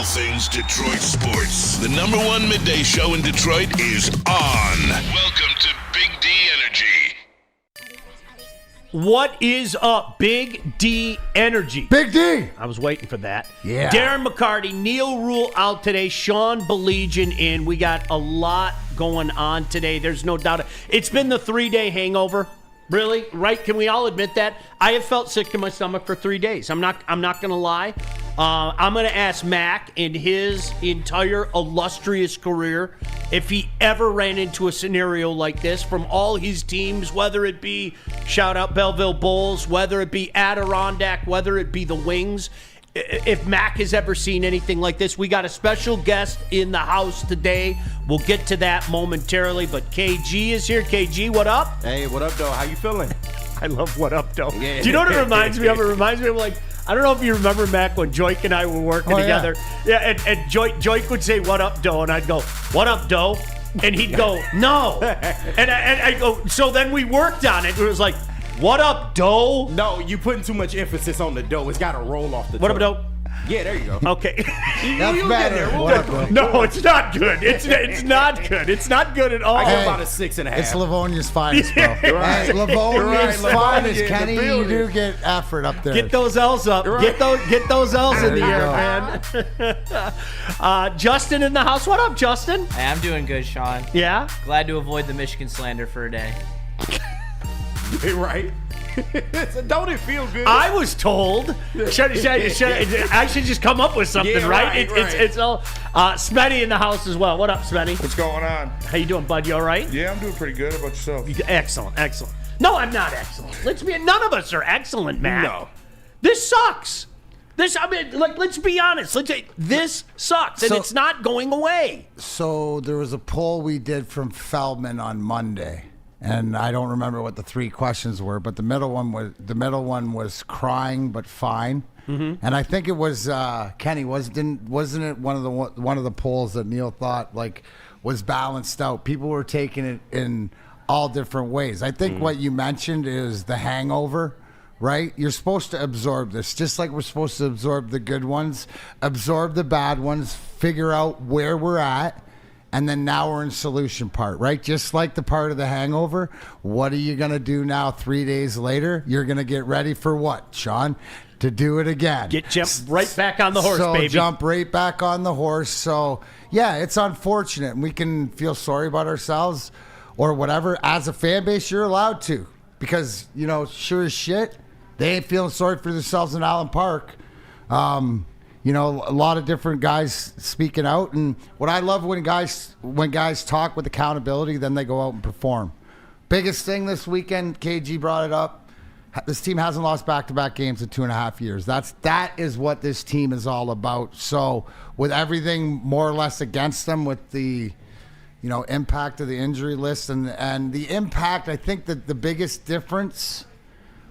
things Detroit sports. The number one midday show in Detroit is on. Welcome to Big D Energy. What is up, Big D Energy? Big D! I was waiting for that. Yeah. Darren McCarty, Neil Rule out today, Sean Belegian in. We got a lot going on today. There's no doubt. It's been the 3-day hangover. Really? Right? Can we all admit that? I have felt sick to my stomach for 3 days. I'm not going to lie. I'm going to ask Mac in his entire illustrious career if he ever ran into a scenario like this from all his teams, whether it be, shout out Belleville Bulls, whether it be Adirondack, whether it be the Wings. If Mac has ever seen anything like this. We got a special guest in the house today. We'll get to that momentarily, but KG is here. KG, what up? Hey, what up, though? How you feeling? I love what up, though. Yeah. Do you know what it reminds me of? It reminds me of, like, I don't know if you remember, Mac, when Joik and I were working together. Yeah, and Joik would say, what up, Doe? And I'd go, what up, Doe? And he'd go, no. And I'd go, so then we worked on it. It was like, what up, Doe? No, you putting too much emphasis on the dough. It's got to roll off the What up, tongue. Doe? Yeah, there you go. Okay. That's better. No, it's not good. It's not good. It's not good at all. I give Hey, about a 6.5. It's Livonia's finest, bro. Yeah, you're right. Hey, Livonia's You're right, finest, Livonia in Kenny. the You building. do get effort up there. Get those L's up. Right. Get those L's in the There air, you man. Justin in the house. What up, Justin? Hey, I'm doing good, Sean. Yeah? Glad to avoid the Michigan slander for a day. Right? So don't it feel good? I was told. I should just come up with something, Yeah, right? right. It's all. Smetty in the house as well. What up, Smetty? What's going on? How you doing, bud? You all right? Yeah, I'm doing pretty good. How about yourself? Excellent. No, I'm not excellent. None of us are excellent, Matt. No. This sucks. Let's be honest. This sucks, and So- it's not going away. So there was a poll we did from Feldman on Monday, and I don't remember what the 3 questions were, but the middle one was crying but fine. Mm-hmm. And I think it was Kenny. Wasn't it one of the polls that Neil thought like was balanced out? People were taking it in all different ways. I think what you mentioned is the hangover. Right? You're supposed to absorb this, just like we're supposed to absorb the good ones, absorb the bad ones, figure out where we're at, and then now we're in solution part, right? Just like the part of the hangover. What are you going to do now 3 days later? You're going to get ready for what, Sean? To do it again. Jump right back on the horse, baby. Jump right back on the horse. So, yeah, it's unfortunate. And we can feel sorry about ourselves or whatever. As a fan base, you're allowed to. Because, sure as shit, they ain't feeling sorry for themselves in Allen Park. A lot of different guys speaking out. And what I love when guys talk with accountability, then they go out and perform. Biggest thing this weekend, KG brought it up. This team hasn't lost back-to-back games in 2.5 years. That is what this team is all about. So with everything more or less against them, with the impact of the injury list and the impact, I think that the biggest difference,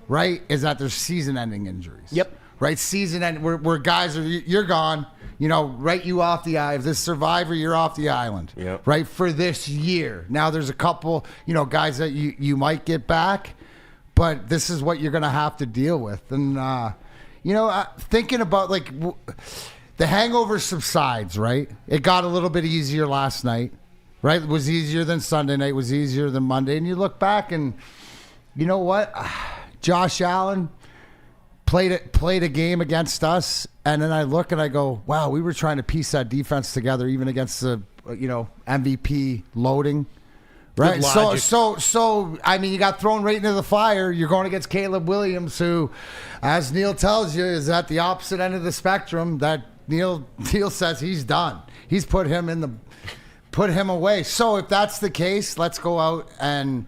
right, is that there's season-ending injuries. Yep. Right, season-end where guys you're gone. Write you off the island. If this survivor, you're off the island. Yep. Right, for this year. Now there's a couple, guys that you might get back, but this is what you're going to have to deal with. And thinking about the hangover subsides. Right, it got a little bit easier last night. Right, it was easier than Sunday night. It was easier than Monday. And you look back and you know what? Josh Allen played a game against us, and then I look and I go, wow, we were trying to piece that defense together even against the MVP loading. Right. So I mean, you got thrown right into the fire. You're going against Caleb Williams, who, as Neil tells you, is at the opposite end of the spectrum. That Neil says he's done. He's put him away. So if that's the case, let's go out and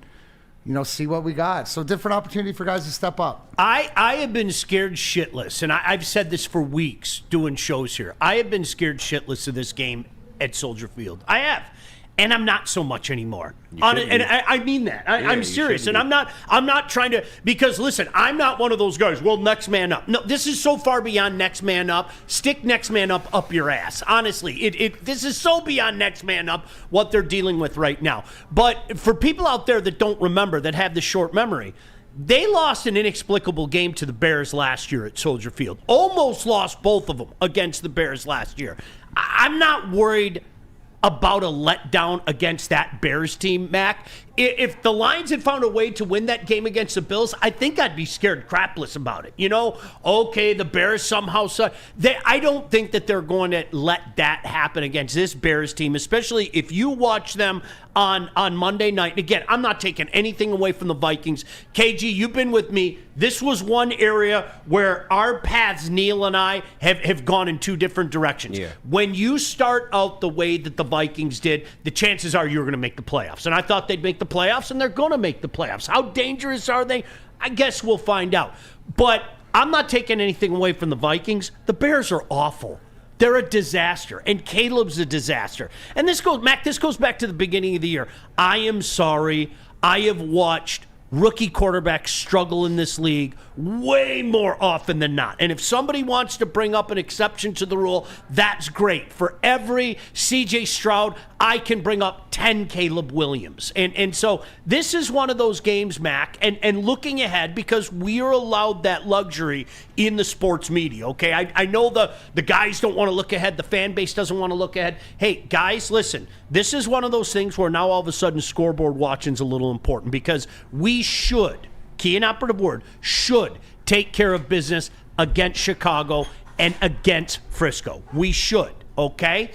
see what we got. So different opportunity for guys to step up. I have been scared shitless, and I've said this for weeks doing shows here. I have been scared shitless of this game at Soldier Field. I have. And I'm not so much anymore. And I mean that. I'm serious. And I'm not trying to, because listen, I'm not one of those guys, well, next man up. No, this is so far beyond next man up. Stick next man up your ass. Honestly, this is so beyond next man up what they're dealing with right now. But for people out there that don't remember, that have the short memory, They lost an inexplicable game to the Bears last year at Soldier Field. Almost lost both of them against the Bears last year. I'm not worried about a letdown against that Bears team, Mac. If the Lions had found a way to win that game against the Bills, I think I'd be scared crapless about it. Okay, the Bears somehow. I don't think that they're going to let that happen against this Bears team, especially if you watch them on Monday night. And again, I'm not taking anything away from the Vikings. KG, you've been with me. This was one area where our paths, Neil and I, have gone in two different directions. Yeah. When you start out the way that the Vikings did, the chances are you're going to make the playoffs. And I thought they'd make the playoffs, and they're going to make the playoffs. How dangerous are they? I guess we'll find out. But I'm not taking anything away from the Vikings. The Bears are awful. They're a disaster, and Caleb's a disaster. And this goes back to the beginning of the year. I am sorry. I have watched rookie quarterbacks struggle in this league way more often than not. And if somebody wants to bring up an exception to the rule, that's great. For every CJ Stroud, I can bring up 10 Caleb Williams. And so this is one of those games, Mac, and looking ahead, because we are allowed that luxury in the sports media, okay? I know the guys don't want to look ahead. The fan base doesn't want to look ahead. Hey, guys, listen, this is one of those things where now all of a sudden scoreboard watching is a little important, because we should, key and operative word, should take care of business against Chicago and against Frisco. We should, okay?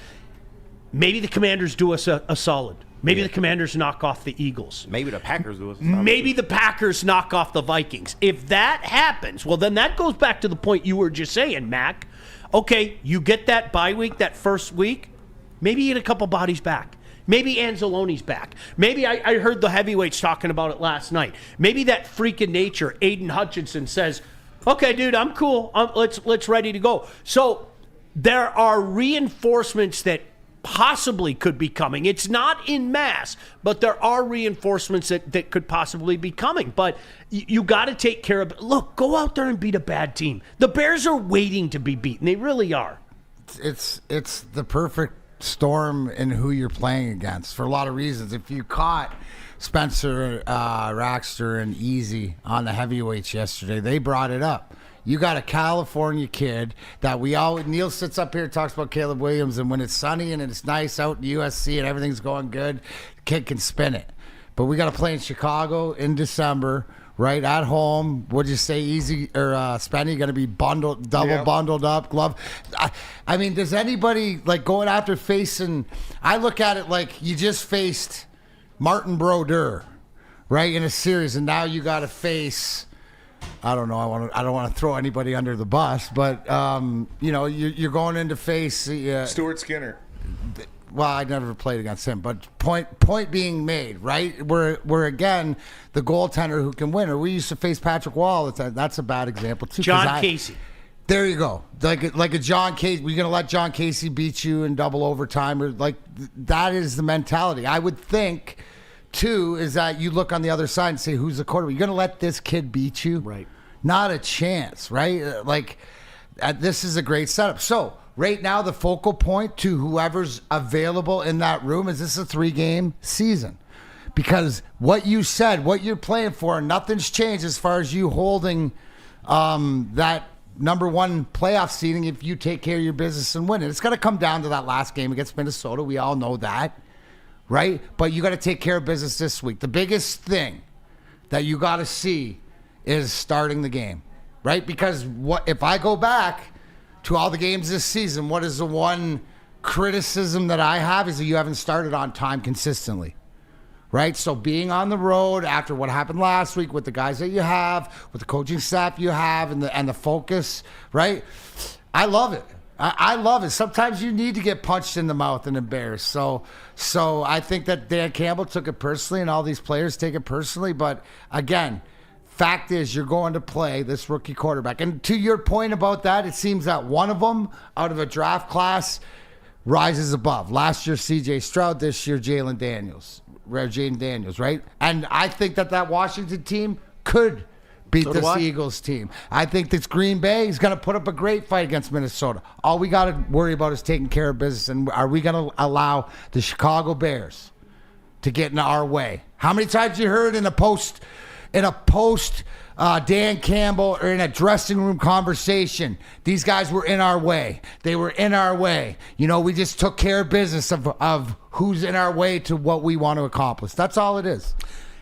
Maybe the Commanders do us a solid. Maybe the Commanders knock off the Eagles. Maybe the Packers do us a solid. Maybe the Packers knock off the Vikings. If that happens, well, then that goes back to the point you were just saying, Mac. Okay, you get that bye week, that first week, maybe you get a couple bodies back. Maybe Anzalone's back. Maybe I heard the heavyweights talking about it last night. Maybe that freak of nature, Aiden Hutchinson, says, okay, dude, I'm cool. Let's ready to go. So there are reinforcements that possibly could be coming. It's not in mass, but there are reinforcements that could possibly be coming. But you got to take care of it. Look, go out there and beat a bad team. The Bears are waiting to be beaten. They really are. It's the perfect storm in who you're playing against for a lot of reasons. If you caught Spencer Raxter and Easy on the heavyweights yesterday, they brought it up. You got a California kid that Neil sits up here and talks about Caleb Williams, and when it's sunny and it's nice out in USC and everything's going good, the kid can spin it. But we got to play in Chicago in December, right, at home. What'd you say, Easy or Spenny going to be bundled up, glove? I mean, does anybody, like, going after facing, I look at it like you just faced Martin Brodeur, right, in a series, and now you got to face, I don't know. I don't want to throw anybody under the bus, but you're going in to face Stuart Skinner. Well, I never played against him, but point being made, right? We're again the goaltender who can win. Or we used to face Patrick Wall. That's a bad example too. John Casey. There you go. Like a John Casey. We're gonna let John Casey beat you in double overtime, or like that is the mentality. I would think. Two is that you look on the other side and say, who's the quarterback? You're going to let this kid beat you? Right. Not a chance, right? This is a great setup. So right now, the focal point to whoever's available in that room is this a 3-game season. Because what you said, what you're playing for, nothing's changed as far as you holding that number one playoff seeding if you take care of your business and win it. It's going to come down to that last game against Minnesota. We all know that. Right? But you got to take care of business this week. The biggest thing that you got to see is starting the game, right? Because if I go back to all the games this season, what is the one criticism that I have is that you haven't started on time consistently, right? So being on the road after what happened last week with the guys that you have, with the coaching staff you have, and the focus, right? I love it. I love it. Sometimes you need to get punched in the mouth and embarrassed. So I think that Dan Campbell took it personally, and all these players take it personally. But again, fact is, you're going to play this rookie quarterback. And to your point about that, it seems that one of them out of a draft class rises above. Last year, C.J. Stroud. This year, Jaden Daniels, right? And I think that Washington team could beat this Eagles team. I think this Green Bay is going to put up a great fight against Minnesota. All we got to worry about is taking care of business. And are we going to allow the Chicago Bears to get in our way? How many times you heard in the post in a post Dan Campbell or in a dressing room conversation. These guys were in our way. They were in our way. You know, we just took care of business of who's in our way to what we want to accomplish. That's all it is.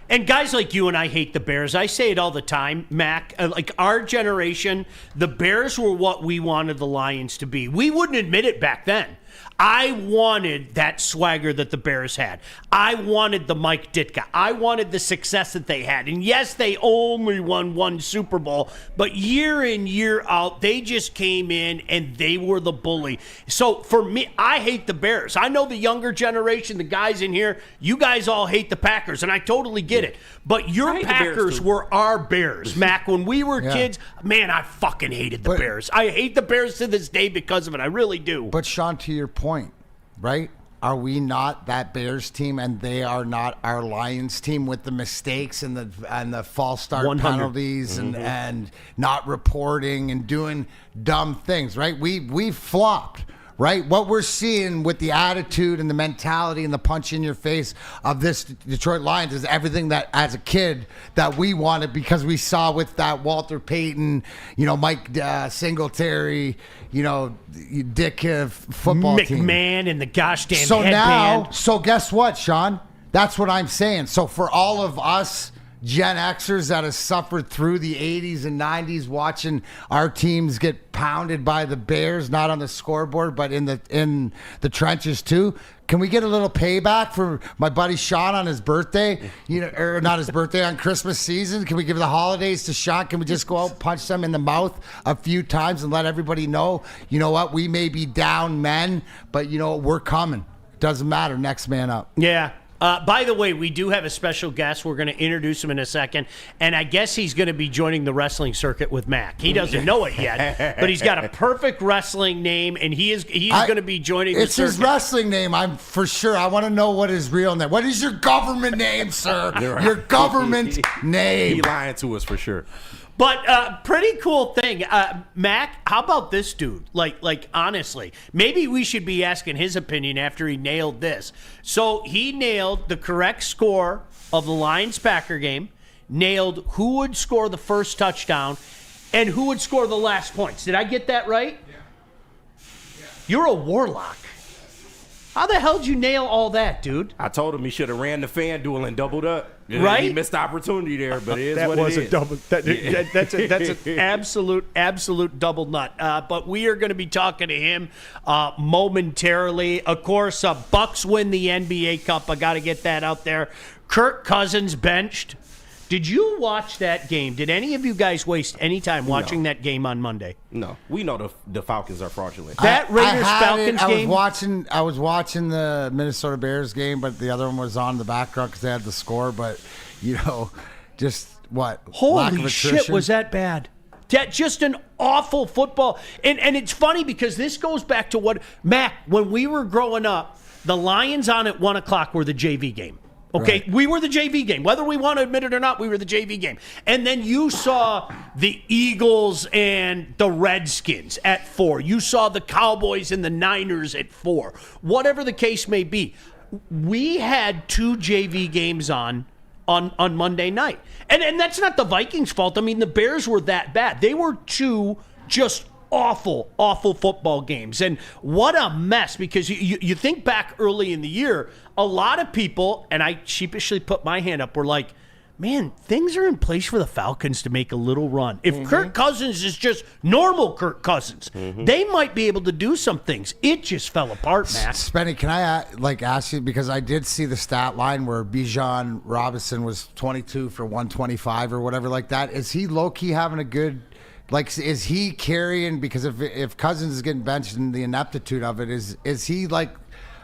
And guys like you and I hate the Bears. I say it all the time, Mac. Like our generation, the Bears were what we wanted the Lions to be. We wouldn't admit it back then. I wanted that swagger that the Bears had. I wanted the Mike Ditka. I wanted the success that they had. And yes, they only won one Super Bowl, but year in, year out, they just came in and they were the bully. So for me, I hate the Bears. I know the younger generation, the guys in here, you guys all hate the Packers, and I totally get it. But your Packers were our Bears, Mac. When we were kids, man, I fucking hated the Bears. I hate the Bears to this day because of it. I really do. But Sean, to your point, right? Are we not that Bears team, and they are not our Lions team with the mistakes and the false start 100. penalties and not reporting and doing dumb things, right? We flopped, right? What we're seeing with the attitude and the mentality and the punch in your face of this Detroit Lions is everything that, as a kid, that we wanted because we saw with that Walter Payton, you know, Mike Singletary, you know, Dick football team. McMahon and the gosh damn headband. headband. So guess what, Sean? That's what I'm saying. So for all of us Gen Xers that have suffered through the 80s and 90s watching our teams get pounded by the Bears, not on the scoreboard, but in the trenches too. Can we get a little payback for my buddy Sean on his birthday? You know, or not his birthday, on Christmas season? Can we give the holidays to Sean? Can we just go out and punch them in the mouth a few times and let everybody know, you know what, we may be down men, but you know, we're coming. Doesn't matter. Next man up. Yeah. By the way, we do have a special guest. We're going to introduce him in a second, and I guess he's going to be joining the wrestling circuit with Mac. He doesn't know it yet, but he's got a perfect wrestling name, and he's going to be joining the circuit. It's his wrestling name, I'm for sure. I want to know what his real name. What is your government name, sir? Your government name. He lying to us for sure. But pretty cool thing, Mac. How about this dude? Like honestly, maybe we should be asking his opinion after he nailed this. So he nailed the correct score of the Lions-Packer game, nailed who would score the first touchdown, and who would score the last points. Did I get that right? Yeah. You're a warlock. How the hell did you nail all that, dude? I told him he should have ran the fan duel and doubled up. Right? He missed the opportunity there, but it is that what was it is. A double. That's an absolute double nut. But we are going to be talking to him momentarily. Of course, Bucks win the NBA Cup. I got to get that out there. Kirk Cousins benched. Did you watch that game? Did any of you guys waste any time watching that game on Monday? No, we know the Falcons are fraudulent. That Raiders-Falcons game? I was watching the Minnesota Bears game, but the other one was on the background because they had the score. But, you know, just what? Holy shit, was that bad? Just an awful football. And it's funny because this goes back to what, Mac, when we were growing up, the Lions on at 1 o'clock were the JV game. Okay, right. We were the JV game. Whether we want to admit it or not, we were the JV game. And then you saw the Eagles and the Redskins at 4. You saw the Cowboys and the Niners at 4. Whatever the case may be, we had 2 JV games on Monday night. And that's not the Vikings' fault. I mean, the Bears were that bad. They were 2 just awful football games. And what a mess, because you think back early in the year, a lot of people, and I sheepishly put my hand up, were like, man, things are in place for the Falcons to make a little run. If Kirk Cousins is just normal Kirk Cousins, they might be able to do some things. It just fell apart, Matt. Spenny, can I ask you, because I did see the stat line where Bijan Robinson was 22 for 125 or whatever like that. Is he low-key having a good... Like, is he carrying, because if Cousins is getting benched and the ineptitude of it, is he like,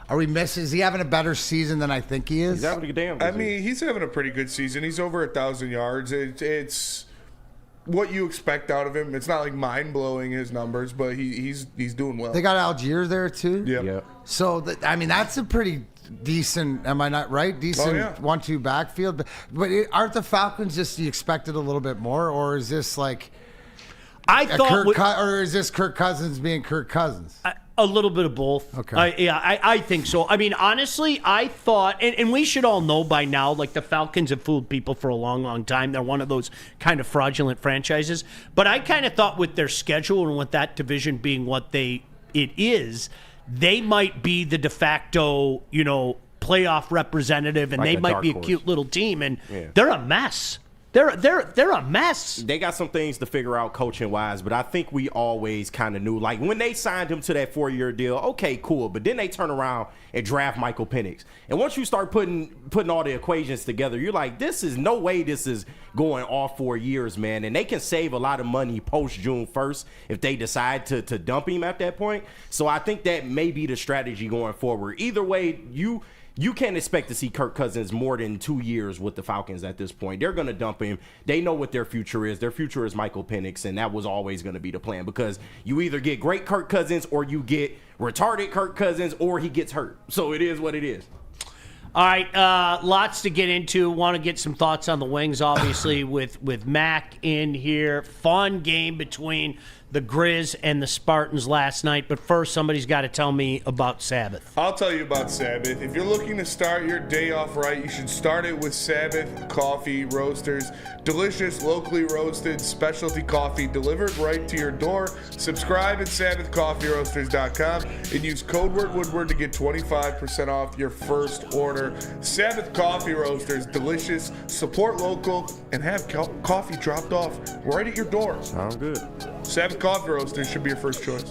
are we missing, is he having a better season than I think he is? He's having a damn good I mean, he's having a pretty good season. He's over 1,000 yards. It's what you expect out of him. It's not like mind-blowing his numbers, but he's doing well. They got Algier there too? Yeah. So, I mean, that's a pretty decent, am I not right? Decent 1-2 backfield. But aren't the Falcons just, you expected a little bit more, or is this like... I thought, or is this Kirk Cousins being Kirk Cousins? A little bit of both. Okay. I think so. I mean, honestly, I thought, and we should all know by now, like the Falcons have fooled people for a long, long time. They're one of those kind of fraudulent franchises. But I kind of thought with their schedule and with that division being what it is, they might be the de facto, playoff representative, and Like they a might dark be a horse. cute little team, and Yeah. they're a mess. They're a mess. They got some things to figure out coaching wise, but I think we always kind of knew, like when they signed him to that 4-year deal, okay, cool. But then they turn around and draft Michael Penix. And once you start putting all the equations together, you're like, this is no way this is going all 4 years, man. And they can save a lot of money post June 1st if they decide to dump him at that point. So I think that may be the strategy going forward. Either way, you can't expect to see Kirk Cousins more than 2 years with the Falcons at this point. They're going to dump him. They know what their future is. Their future is Michael Penix, and that was always going to be the plan because you either get great Kirk Cousins or you get retarded Kirk Cousins or he gets hurt. So it is what it is. All right, lots to get into. Want to get some thoughts on the Wings, obviously, with Mac in here. Fun game between the Grizz and the Spartans last night. But first, somebody's got to tell me about Sabbath. I'll tell you about Sabbath. If you're looking to start your day off right, you should start it with Sabbath Coffee Roasters. Delicious, locally roasted specialty coffee delivered right to your door. Subscribe at SabbathCoffeeRoasters.com and use code word Woodward to get 25% off your first order. Sabbath Coffee Roasters, delicious, support local, and have coffee dropped off right at your door. Sounds good. Sabbath Coffee Roasters should be your first choice.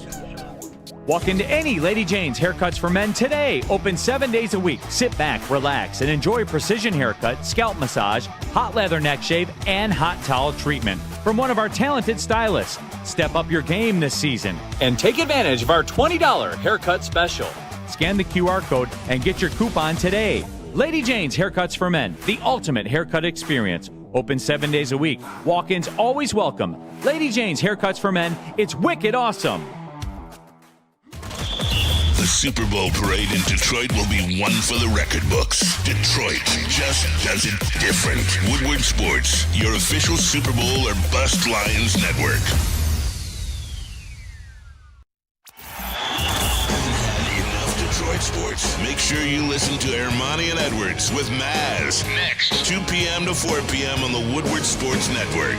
Walk into any Lady Jane's Haircuts for Men today. Open 7 days a week. Sit back, relax, and enjoy precision haircut, scalp massage, hot leather neck shave, and hot towel treatment from one of our talented stylists. Step up your game this season and take advantage of our $20 haircut special. Scan the QR code and get your coupon today. Lady Jane's Haircuts for Men, the ultimate haircut experience. Open 7 days a week. Walk-ins always welcome. Lady Jane's Haircuts for Men. It's wicked awesome. The Super Bowl parade in Detroit will be one for the record books. Detroit just does it different. Woodward Sports, your official Super Bowl or Bust Lions network. Enough Detroit sports. Make sure you listen to Ermanni and Edwards with Maz next, 2 p.m. to 4 p.m. on the Woodward Sports Network.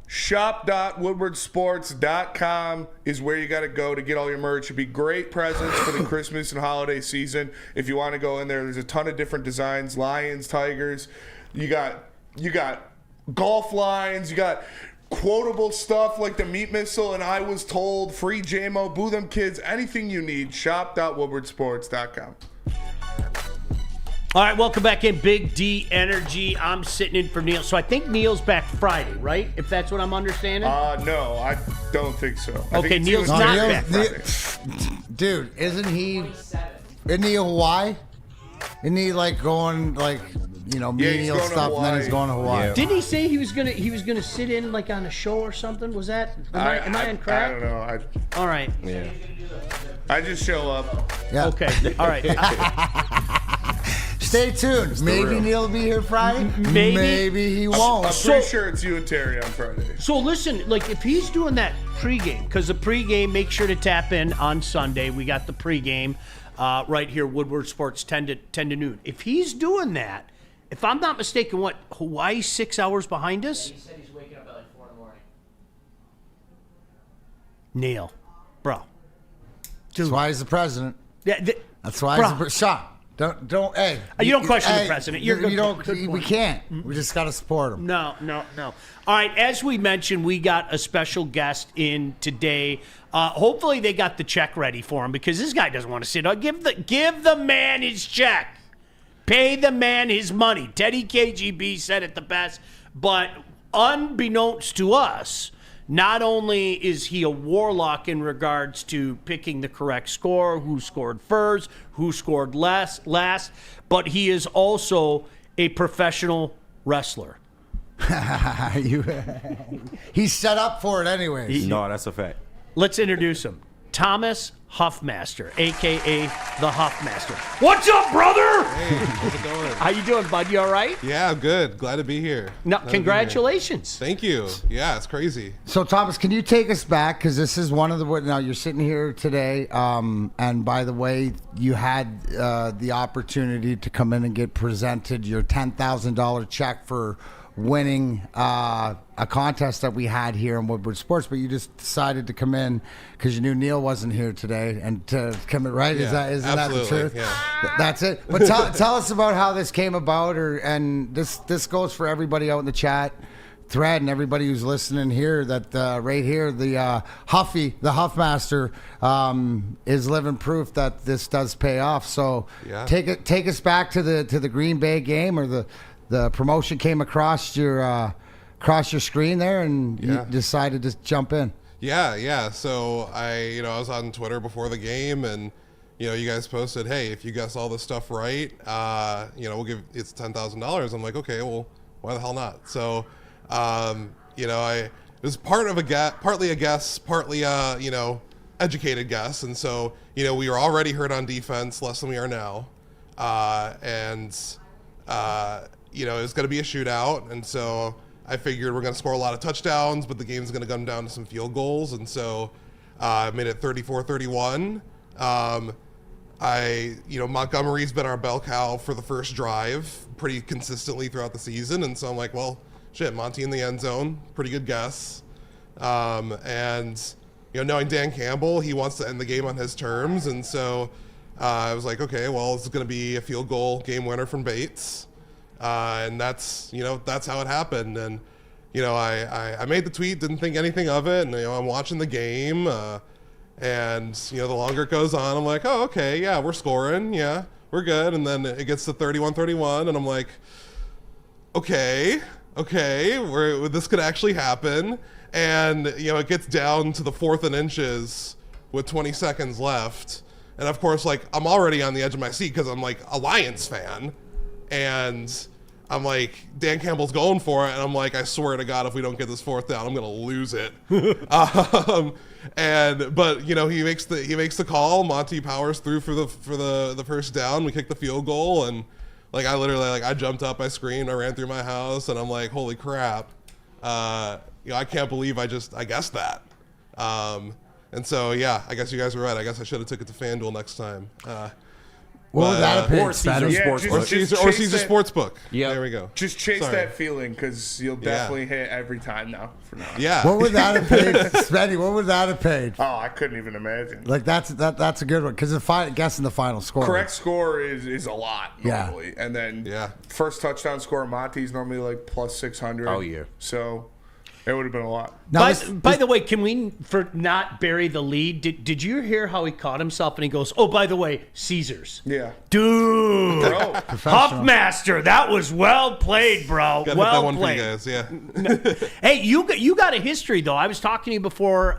Shop.woodwardsports.com is where you got to go to get all your merch. It'd be great presents for the Christmas and holiday season. If you want to go in there, there's a ton of different designs, lions, tigers. You got golf lines. You got quotable stuff like the meat missile and I was told, free JMO, boo them kids, anything you need. Shop.woodwardsports.com. All right, welcome back in. Big D Energy. I'm sitting in for Neil. So I think Neil's back Friday, right? If that's what I'm understanding. No, I don't think so. Okay, Neil's not back Friday. Dude, isn't he in Hawaii? Isn't he like going menial going to stuff and then he's Hawaii. going to Hawaii? Yeah. Didn't he say he was gonna sit in like on a show or something? Was that? Am I on crack? I don't know. All right. Yeah. I just show up. Yeah. Okay. All right. Stay tuned. Maybe Neil will be here Friday. Maybe. he won't. I'm pretty sure it's you and Terry on Friday. So listen, like if he's doing that pregame, because the pregame, make sure to tap in on Sunday. We got the pregame right here, Woodward Sports, 10 to noon. If he's doing that, if I'm not mistaken, what, Hawaii's 6 hours behind us? He said he's waking up at like 4 in the morning. Neil, bro. That's why he's the president. Yeah, That's why Bro. he's the president. Sean, don't. Hey, You don't question the president. You're good- you don't. good We point. can't. We just got to support him. No. All right, as we mentioned, we got a special guest in today. Hopefully they got the check ready for him because this guy doesn't want to sit. Give the man his check. Pay the man his money. Teddy KGB said it the best, but unbeknownst to us, not only is he a warlock in regards to picking the correct score, who scored first, who scored last, but he is also a professional wrestler. He's set up for it anyways. No, that's a fact. Let's introduce him. Thomas Huffmaster, a.k.a. the Huffmaster. What's up, brother? Hey, how's it going? How you doing, bud? You all right? Yeah, I'm good. Glad to be here. No, Glad to be congratulations. here. Thank you. Yeah, it's crazy. So, Thomas, can you take us back? Because this is one of the... Now, you're sitting here today, and by the way, you had the opportunity to come in and get presented your $10,000 check for winning a contest that we had here in Woodward Sports, but you just decided to come in because you knew Neil wasn't here today, and to come in, right? Yeah, Isn't that the absolutely, truth? yeah. That's it. But tell us about how this came about, and this goes for everybody out in the chat thread and everybody who's listening here, that right here, the Huffmaster is living proof that this does pay off. So Yeah. take us back to the Green Bay game, or the promotion came across your screen there, and Yeah. you decided to jump in. Yeah. So I was on Twitter before the game, and you guys posted, hey, if you guess all this stuff right, we'll give it's $10,000. I'm like, okay, well, why the hell not? So, it was partly a guess, partly educated guess, and so we were already hurt on defense, less than we are now, and it was going to be a shootout, and so I figured we're going to score a lot of touchdowns, but the game's going to come down to some field goals, and so I made it 34-31. Montgomery's been our bell cow for the first drive pretty consistently throughout the season, and so I'm like, well, shit, Monty in the end zone, pretty good guess. And knowing Dan Campbell, he wants to end the game on his terms, and so I was like, okay, well, this is going to be a field goal game winner from Bates. And that's how it happened. And, I made the tweet, didn't think anything of it. And, I'm watching the game. And, the longer it goes on, I'm like, oh, okay, yeah, we're scoring. Yeah, we're good. And then it gets to 31-31. And I'm like, okay, this could actually happen. And, it gets down to the 4th and inches with 20 seconds left. And, of course, I'm already on the edge of my seat because I'm, a Lions fan. And I'm like, Dan Campbell's going for it, and I'm like, I swear to God, if we don't get this 4th down, I'm gonna lose it. But he makes the call. Monty powers through for the first down. We kick the field goal, and I literally I jumped up, I screamed, I ran through my house, and I'm like, holy crap, I can't believe I guessed that. And so yeah, I guess you guys were right. I guess I should have took it to FanDuel next time. What would that have been? Or Caesar Sportsbook. Or Caesar Sportsbook. Yeah. There we go. Just chase Sorry. that feeling, because you'll definitely hit every time now. For now. Yeah. What would that have paid, Spenny? What would that have paid? Oh, I couldn't even imagine. That's a good one, because guessing the final score. Correct score is a lot normally, and then Yeah. first touchdown score Monty's normally plus 600. Oh, yeah. So it would have been a lot. Now, By the way, can we, for not bury the lead, did you hear how he caught himself and he goes, oh, by the way, Caesars. Yeah. Dude. Bro. Huffmaster, that was well played, bro. Gotta hit that Well one played. for you guys. Yeah. Hey, you got a history, though. I was talking to you before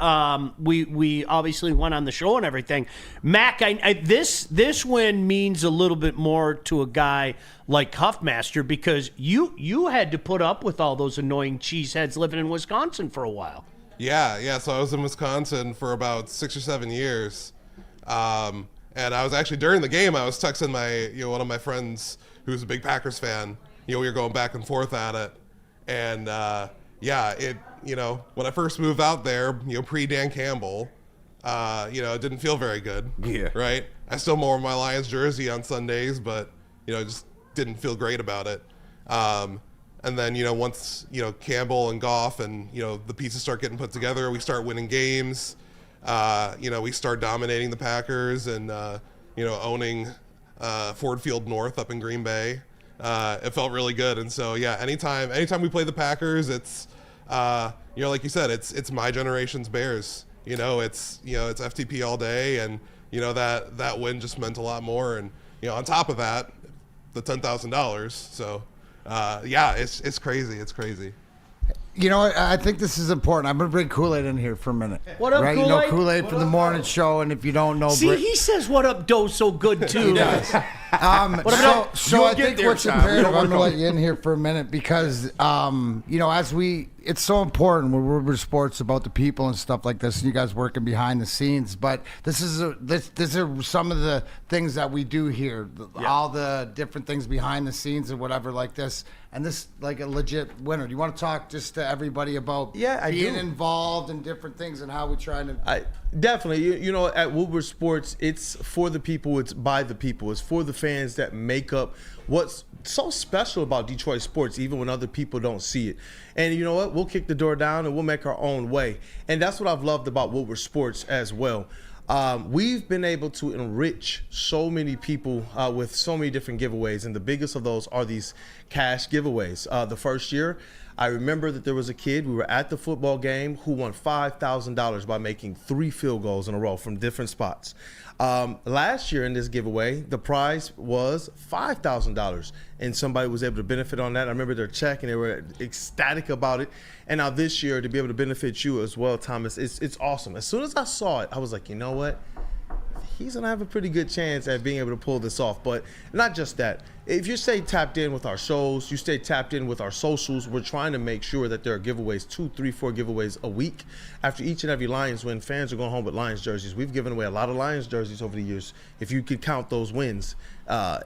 we obviously went on the show and everything. Mac, this win means a little bit more to a guy like Huffmaster, because you had to put up with all those annoying cheeseheads living in Wisconsin for a while. Yeah. So I was in Wisconsin for about 6 or 7 years, and I was actually, during the game, I was texting one of my friends who's a big Packers fan. We were going back and forth at it, and when I first moved out there, pre Dan Campbell, it didn't feel very good. Yeah. Right. I still wore my Lions jersey on Sundays, but just didn't feel great about it. And then, once, Campbell and Goff and, the pieces start getting put together, we start winning games. We start dominating the Packers and, owning Ford Field North up in Green Bay. It felt really good. And so, yeah, anytime we play the Packers, it's, like you said, it's my generation's Bears. It's FTP all day. And, that win just meant a lot more. And, on top of that, the $10,000. So, it's crazy. It's crazy. I think this is important. I'm going to bring Kool-Aid in here for a minute. What up, right? Kool-Aid? Kool-Aid from the morning show, and if you don't know... See, he says what up, Doe, so good, too. So I think there, what's child. imperative, Don't I'm going to worry. let you in here for a minute because, it's so important when we're sports about the people and stuff like this, and you guys working behind the scenes. But these are some of the things that we do here, all the different things behind the scenes and whatever like this. And this like a legit winner. Do you want to talk just to everybody about being involved in different things and how we try to? Definitely. You know, at Woodward Sports, it's for the people, it's by the people. It's for the fans that make up what's so special about Detroit sports, even when other people don't see it. And you know what? We'll kick the door down and we'll make our own way. And that's what I've loved about Woodward Sports as well. We've been able to enrich so many people with so many different giveaways, and the biggest of those are these cash giveaways. The first year, I remember that there was a kid, we were at the football game, who won $5,000 by making 3 field goals in a row from different spots. Last year in this giveaway, the prize was $5,000, and somebody was able to benefit on that. I remember their check, and they were ecstatic about it. And now this year, to be able to benefit you as well, Thomas, it's awesome. As soon as I saw it, I was like, you know what? He's going to have a pretty good chance at being able to pull this off. But not just that. If you stay tapped in with our shows, you stay tapped in with our socials, we're trying to make sure that there are giveaways, 2, 3, 4 giveaways a week. After each and every Lions win, fans are going home with Lions jerseys. We've given away a lot of Lions jerseys over the years, if you could count those wins.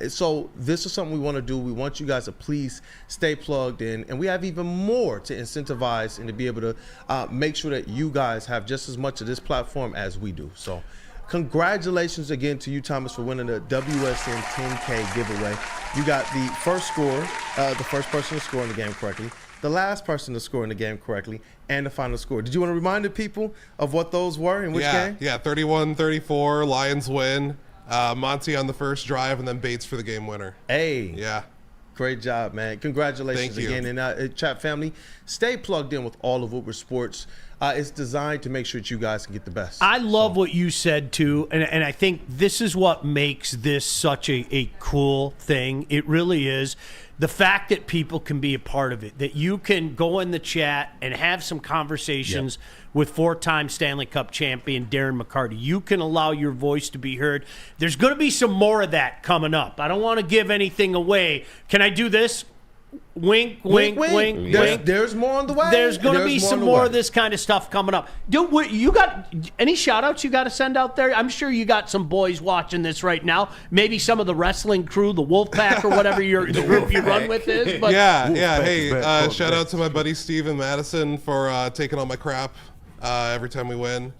So this is something we want to do. We want you guys to please stay plugged in. And we have even more to incentivize and to be able to make sure that you guys have just as much of this platform as we do. So congratulations again to you, Thomas, for winning the WSN 10K giveaway. You got the first score, the first person to score in the game correctly, the last person to score in the game correctly, and the final score. Did you want to remind the people of what those were in which game? Yeah, 31-34, Lions win. Monty on the first drive, and then Bates for the game winner. Hey. Yeah. Great job, man. Congratulations Thank you. again. And chat family, stay plugged in with all of Woodward Sports. It's designed to make sure that you guys can get the best. I love what you said, too, and I think this is what makes this such a cool thing. It really is. The fact that people can be a part of it, that you can go in the chat and have some conversations with 4-time Stanley Cup champion Darren McCarty. You can allow your voice to be heard. There's going to be some more of that coming up. I don't want to give anything away. Can I do this? Wink, wink, wink, wink. There's more on the way. There's going to be some more of this kind of stuff coming up. Dude, you got any shout-outs you got to send out there? I'm sure you got some boys watching this right now. Maybe some of the wrestling crew, the Wolfpack or whatever the group you run with is. But Hey, shout out to my buddy Steven Madison for taking all my crap every time we win.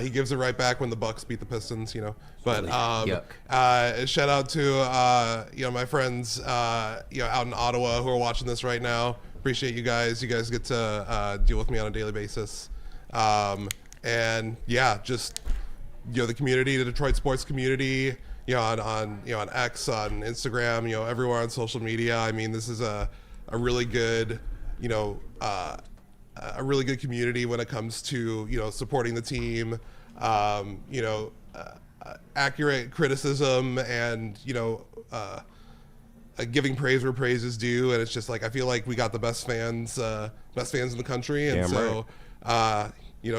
He gives it right back when the Bucks beat the Pistons, you know. But shout out to my friends out in Ottawa who are watching this right now. Appreciate you guys. You guys get to deal with me on a daily basis. And just the community, the Detroit sports community, on X, on Instagram, everywhere on social media. I mean, this is a really good, a really good community when it comes to supporting the team, accurate criticism, and giving praise where praise is due. And it's just like I feel like we got the best fans in the country, and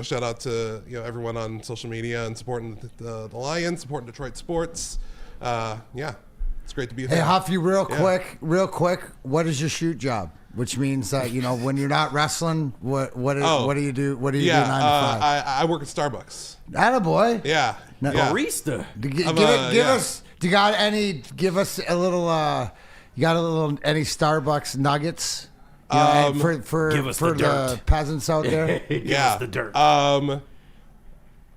shout out to everyone on social media and supporting the Lions, supporting Detroit sports. It's great to be here. Hey, Huffy, real quick, what is your shoot job? Which means that when you're not wrestling, what do you do? What do you do 9 to 5? I work at Starbucks. Attaboy. Yeah. Barista. Give us a little. You got any Starbucks nuggets? Give us for the dirt. Peasants out there. Give us the dirt.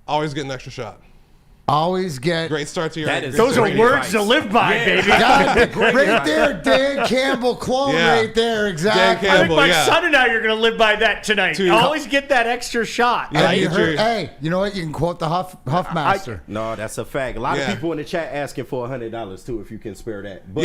Always get an extra shot. Always get great start to your. Those are words to live by, baby. Right there, Dan Campbell clone right there, exactly. I think my son and I are going to live by that tonight. Always get that extra shot. Hey, you know what? You can quote the Huffmaster. No, that's a fact. A lot of people in the chat asking for $100 too, if you can spare that. But,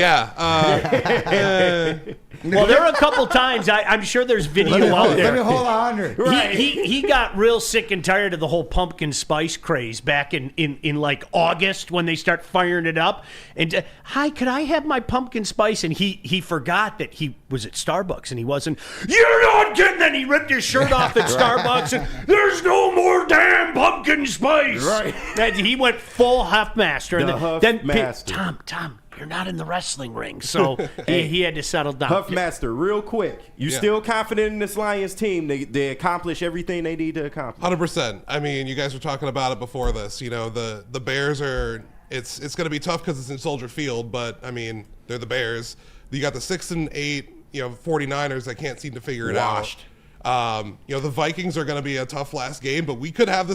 well, there are a couple times. I'm sure there's video out there. Let me hold 100. Right. He got real sick and tired of the whole pumpkin spice craze back in like August when they start firing it up. And hi, could I have my pumpkin spice? And he forgot that he was at Starbucks and he wasn't. You're not kidding. Then he ripped his shirt off at Starbucks and there's no more damn pumpkin spice. Right. And he went full Huffmaster. Huffmaster. Tom. you're not in the wrestling ring. So he had to settle down. Huffmaster, real quick. You still confident in this Lions team? They accomplish everything they need to accomplish? 100%. I mean, you guys were talking about it before this. You know, the Bears are. It's going to be tough because it's in Soldier Field, but I mean, they're the Bears. You got the 6-8, 49ers that can't seem to figure it out. The Vikings are going to be a tough last game, but we could have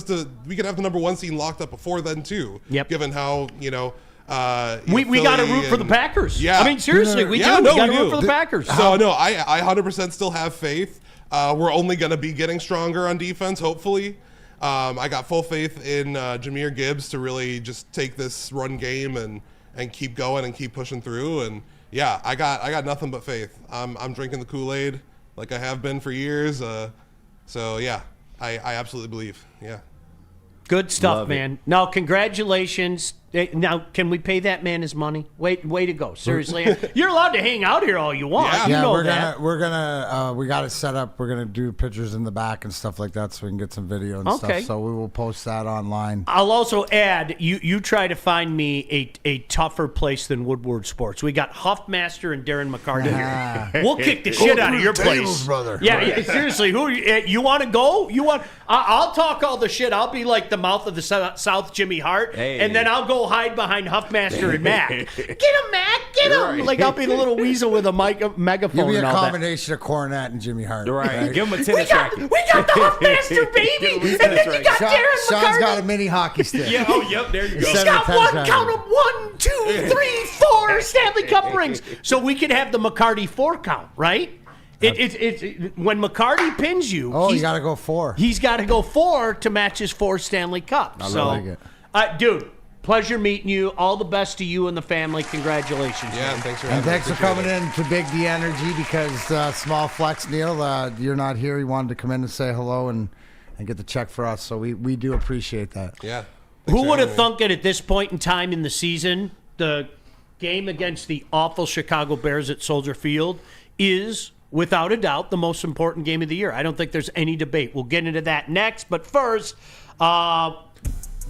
we could have the number 1 seed locked up before then too. Yep. Given how we got to root for the Packers. Yeah. I mean, seriously, we got to root for the Packers. So no, I 100% still have faith. We're only going to be getting stronger on defense, hopefully. I got full faith in JAHMYR Gibbs to really just take this run game and keep going and keep pushing through. And yeah, I got nothing but faith. I'm drinking the Kool-Aid like I have been for years. So yeah, I absolutely believe. Yeah. Good stuff, man. Now, congratulations. Now, can we pay that man his money? Way to go. Seriously. You're allowed to hang out here all you want. Yeah, you know that. We're gonna we got it set up. We're gonna do pictures in the back and stuff like that so we can get some video and stuff. So we will post that online. I'll also add, you try to find me a tougher place than Woodward Sports. We got Huffmaster and Darren McCarty. We'll kick the shit out of your place. Brother. Yeah, seriously. Who you want to go? I'll talk all the shit. I'll be like the mouth of the South Jimmy Hart, and then I'll go hide behind Huffmaster and Mac. Get him, Mac! Get him! Right. Like I'll be the little weasel with a megaphone. You'll be a and all combination of Cornette and Jimmy Hart. Right. Give him a tennis racket. We got the Huffmaster, baby! And then you got Darren McCarty. Sean's got a mini hockey stick. Yeah. Oh, yep. There you go. He's got count them, 1, 2, 3, 4 Stanley Cup rings. So we could have the McCarty 4 count, right? It's when McCarty pins you. You got to go 4. He's got to go 4 to match his 4 Stanley Cups. I like it. Dude, pleasure meeting you. All the best to you and the family. Congratulations. Yeah, man. thanks for having me. Thanks for coming in to Big D Energy because small flex, Neil. You're not here. He wanted to come in and say hello and get the check for us. So we do appreciate that. Yeah. Who would have thunk it at this point in time in the season, the game against the awful Chicago Bears at Soldier Field is, without a doubt, the most important game of the year. I don't think there's any debate. We'll get into that next. But first,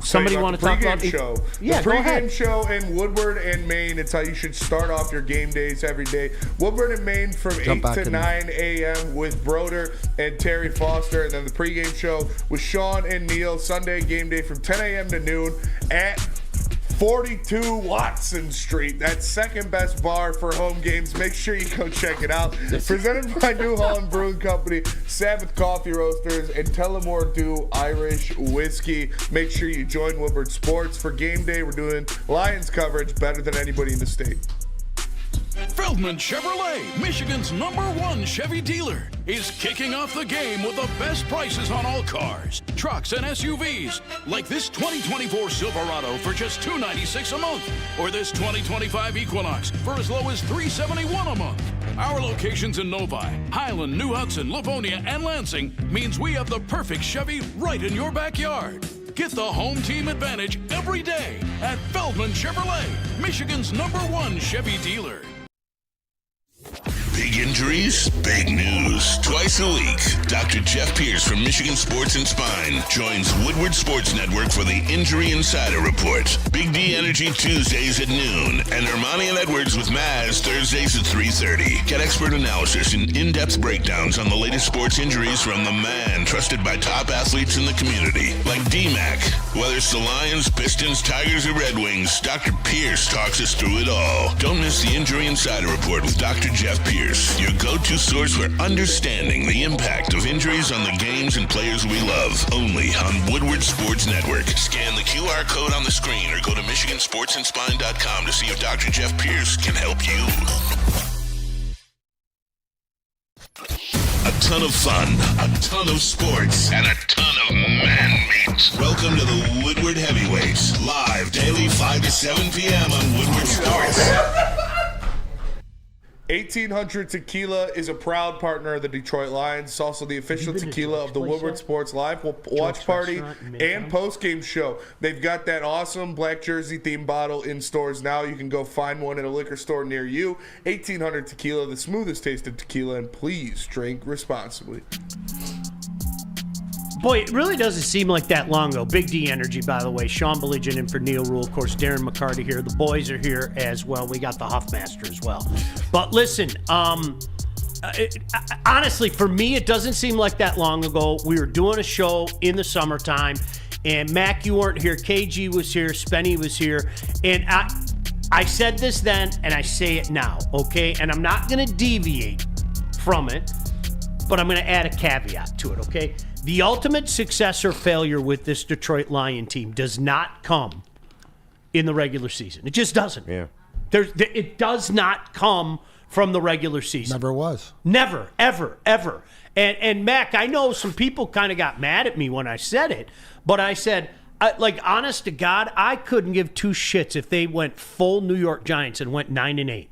somebody want to talk about the show? Yeah, the pregame show in Woodward and Maine. It's how you should start off your game days every day. Woodward and Maine from 8 to 9 a.m. with Broder and Terry Foster. And then the pregame show with Sean and Neil. Sunday game day from 10 a.m. to noon at 42 Watson Street. That's second best bar for home games. Make sure you go check it out. Presented by New Holland Brewing Company, Sabbath Coffee Roasters, and Tullamore Dew Irish Whiskey. Make sure you join Woodward Sports for game day. We're doing Lions coverage better than anybody in the state. Feldman Chevrolet, Michigan's #1 Chevy dealer, is kicking off the game with the best prices on all cars, trucks, and SUVs, like this 2024 Silverado for just $296 a month, or this 2025 Equinox for as low as $371 a month. Our locations in Novi, Highland, New Hudson, Livonia, and Lansing means we have the perfect Chevy right in your backyard. Get the home team advantage every day at Feldman Chevrolet, Michigan's #1 Chevy dealer. Big injuries, big news. Twice a week, Dr. Jeff Pierce from Michigan Sports and Spine joins Woodward Sports Network for the Injury Insider Report. Big D Energy Tuesdays at noon, and Ermanni and Edwards with Maz Thursdays at 3:30. Get expert analysis and in-depth breakdowns on the latest sports injuries from the man trusted by top athletes in the community, like D-Mac. Whether it's the Lions, Pistons, Tigers, or Red Wings, Dr. Pierce talks us through it all. Don't miss the Injury Insider Report with Dr. Jeff Pierce, your go-to source for understanding the impact of injuries on the games and players we love. Only on Woodward Sports Network. Scan the QR code on the screen or go to MichiganSportsandSpine.com to see if Dr. Jeff Pierce can help you. A ton of fun, a ton of sports, and a ton of man meat. Welcome to the Woodward Heavyweights, live daily 5 to 7 p.m. on Woodward Sports. 1800 Tequila is a proud partner of the Detroit Lions. It's also the official tequila of the Woodward Sports Live watch party and post-game show. They've got that awesome black jersey themed bottle in stores now. You can go find one at a liquor store near you. 1800 Tequila, the smoothest taste of tequila, and please drink responsibly. Boy, it really doesn't seem like that long ago. Big D Energy, by the way. Sean Baligian in for Neil Rule. Of course, Darren McCarty here. The boys are here as well. We got the Huffmaster as well. But listen, honestly, for me, it doesn't seem like that long ago. We were doing a show in the summertime, and Mac, you weren't here. KG was here. Spenny was here. And I said this then, and I say it now, okay? And I'm not going to deviate from it, but I'm going to add a caveat to it, okay? The ultimate success or failure with this Detroit Lion team does not come in the regular season. It just doesn't. Yeah. It does not come from the regular season. Never was. Never, ever, ever. And Mac, I know some people kind of got mad at me when I said it, but I said, honest to God, I couldn't give two shits if they went full New York Giants and went 9-8.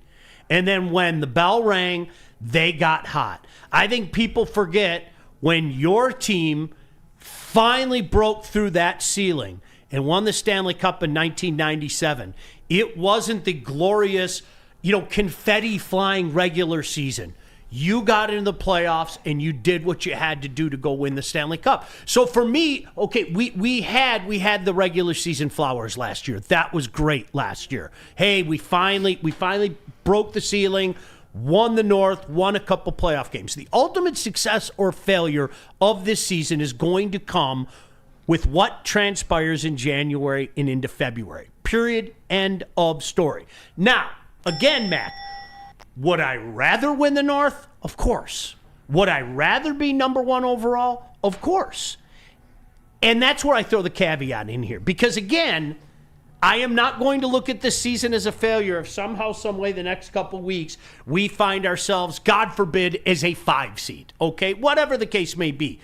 And then when the bell rang, they got hot. I think people forget when your team finally broke through that ceiling and won the Stanley Cup in 1997. It wasn't the glorious, confetti flying regular season. You got into the playoffs and you did what you had to do to go win the Stanley Cup. So for me, okay, we had the regular season flowers last year. That was great last year. Hey, we finally broke the ceiling, won the North, won a couple playoff games. The ultimate success or failure of this season is going to come with what transpires in January and into February. Period. End of story. Now, again, Mac, would I rather win the North? Of course. Would I rather be number one overall? Of course. And that's where I throw the caveat in here. Because, again, I am not going to look at this season as a failure if somehow, some way, the next couple weeks we find ourselves, God forbid, as a 5 seed. Okay? Whatever the case may be.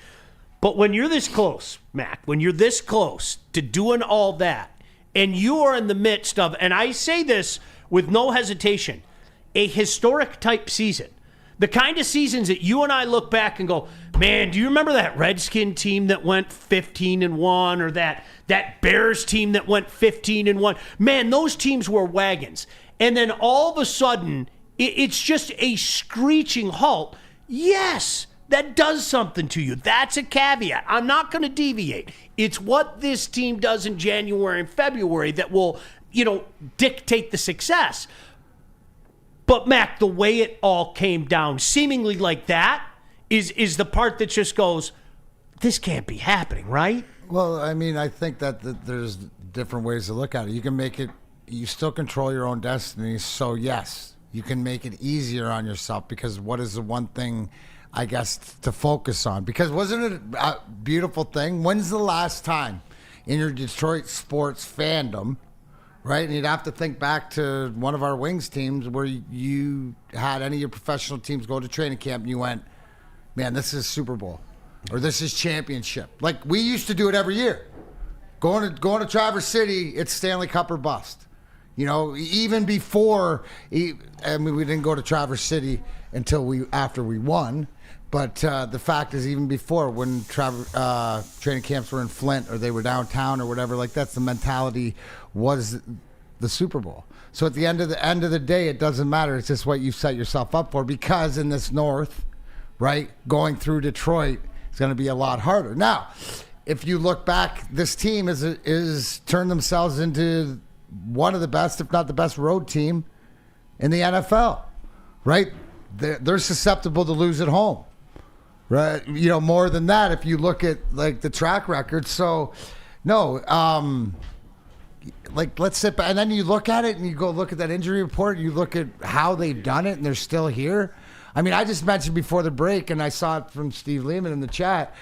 But when you're this close, Mac, when you're this close to doing all that, and you are in the midst of, and I say this with no hesitation, a historic type season. The kind of seasons that you and I look back and go, man, do you remember that Redskin team that went 15-1 or that Bears team that went 15-1? Man, those teams were wagons. And then all of a sudden, it's just a screeching halt. Yes, that does something to you. That's a caveat. I'm not going to deviate. It's what this team does in January and February that will, dictate the success. But, Mac, the way it all came down, seemingly like that, is the part that just goes, this can't be happening, right? Well, I mean, I think that there's different ways to look at it. You can make it, you still control your own destiny. So, yes, you can make it easier on yourself because what is the one thing, I guess, to focus on? Because wasn't it a beautiful thing? When's the last time in your Detroit sports fandom, right? And you'd have to think back to one of our Wings teams where you had any of your professional teams go to training camp and you went, man, this is Super Bowl or this is championship. Like we used to do it every year. Going to Traverse City, it's Stanley Cup or bust. Even before, we didn't go to Traverse City until after we won. But the fact is, even before, when training camps were in Flint or they were downtown or whatever like that, the mentality was the Super Bowl. So at the end of the day, it doesn't matter. It's just what you set yourself up for. Because in this North, right, going through Detroit is going to be a lot harder. Now, if you look back, this team is turned themselves into one of the best, if not the best, road team in the NFL. Right? They're susceptible to lose at home. Right, more than that if you look at like the track record. So, no, let's sit back and then you look at it and you go look at that injury report. You look at how they've done it and they're still here. I mean, I just mentioned before the break, and I saw it from Steve Lehman in the chat.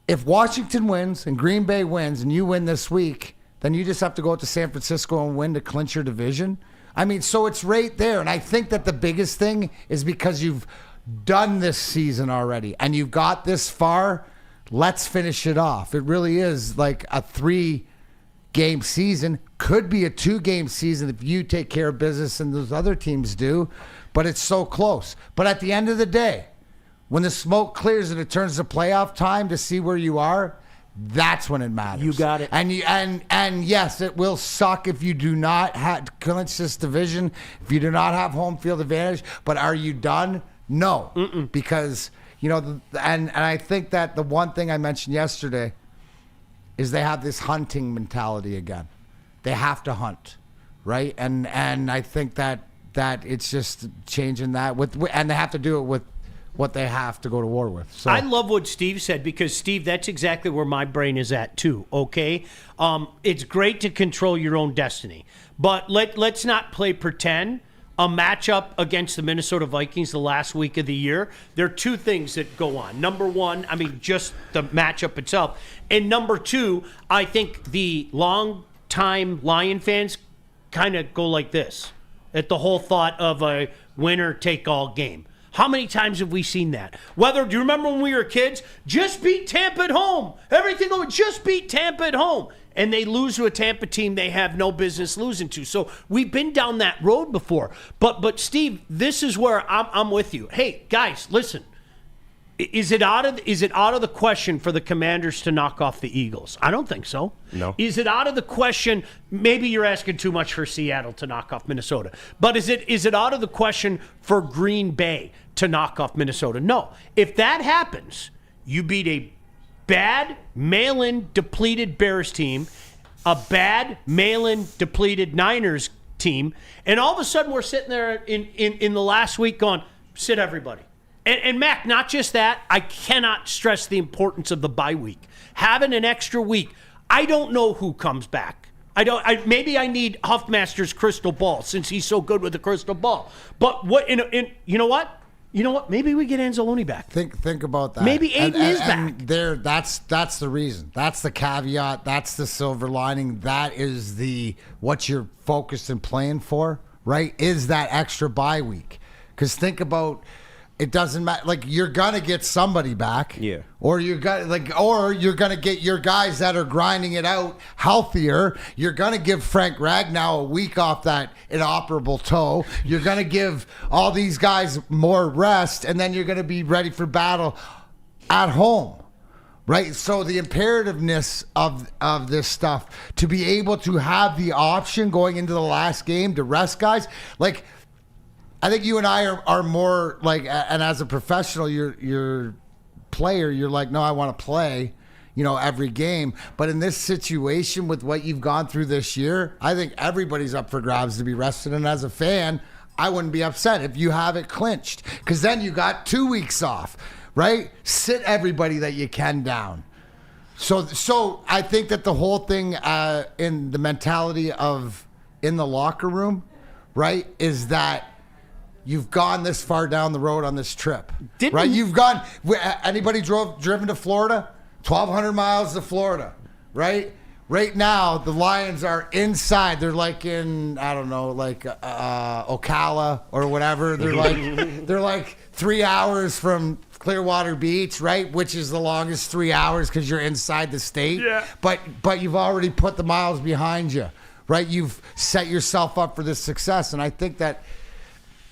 If Washington wins and Green Bay wins and you win this week, then you just have to go out to San Francisco and win to clinch your division. I mean, so it's right there, and I think that the biggest thing is because you've done this season already and you've got this far, let's finish it off. It really is like a 3-game season, could be a 2-game season if you take care of business and those other teams do, but it's so close. But at the end of the day, when the smoke clears and it turns to playoff time to see where you are, that's when it matters. You got it. And yes, it will suck if you do not clinch this division, if you do not have home field advantage, but are you done? No, because and I think that the one thing I mentioned yesterday is they have this hunting mentality again. They have to hunt, right? And I think that it's just changing that and they have to do it with what they have to go to war with. So I love what Steve said, because Steve, that's exactly where my brain is at too. Okay, it's great to control your own destiny, but let's not play pretend. A matchup against the Minnesota Vikings the last week of the year, there are two things that go on. Number one, I mean, just the matchup itself. And number two, I think the long-time Lion fans kind of go like this at the whole thought of a winner-take-all game. How many times have we seen that? Do you remember when we were kids? Just beat Tampa at home. Everything over, just beat Tampa at home. And they lose to a Tampa team they have no business losing to. So we've been down that road before. But Steve, this is where I'm with you. Hey, guys, listen. Is it out of the question for the Commanders to knock off the Eagles? I don't think so. No. Is it out of the question? Maybe you're asking too much for Seattle to knock off Minnesota. But is it out of the question for Green Bay to knock off Minnesota? No. If that happens, you beat a bad mail-in depleted Bears team, a bad mail-in depleted Niners team, and all of a sudden we're sitting there in the last week going, sit everybody. And Mac, not just that, I cannot stress the importance of the bye week. Having an extra week. I don't know who comes back. Maybe I need Huffmaster's crystal ball, since he's so good with the crystal ball. But you know what? You know what? Maybe we get Anzalone back. Think about that. Maybe Aiden is back. And that's the reason. That's the caveat. That's the silver lining. That is what you're focused and playing for, right? Is that extra bye week? Because think about. It doesn't matter. Like, you're gonna get somebody back, yeah, or you're gonna get your guys that are grinding it out healthier. You're gonna give Frank Ragnow a week off that inoperable toe. You're gonna give all these guys more rest, and then you're gonna be ready for battle at home, right? So the imperativeness of this stuff, to be able to have the option going into the last game to rest guys, like. I think you and I are more like, and as a professional, you're player, you're like, no, I want to play, every game. But in this situation with what you've gone through this year, I think everybody's up for grabs to be rested. And as a fan, I wouldn't be upset if you have it clinched, because then you got 2 weeks off, right? Sit everybody that you can down. So I think that the whole thing in the mentality of in the locker room, right, is that you've gone this far down the road on this trip, right? You've gone. Anybody driven to Florida? 1,200 miles to Florida, right? Right now, the Lions are inside. They're like in, I don't know, like Ocala or whatever. They're like 3 hours from Clearwater Beach, right? Which is the longest 3 hours because you're inside the state. Yeah. But you've already put the miles behind you, right? You've set yourself up for this success, and I think that.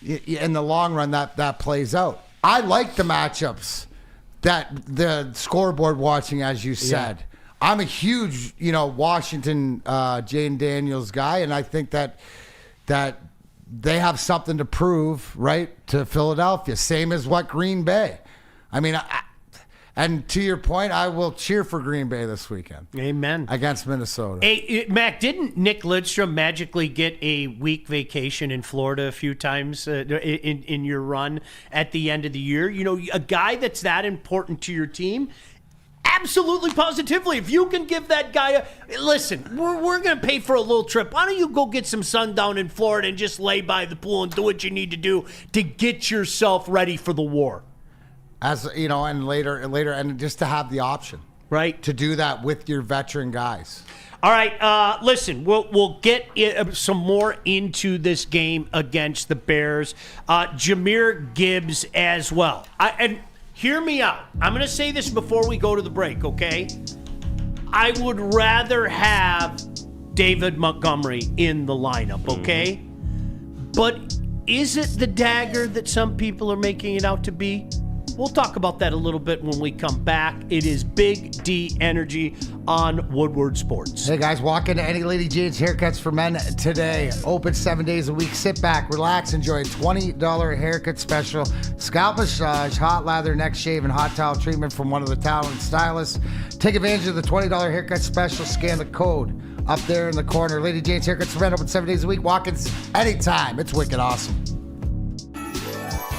In the long run, that plays out. I like the matchups, that the scoreboard watching, as you said. Yeah. I'm a huge, Washington, Jane Daniels guy, and I think that they have something to prove, right, to Philadelphia. Same as what Green Bay. I mean, and to your point, I will cheer for Green Bay this weekend. Amen. Against Minnesota. Hey, Mac, didn't Nick Lidstrom magically get a week vacation in Florida a few times in your run at the end of the year? A guy that's that important to your team, absolutely, positively. If you can give that guy listen, we're going to pay for a little trip. Why don't you go get some sun down in Florida and just lay by the pool and do what you need to do to get yourself ready for the war? As and later, and just to have the option, right, to do that with your veteran guys. All right, listen, we'll get some more into this game against the Bears. JAHMYR Gibbs as well. And hear me out. I'm going to say this before we go to the break, okay? I would rather have David Montgomery in the lineup, okay? But is it the dagger that some people are making it out to be? We'll talk about that a little bit when we come back. It is Big D Energy on Woodward Sports. Hey guys, walk into any Lady Jane's Haircuts for Men today. Open 7 days a week. Sit back, relax, enjoy a $20 haircut special, scalp massage, hot lather, neck shave, and hot towel treatment from one of the talented stylists. Take advantage of the $20 haircut special. Scan the code up there in the corner. Lady Jane's Haircuts for Men, open 7 days a week. Walk-ins anytime. It's wicked awesome.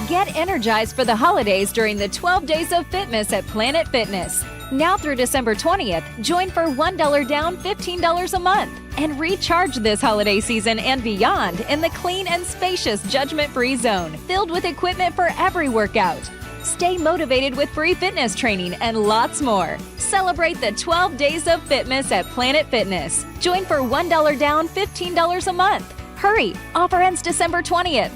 Get energized for the holidays during the 12 Days of Fitness at Planet Fitness. Now through December 20th, join for $1 down, $15 a month. And recharge this holiday season and beyond in the clean and spacious judgment-free zone, filled with equipment for every workout. Stay motivated with free fitness training and lots more. Celebrate the 12 Days of Fitness at Planet Fitness. Join for $1 down, $15 a month. Hurry! Offer ends December 20th.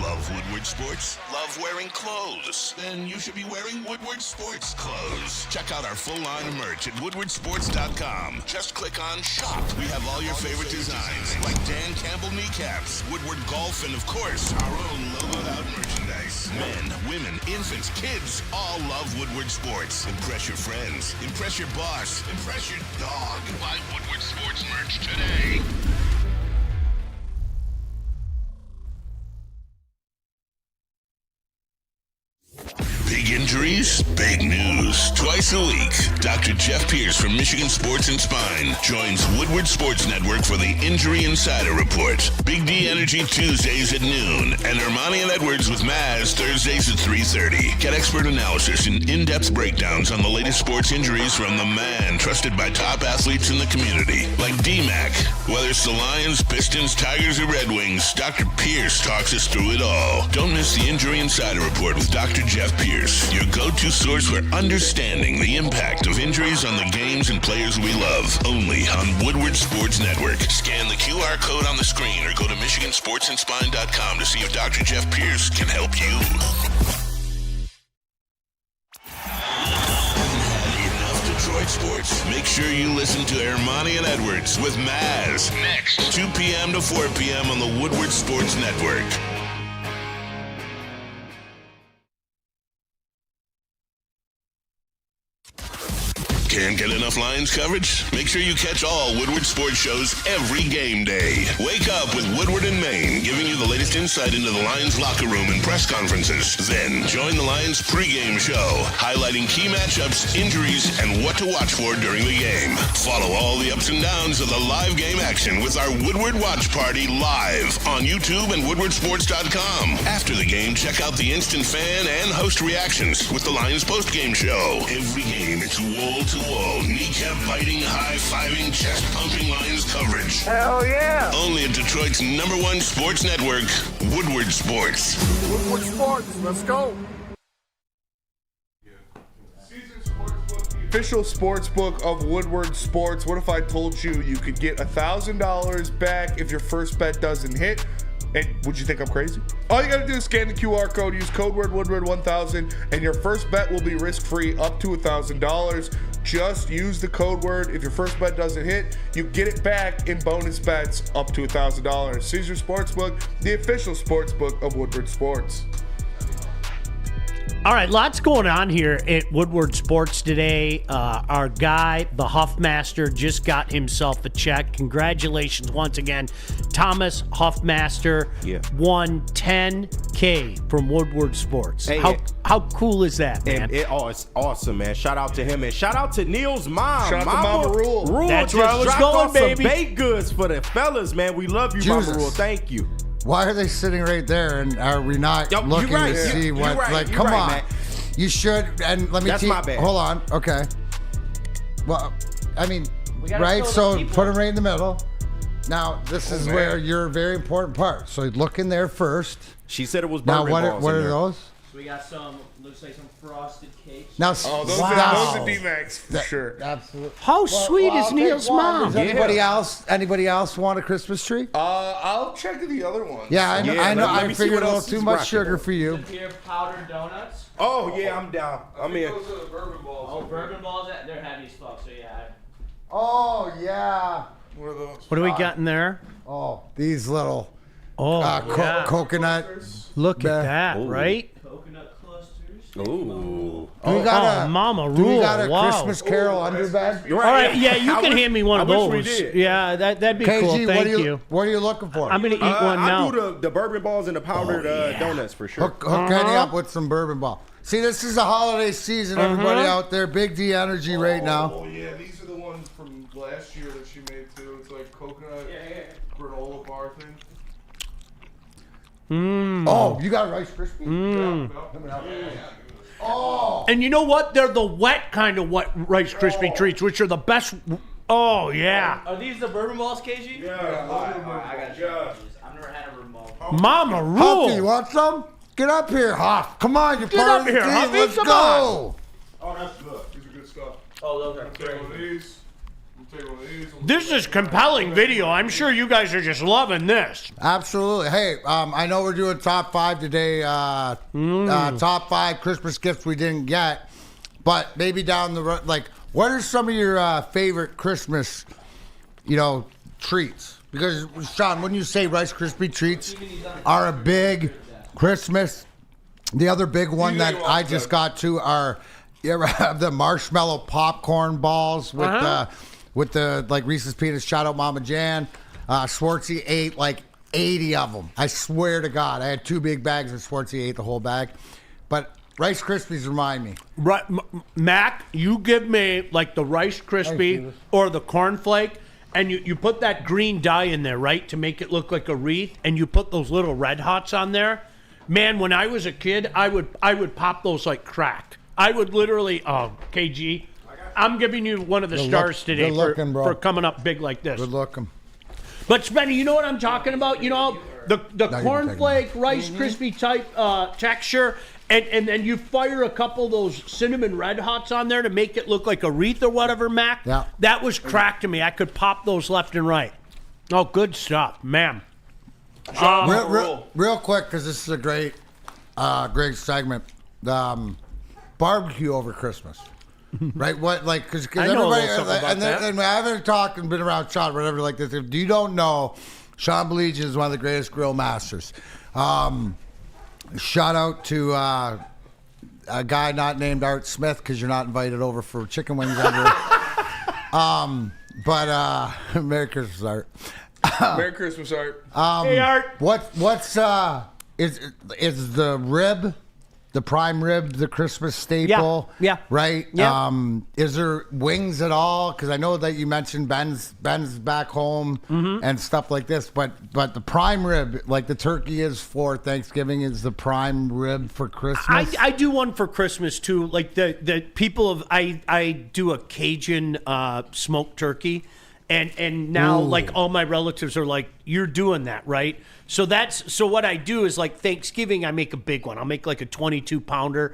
Love Woodward Sports? Love wearing clothes? Then you should be wearing Woodward Sports clothes. Check out our full line of merch at woodwardsports.com. Just click on Shop. We have all your favorite designs, like Dan Campbell kneecaps, Woodward Golf, and of course, our own logoed out merchandise. Men, women, infants, kids, all love Woodward Sports. Impress your friends. Impress your boss. Impress your dog. Buy Woodward Sports merch today. Big injuries, big news. Twice a week, Dr. Jeff Pierce from Michigan Sports and Spine joins Woodward Sports Network for the Injury Insider Report. Big D Energy Tuesdays at noon, and Ermanni and Edwards with Maz Thursdays at 3:30. Get expert analysis and in-depth breakdowns on the latest sports injuries from the man trusted by top athletes in the community, like D-Mac. Whether it's the Lions, Pistons, Tigers, or Red Wings, Dr. Pierce talks us through it all. Don't miss the Injury Insider Report with Dr. Jeff Pierce, your go-to source for understanding the impact of injuries on the games and players we love. Only on Woodward Sports Network. Scan the QR code on the screen or go to MichiganSportsandSpine.com to see if Dr. Jeff Pierce can help you. Enough Detroit sports. Make sure you listen to Ermanni and Edwards with Maz next, 2 p.m. to 4 p.m. on the Woodward Sports Network. Can't get enough Lions coverage? Make sure you catch all Woodward sports shows every game day. Wake up with Woodward and Maine, giving you the latest insight into the Lions locker room and press conferences. Then join the Lions pregame show, highlighting key matchups, injuries, and what to watch for during the game. Follow all the ups and downs of the live game action with our Woodward Watch Party live on YouTube and woodwardsports.com. After the game, check out the instant fan and host reactions with the Lions postgame show. Every game, it's wall-to-wall, kneecap-biting, high-fiving, chest-pumping Lions coverage. Hell yeah! Only at Detroit's #1 sports network, Woodward Sports. Woodward Sports, let's go! Official sports book of Woodward Sports. What if I told you you could get $1,000 back if your first bet doesn't hit? And would you think I'm crazy? All you gotta do is scan the QR code, use code word Woodward1000, and your first bet will be risk-free up to $1,000. Just use the code word. If your first bet doesn't hit, you get it back in bonus bets up to $1,000. Caesar Sportsbook, the official sportsbook of Woodward Sports. All right, lots going on here at Woodward Sports today. Our guy, the Huffmaster, just got himself a check. Congratulations once again. Thomas Huffmaster won $10K from Woodward Sports. Hey, how cool is that, man? It's awesome, man. Shout out to him, and shout out to Neil's mom. Shout out to Mama Rule. That's just where I was dropped going, off baby. Some baked goods for the fellas, man. We love you, Jesus. Mama Rule. Thank you. Why are they sitting right there? And are we not looking to see what? Like, come on. man. You should. And let me That's my bad. Hold on. Okay. Well, I mean, right? So put them right in the middle. Now, this is where you're a very important part. So look in there first. She said it was now. bourbon balls What in are there. those? So we got some, looks like some frosted cakes. Now, Oh, those are D-Max for sure. Absolutely. How sweet is Neil's mom? Does anybody else want a Christmas tree? I'll check the other ones. Yeah, I know. Yeah, I know. let I me see figured what a little else too he's much rocking. sugar for you. Here, powdered donuts. Oh, yeah, I'm down. I'm in. Those are the bourbon balls. Oh, bourbon balls, they're heavy as fuck, so yeah. Oh yeah. What are those? What do we got in there? Oh, these little Oh, yeah. Coconut. Look at that, Ooh. right? Coconut clusters. Ooh. We got a Mama do we Rule. got a Wow. Christmas Carol underbed? You're All right, yeah, you I can wish- hand me one of I wish we those. did. Yeah, that'd be cool. KG, Thank you. What are you looking for? I'm gonna eat one now. I do the bourbon balls and the powdered donuts for sure. Hook Kenny up with some bourbon ball. See, this is the holiday season. Everybody out there, Big D energy right now. Oh yeah, these are the ones from last year that she made too. It's like coconut granola bar thing. Oh, you got Rice Krispies? Oh, And you know what? They're the wet kind of wet Rice Krispie treats, which are the best. Oh yeah, Are these the bourbon balls, KG? Yeah, I got you. I've never had a bourbon ball. Mama Huffy, you Rule. want some? Get up here, Huff. Come on, you're Get part up of the here, team. Huffy, Let's come go. Oh, that's good. These are good stuff. Oh, those are I'll take one of these. I'll take one of these. This is compelling video. I'm sure you guys are just loving this. Absolutely. Hey, I know we're doing top 5 today. Top 5 Christmas gifts we didn't get, but maybe down the road. Like, what are some of your favorite Christmas, treats? Because Sean, when you say Rice Krispie treats are a big Christmas, the other big one that I just got to are you ever have the marshmallow popcorn balls with the like Reese's Peanuts. Shout out Mama Jan. Schwartzy ate like 80 of them. I swear to God, I had 2 big bags and Schwartzy ate the whole bag. But Rice Krispies remind me. Right, Mac, you give me like the Rice Krispie or the cornflake, and you put that green dye in there, right, to make it look like a wreath, and you put those little Red Hots on there. Man, when I was a kid, I would pop those like crack. I would literally, KG, I'm giving you one of the stars today for coming up big like this. Good looking. But Spenny, you know what I'm talking about? You know, the cornflake Rice Krispie type texture, and then you fire a couple of those cinnamon Red Hots on there to make it look like a wreath or whatever, Mac. Yeah. That was crack to me. I could pop those left and right. Oh, good stuff, man. Real quick, because this is a great segment. Barbecue over Christmas, right? What like because I know a everybody little something about that. and I haven't talked and been around Sean whatever like this. If you don't know, Sean Belegian is one of the greatest grill masters. Shout out to a guy not named Art Smith because you're not invited over for chicken wings ever. But Merry Christmas, Art. Merry Christmas, Art. Hey, Art. What's is the rib, the prime rib, the Christmas staple? Yeah. Right. Yeah. Is there wings at all? Because I know that you mentioned Ben's back home and stuff like this, but the prime rib, like the turkey is for Thanksgiving, is the prime rib for Christmas. I do one for Christmas too. Like the people of I do a Cajun smoked turkey, and now like all my relatives are like, you're doing that, right? So what I do is like Thanksgiving I make a big one. I'll make like a 22 pounder.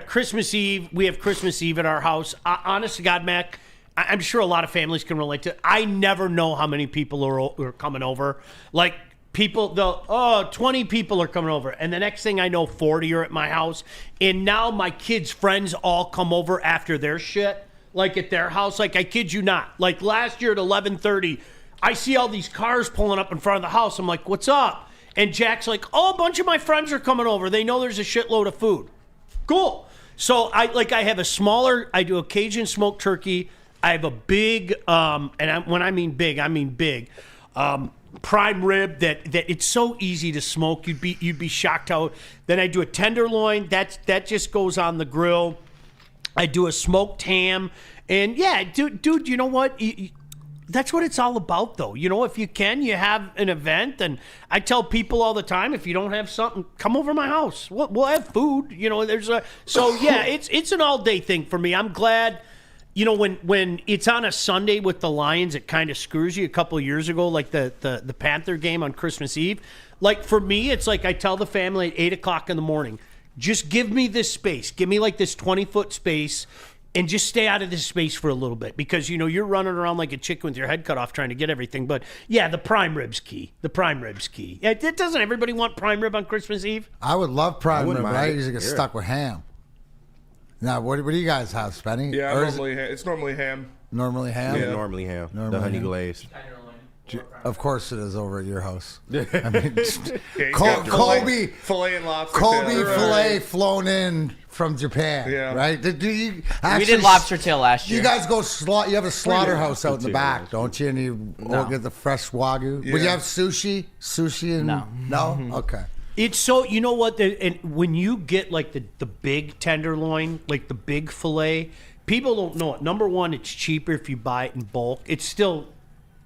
Christmas Eve we have Christmas Eve at our house. Honest to God, Mac, I'm sure a lot of families can relate to it. I never know how many people are coming over. Like. 20 people are coming over. And the next thing I know, 40 are at my house. And now my kids' friends all come over after their shit, like at their house. Like, I kid you not. Like, last year at 11:30, I see all these cars pulling up in front of the house. I'm like, what's up? And Jack's like, oh, a bunch of my friends are coming over. They know there's a shitload of food. Cool. So, I do a Cajun smoked turkey. I have a big, when I mean big, I mean big. Prime rib that it's so easy to smoke. You'd be shocked how. Then I do a tenderloin that just goes on the grill. I do a smoked ham, and yeah, dude, you know what? That's what it's all about, though. You know, if you can, you have an event, and I tell people all the time, if you don't have something, come over to my house. We'll have food. You know, it's an all day thing for me. I'm glad. You know, when it's on a Sunday with the Lions, it kind of screws you. A couple of years ago, like the Panther game on Christmas Eve. Like, for me, it's like I tell the family at 8 o'clock in the morning, just give me this space. Give me like this 20-foot space and just stay out of this space for a little bit. Because, you know, you're running around like a chicken with your head cut off trying to get everything. But, yeah, the prime rib's key. Doesn't everybody want prime rib on Christmas Eve? I would love prime rib, but I mind it. usually get stuck with ham. Now, what do you guys have, Spenny? Yeah, it's normally ham. Normally ham? Yeah, normally ham. The honey glazed. Of course it is over at your house. I mean, Yeah, Kobe filet and lobster. Kobe tail. filet flown in from Japan. Yeah. Right? Do you We did lobster tail last year. You guys go you have a slaughterhouse out in the back, don't you? And you get the fresh wagyu. Yeah. Would you have sushi? Sushi and no? Okay. It's so, you know what, and when you get like the big tenderloin, like the big filet, people don't know it. Number one, it's cheaper if you buy it in bulk. It's still,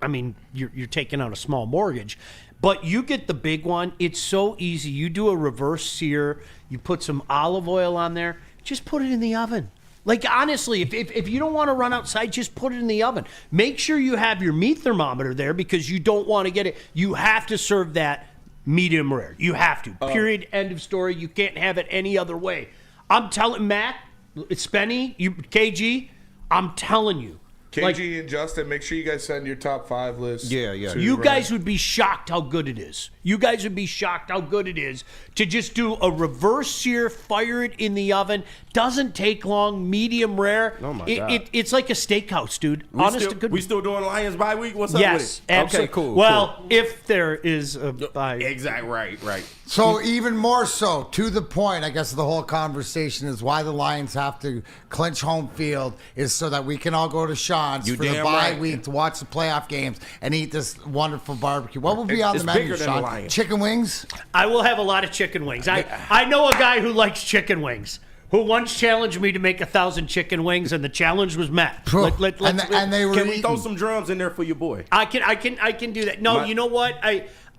I mean, you're taking out a small mortgage, but you get the big one. It's so easy. You do a reverse sear, you put some olive oil on there, just put it in the oven. Like, honestly, if you don't want to run outside, just put it in the oven. Make sure you have your meat thermometer there because you don't want to get it. You have to serve that medium rare. You have to. Period. End of story. You can't have it any other way. I'm telling Matt, Spenny, KG, I'm telling you. KG and Justin, make sure you guys send your top 5 list. Yeah. You guys would be shocked how good it is. You guys would be shocked how good it is to just do a reverse sear, fire it in the oven. Doesn't take long, medium rare. Oh my God. It's like a steakhouse, dude. We still doing Lions bye week? What's up yes, with it? Absolutely. Okay, cool. Well, if there is a bye. Exactly, right. So even more so, to the point, I guess the whole conversation is why the Lions have to clinch home field is so that we can all go to Sean's You for the damn bye right. week to watch the playoff games and eat this wonderful barbecue. What will be on the It's menu, bigger than the Sean? Lions. Chicken wings? I will have a lot of chicken wings. I know a guy who likes chicken wings, who once challenged me to make 1,000 chicken wings, and the challenge was met. And they were Can we eating. throw some drums in there for your boy? I can do that. No, you know what?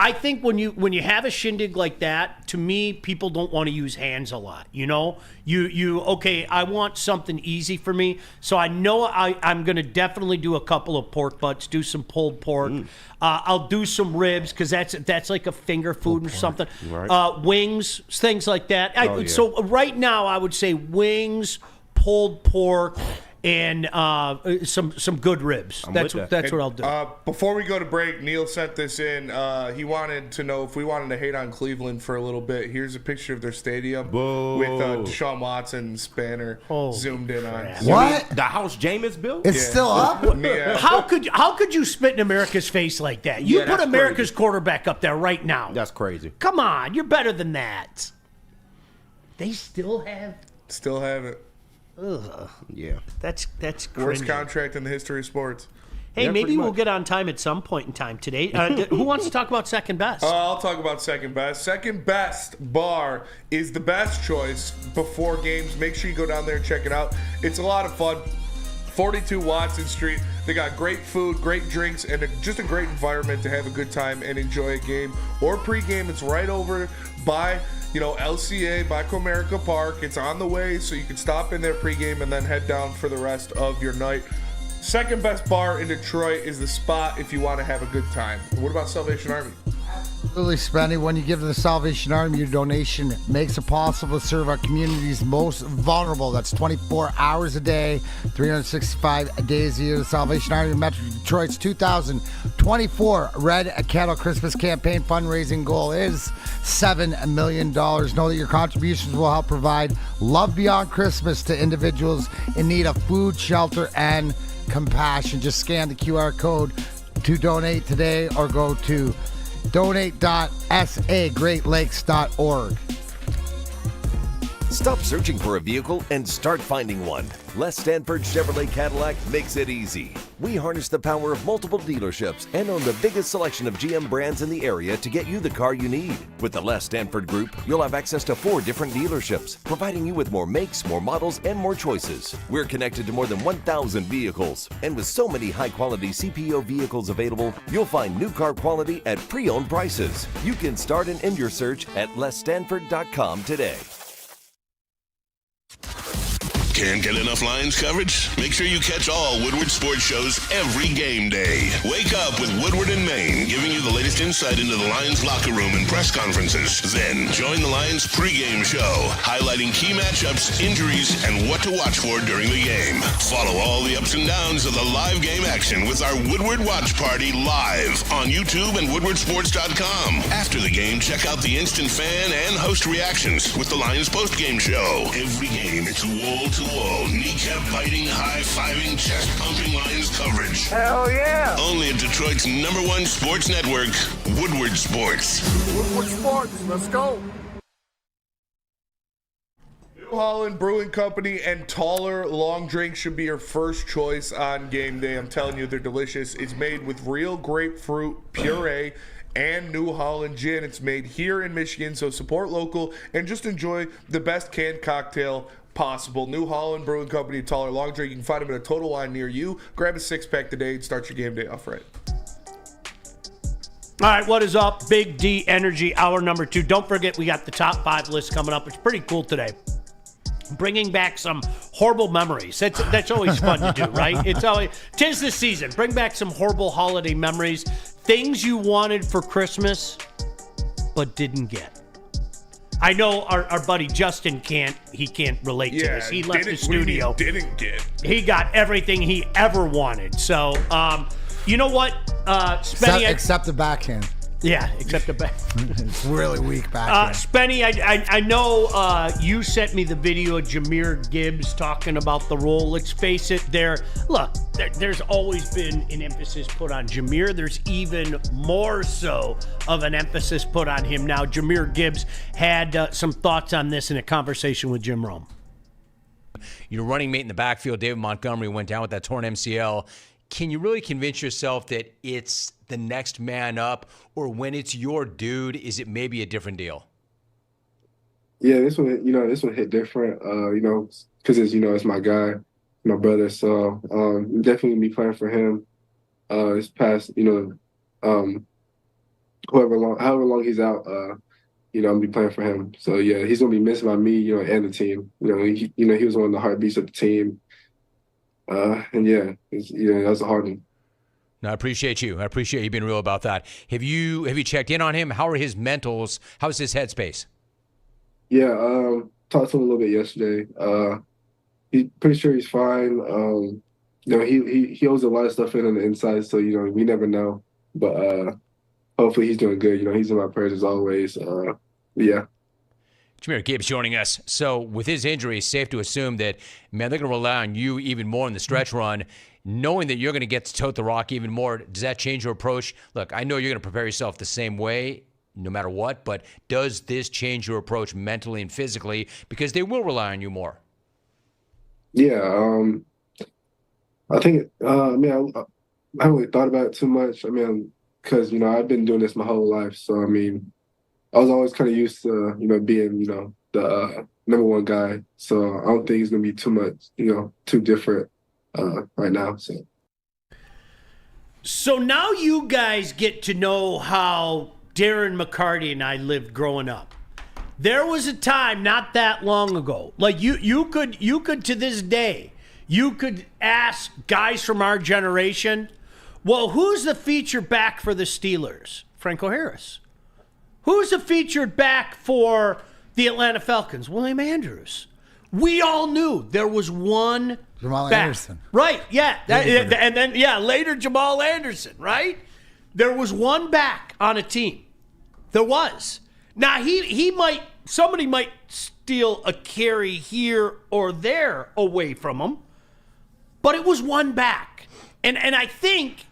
I think when you have a shindig like that, to me, people don't want to use hands a lot. You know, okay, I want something easy for me, so I know I'm going to definitely do a couple of pork butts, do some pulled pork. I'll do some ribs because that's like a finger food or something. Right. Wings, things like that. Yeah. So right now, I would say wings, pulled pork, and some good ribs. That's what I'll do. Before we go to break, Neil sent this in. He wanted to know if we wanted to hate on Cleveland for a little bit. Here's a picture of their stadium with Deshaun Watson's banner zoomed in on. What? The house Jameis built? It's still up? Yeah. How could you spit in America's face like that? You Yeah, put that's America's crazy. quarterback up there right now. That's crazy. Come on, you're better than that. They still have. Still have it. Ugh. Yeah. That's Worst cringy. contract in the history of sports. Hey, Yeah, maybe pretty we'll much. get on time at some point in time today. Who wants to talk about second best? I'll talk about second best. Second best bar is the best choice before games. Make sure you go down there and check it out. It's a lot of fun. 42 Watson Street. They got great food, great drinks, and just a great environment to have a good time and enjoy a game or pregame. It's right over by LCA, by Comerica Park. It's on the way, so you can stop in there pregame and then head down for the rest of your night. Second best bar in Detroit is the spot if you want to have a good time. What about Salvation Army? Absolutely, Spenny. When you give to the Salvation Army, your donation makes it possible to serve our community's most vulnerable. That's 24 hours a day, 365 days a year. The Salvation Army Metro Detroit's 2024 Red Cattle Christmas campaign fundraising goal is $7 million. Know that your contributions will help provide love beyond Christmas to individuals in need of food, shelter, and compassion. Just scan the QR code to donate today or go to donate.sagreatlakes.org. Stop searching for a vehicle and start finding one. Les Stanford Chevrolet Cadillac makes it easy. We harness the power of multiple dealerships and own the biggest selection of GM brands in the area to get you the car you need. With the Les Stanford Group, you'll have access to 4 different dealerships, providing you with more makes, more models, and more choices. We're connected to more than 1,000 vehicles. And with so many high-quality CPO vehicles available, you'll find new car quality at pre-owned prices. You can start and end your search at lesstanford.com today. Can't get enough Lions coverage? Make sure you catch all Woodward sports shows every game day. Wake up with Woodward and Maine, giving you the latest insight into the Lions locker room and press conferences. Then join the Lions pregame show, highlighting key matchups, injuries, and what to watch for during the game. Follow all the ups and downs of the live game action with our Woodward Watch Party live on YouTube and WoodwardSports.com. After the game, check out the instant fan and host reactions with the Lions postgame show. Every game, it's wall to wall-to-wall, kneecap-biting, high-fiving, chest-pumping Lions coverage. Hell yeah. Only at Detroit's #1 sports network, Woodward Sports. Woodward Sports, let's go. New Holland Brewing Company and taller long drinks should be your first choice on game day. I'm telling you, they're delicious. It's made with real grapefruit puree and New Holland gin. It's made here in Michigan, so support local and just enjoy the best canned cocktail possible. New Holland Brewing Company, taller long drink. You can find them at a Total Wine near you. Grab a 6-pack today and start your game day off right. All right, what is up? Big D Energy, hour number 2. Don't forget, we got the top 5 list coming up. It's pretty cool today. Bringing back some horrible memories. That's always fun to do, right? Tis the season. Bring back some horrible holiday memories. Things you wanted for Christmas, but didn't get. I know our buddy Justin can't relate to this. He left the studio. Didn't get. He got everything he ever wanted. So, you know what, Spenny? Except the backhand. Yeah, except the back. It's really weak backhand. Spenny, I know you sent me the video of JAHMYR Gibbs talking about the role. Let's face it, there's always been an emphasis put on JAHMYR. There's even more so of an emphasis put on him now. JAHMYR Gibbs had some thoughts on this in a conversation with Jim Rome. Your running mate in the backfield, David Montgomery, went down with that torn MCL. Can you really convince yourself that it's the next man up, or when it's your dude, is it maybe a different deal? Yeah, this one hit different, because it's my guy, my brother. So definitely gonna be playing for him. This past, however long he's out, I'm gonna be playing for him. So yeah, he's gonna be missed by me, and the team. He was one of the heartbeats of the team. And yeah, that's a hard one. No, I appreciate you. I appreciate you being real about that. Have you checked in on him? How are his mentals? How's his headspace? Yeah, talked to him a little bit yesterday. He's pretty sure he's fine. He holds a lot of stuff in on the inside, so we never know. But hopefully he's doing good. He's in my prayers as always. Yeah. JAHMYR Gibbs joining us. So with his injury, it's safe to assume that, man, they're going to rely on you even more in the stretch run, knowing that you're going to get to tote the rock even more. Does that change your approach? Look, I know you're going to prepare yourself the same way no matter what, but does this change your approach mentally and physically because they will rely on you more? Yeah, I think, I haven't really thought about it too much. Because, I've been doing this my whole life. So, I was always kind of used to, being, the number one guy. So I don't think it's going to be too much, too different right now. So now you guys get to know how Darren McCarty and I lived growing up. There was a time not that long ago, like you could to this day, you could ask guys from our generation, well, who's the feature back for the Steelers? Franco Harris. Who's the featured back for the Atlanta Falcons? William Andrews. We all knew there was one Jamal back. Anderson. Right, yeah. And then, later Jamal Anderson, right? There was one back on a team. There was. Now, somebody might steal a carry here or there away from him, but it was one back. And I think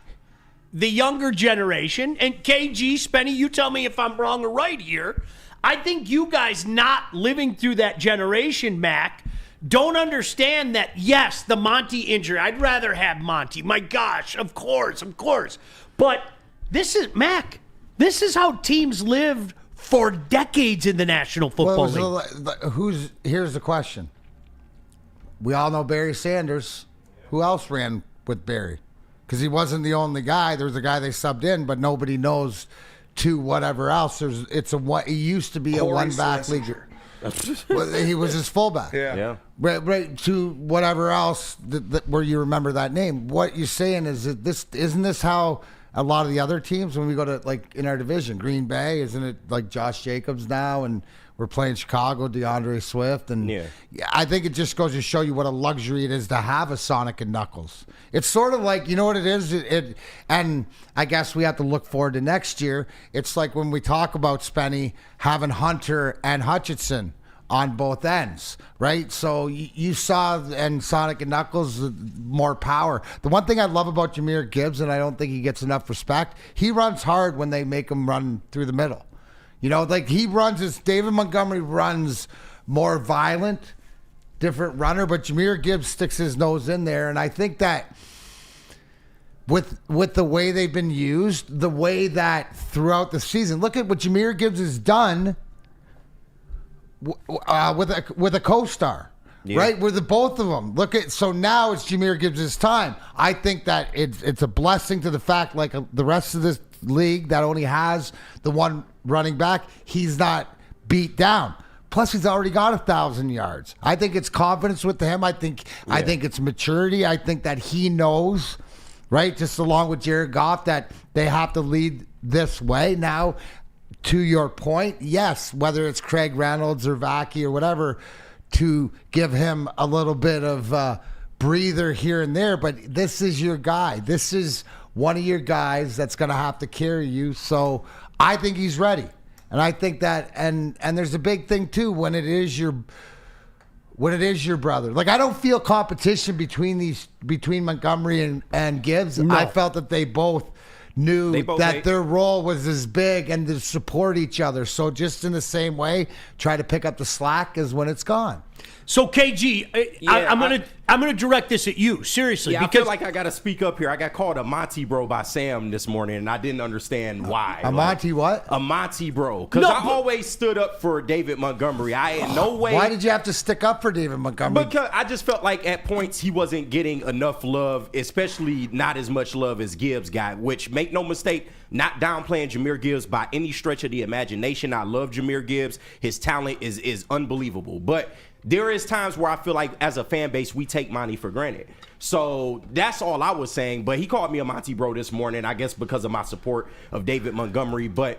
the younger generation, and KG, Spenny, you tell me if I'm wrong or right here, I think you guys not living through that generation, Mac, don't understand that, yes, the Monty injury, I'd rather have Monty. My gosh, of course. But this is how teams lived for decades in the National Football League. Here's the question. We all know Barry Sanders. Who else ran with Barry? Because he wasn't the only guy. There was a guy they subbed in, but nobody knows to whatever else. He used to be a one-back league. He was his fullback. Yeah. Right to whatever else where you remember that name. What you're saying is that isn't this how a lot of the other teams, when we go to, like, in our division, Green Bay, isn't it like Josh Jacobs now, and we're playing Chicago, DeAndre Swift, and yeah, I think it just goes to show you what a luxury it is to have a Sonic and Knuckles. It's sort of like, you know what it is? And I guess we have to look forward to next year. It's like when we talk about Spenny having Hunter and Hutchinson on both ends, right? So you saw, and Sonic and Knuckles, more power. The one thing I love about JAHMYR Gibbs, and I don't think he gets enough respect, he runs hard when they make him run through the middle. You know, like he runs as David Montgomery runs more violent, different runner, but JAHMYR Gibbs sticks his nose in there. And I think that with the way they've been used, the way that throughout the season, look at what JAHMYR Gibbs has done with a co-star, right? With the both of them. So now it's JAHMYR Gibbs' time. I think that it's a blessing to the fact, like the rest of this league that only has the one running back, he's not beat down. Plus, he's already got 1,000 yards. I think it's confidence with him. I think it's maturity. I think that he knows, right, just along with Jared Goff, that they have to lead this way. Now, to your point, yes, whether it's Craig Reynolds or Vaki or whatever, to give him a little bit of breather here and there, but this is your guy. This is one of your guys that's going to have to carry you. So I think he's ready. And I think that, and there's a big thing too, when it is your brother. Like, I don't feel competition between Montgomery and Gibbs. No. I felt that they both knew their role was as big and to support each other. So just in the same way, try to pick up the slack as when it's gone. So KG, I'm gonna direct this at you, seriously. Yeah, because I feel like I gotta speak up here. I got called a Monty bro by Sam this morning, and I didn't understand why. A Monty what? A Monty bro. Because I always stood up for David Montgomery. I had no way. Why did you have to stick up for David Montgomery? Because I just felt like at points he wasn't getting enough love, especially not as much love as Gibbs got, which, make no mistake, not downplaying JAHMYR Gibbs by any stretch of the imagination. I love JAHMYR Gibbs. His talent is unbelievable. But there is times where I feel like as a fan base, we take Monty for granted. So that's all I was saying. But he called me a Monty bro this morning, I guess because of my support of David Montgomery. But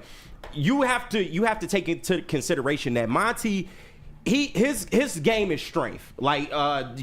you have to take into consideration that Monty, his game is strength. Like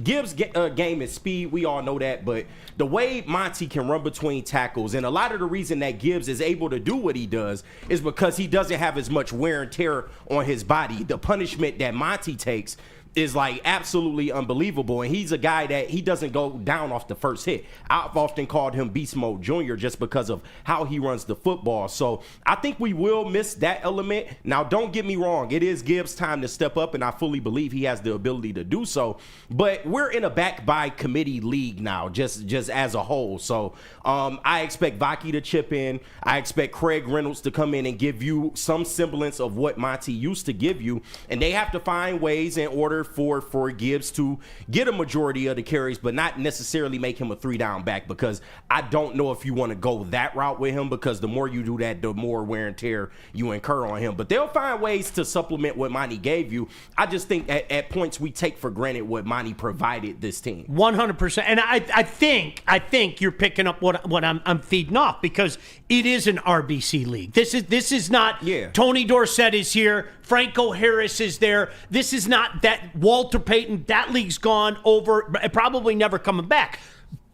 Gibbs' game is speed. We all know that. But the way Monty can run between tackles, and a lot of the reason that Gibbs is able to do what he does is because he doesn't have as much wear and tear on his body. The punishment that Monty takes is like absolutely unbelievable, and he's a guy that he doesn't go down off the first hit. I've often called him Beast Mode Jr. just because of how he runs the football. So I think we will miss that element. Now, don't get me wrong, it is Gibbs' time to step up, and I fully believe he has the ability to do so. But we're in a back by committee league now, just as a whole. So I expect Vaki to chip in. I expect Craig Reynolds to come in and give you some semblance of what Monty used to give you, and they have to find ways in order for Gibbs to get a majority of the carries, but not necessarily make him a 3-down back, because I don't know if you want to go that route with him, because the more you do that, the more wear and tear you incur on him. But they'll find ways to supplement what Monty gave you. I just think at points we take for granted what Monty provided this team. 100%. And I think you're picking up what I'm feeding off, because it is an RBC league. This is not Tony Dorsett is here, Franco Harris is there. This is not that Walter Payton, that league's gone over, probably never coming back.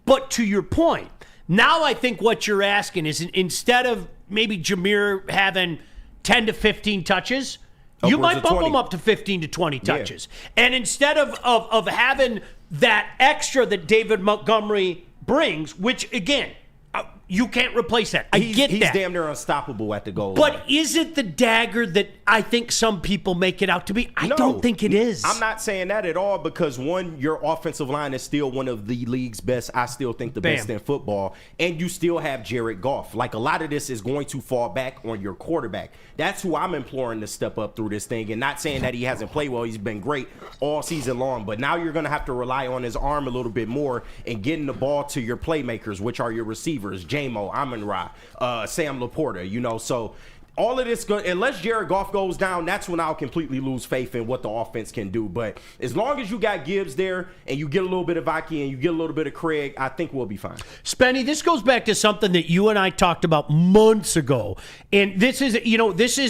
But to your point, now I think what you're asking is, instead of maybe JAHMYR having 10 to 15 touches, you might bump him up to 15 to 20 touches. Yeah. And instead of having that extra that David Montgomery brings, which again, you can't replace that. I get that. He's damn near unstoppable at the goal line. But is it the dagger that I think some people make it out to be? I don't think it is. I'm not saying that at all, because one, your offensive line is still one of the league's best. I still think the best in football. And you still have Jared Goff. Like, a lot of this is going to fall back on your quarterback. That's who I'm imploring to step up through this thing, and not saying that he hasn't played well. He's been great all season long. But now you're going to have to rely on his arm a little bit more and getting the ball to your playmakers, which are your receivers, JMO, Amon-Ra, Sam Laporta, so all of this, unless Jared Goff goes down, that's when I'll completely lose faith in what the offense can do. But as long as you got Gibbs there and you get a little bit of Vaki and you get a little bit of Craig, I think we'll be fine. Spenny, this goes back to something that you and I talked about months ago. And this is,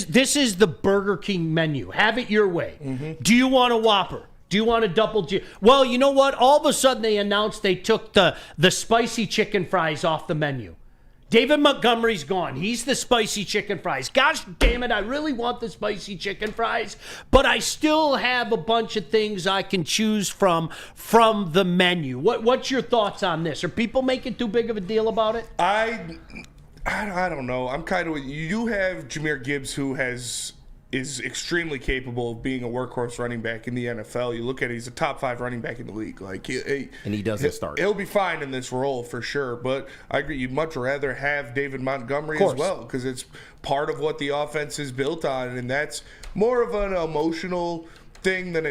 this is the Burger King menu. Have it your way. Mm-hmm. Do you want a Whopper? Do you want a double G? Well, you know what? All of a sudden they announced they took the spicy chicken fries off the menu. David Montgomery's gone. He's the spicy chicken fries. Gosh damn it, I really want the spicy chicken fries, but I still have a bunch of things I can choose from the menu. What's your thoughts on this? Are people making too big of a deal about it? I don't know. I'm kind of. You have JAHMYR Gibbs, who is extremely capable of being a workhorse running back in the NFL. You look at it, he's a top 5 running back in the league. And he doesn't start. He'll be fine in this role for sure. But I agree, you'd much rather have David Montgomery as well, because it's part of what the offense is built on, and that's more of an emotional thing than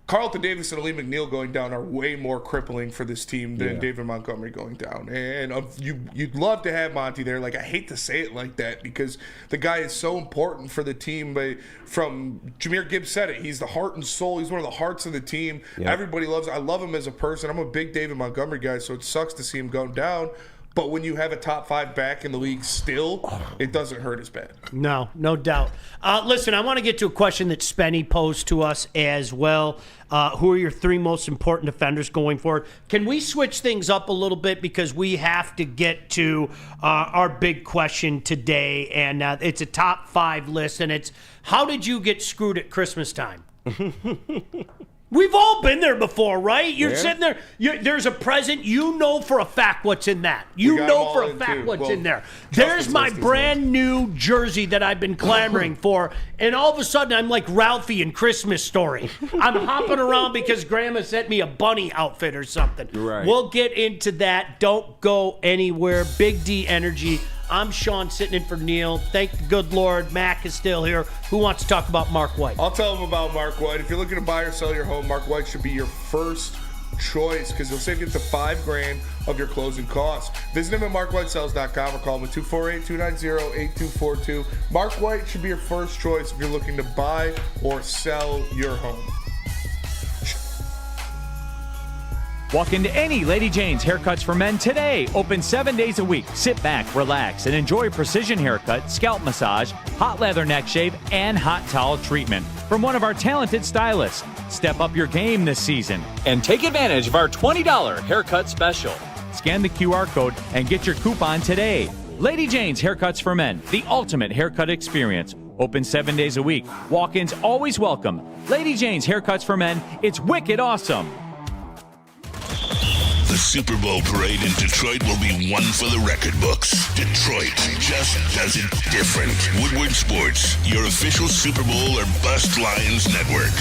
Carlton Davis and Ali McNeil going down are way more crippling for this team than David Montgomery going down. And you'd love to have Monty there. I hate to say it like that because the guy is so important for the team. But from JAHMYR Gibbs said it, he's the heart and soul. He's one of the hearts of the team. Yeah. Everybody loves him. I love him as a person. I'm a big David Montgomery guy, so it sucks to see him going down. But when you have a top 5 back in the league still, it doesn't hurt as bad. No doubt. Listen, I want to get to a question that Spenny posed to us as well. Who are your 3 most important defenders going forward? Can we switch things up a little bit because we have to get to our big question today, and it's a top 5 list, and it's how did you get screwed at Christmas time? We've all been there before, right? You're sitting there. There's a present. You know for a fact what's in that. You know for a fact what's in there. There's my brand new jersey that I've been clamoring for, and all of a sudden I'm like Ralphie in Christmas Story. I'm hopping around because Grandma sent me a bunny outfit or something. Right. We'll get into that. Don't go anywhere. Big D Energy. I'm Sean sitting in for Neil. Thank the good Lord. Mac is still here. Who wants to talk about Mark White? I'll tell him about Mark White. If you're looking to buy or sell your home, Mark White should be your first choice because he'll save you up to $5,000 of your closing costs. Visit him at markwhitesells.com or call him at 248-290-8242. Mark White should be your first choice if you're looking to buy or sell your home. Walk into any Lady Jane's Haircuts for Men today. Open 7 days a week. Sit back, relax, and enjoy precision haircut, scalp massage, hot leather neck shave, and hot towel treatment from one of our talented stylists. Step up your game this season and take advantage of our $20 haircut special. Scan the QR code and get your coupon today. Lady Jane's Haircuts for Men, the ultimate haircut experience. Open 7 days a week. Walk-ins always welcome. Lady Jane's Haircuts for Men. It's wicked awesome. The Super Bowl parade in Detroit will be one for the record books. Detroit just does it different. Woodward Sports, your official Super Bowl or Bust Lions network.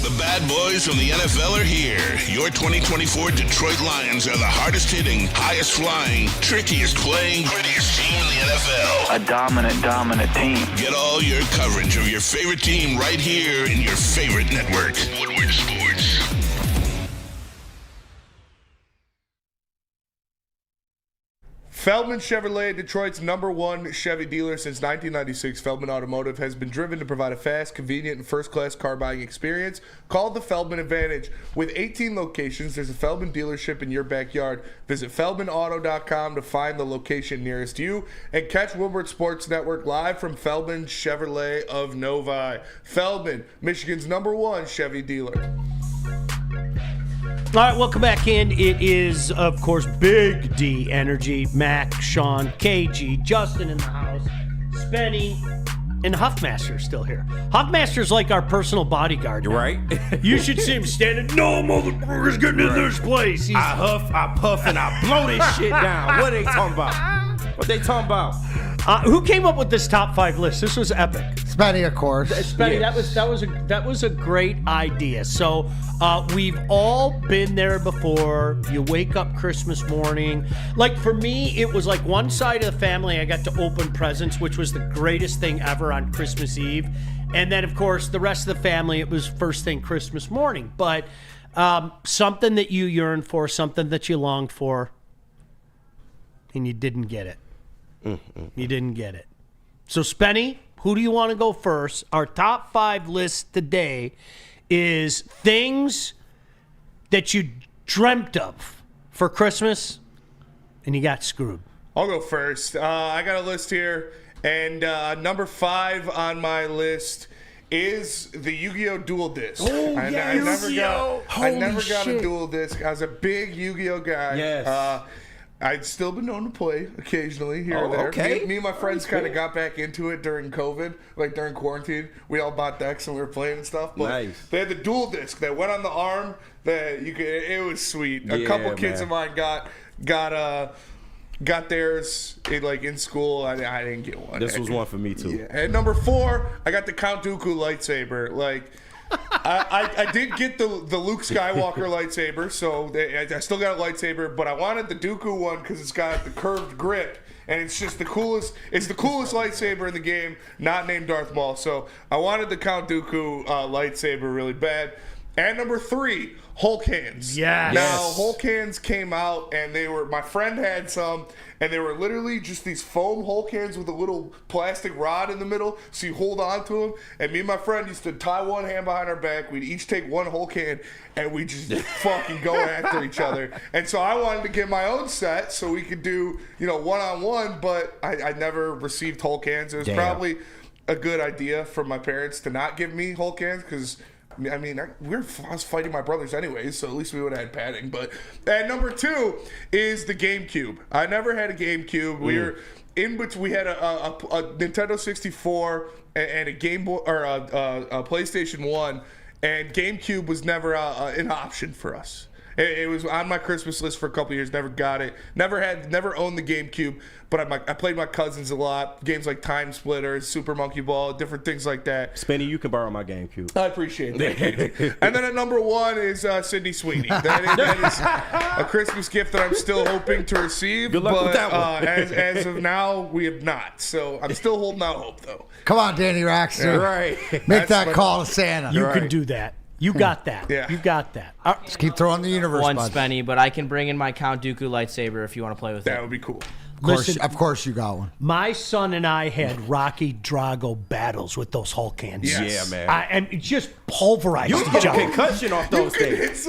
The bad boys from the NFL are here. Your 2024 Detroit Lions are the hardest hitting, highest flying, trickiest playing, grittiest team in the NFL. A dominant team. Get all your coverage of your favorite team right here in your favorite network. Woodward Sports. Feldman Chevrolet, Detroit's #1 Chevy dealer since 1996. Feldman Automotive has been driven to provide a fast, convenient, and first-class car buying experience called the Feldman Advantage. With 18 locations, there's a Feldman dealership in your backyard. Visit feldmanauto.com to find the location nearest you and catch Woodward Sports Network live from Feldman Chevrolet of Novi. Feldman, Michigan's #1 Chevy dealer. All right, welcome back in. It is, of course, Big D Energy. Mac, Sean, KG, Justin in the house, Spenny, and Huffmaster's still here. Huffmaster's like our personal bodyguard. You're right. You should see him standing. No motherfuckers getting in this place. I huff, I puff, and I blow this shit down. What are they talking about? What they talking about? Who came up with this top 5 list? This was epic. Spenny, of course. Spenny, Yes. that was a great idea. So we've all been there before. You wake up Christmas morning. Like for me, it was like one side of the family I got to open presents, which was the greatest thing ever on Christmas Eve. And then, of course, the rest of the family, it was first thing Christmas morning. But something that you yearned for, something that you longed for, and you didn't get it. You didn't get it. So, Spenny, who do you want to go first? Our top 5 list today is things that you dreamt of for Christmas and you got screwed. I'll go first. I got a list here, and number 5 on my list is the Yu-Gi-Oh! Dual Disc. Oh, I never got a dual disc. I was a big Yu-Gi-Oh! Guy. Yes. I'd still been known to play occasionally here or there. Okay. Me and my friends kind of got back into it during COVID, like during quarantine. We all bought decks and we were playing and stuff. But nice. They had the dual disc that went on the arm that you could. It was sweet. A couple kids of mine got theirs in school. I didn't get one. This was one for me too. Yeah. At number 4, I got the Count Dooku lightsaber. I did get the Luke Skywalker lightsaber, so I still got a lightsaber, but I wanted the Dooku one because it's got the curved grip, and it's just the coolest. It's the coolest lightsaber in the game, not named Darth Maul. So I wanted the Count Dooku lightsaber really bad. And number 3, Hulk hands. Yes. Now Hulk hands came out, and my friend had some, and they were literally just these foam Hulk hands with a little plastic rod in the middle, so you hold on to them. And me and my friend used to tie one hand behind our back. We'd each take one Hulk hand, and we just fucking go after each other. And so I wanted to get my own set so we could do, one-on-one, but I never received Hulk hands. It was probably a good idea for my parents to not give me Hulk hands because. I was fighting my brothers anyways, so at least we would have had padding. But and number 2 is the GameCube. I never had a GameCube. We were in between. We had a Nintendo 64 and a Game Boy or a PlayStation 1, and GameCube was never an option for us. It was on my Christmas list for a couple years. Never got it. Never owned the GameCube. But I played my cousins a lot. Games like Time Splitters, Super Monkey Ball, different things like that. Spenny, you can borrow my GameCube. I appreciate that. And then at number 1 is Sydney Sweeney. That is a Christmas gift that I'm still hoping to receive. Good luck with that one. As of now, we have not. So I'm still holding out hope, though. Come on, Danny Raxter. Right. Make that call to Santa. You can do that. You got that. Yeah. You got that. Just keep throwing the universe. One bud. Spenny, but I can bring in my Count Dooku lightsaber if you want to play with it. That would be cool. Of course you got one. My son and I had Rocky Drago battles with those Hulk hands. Yes. Yeah, man. And it just pulverized You each get a other. concussion off those things.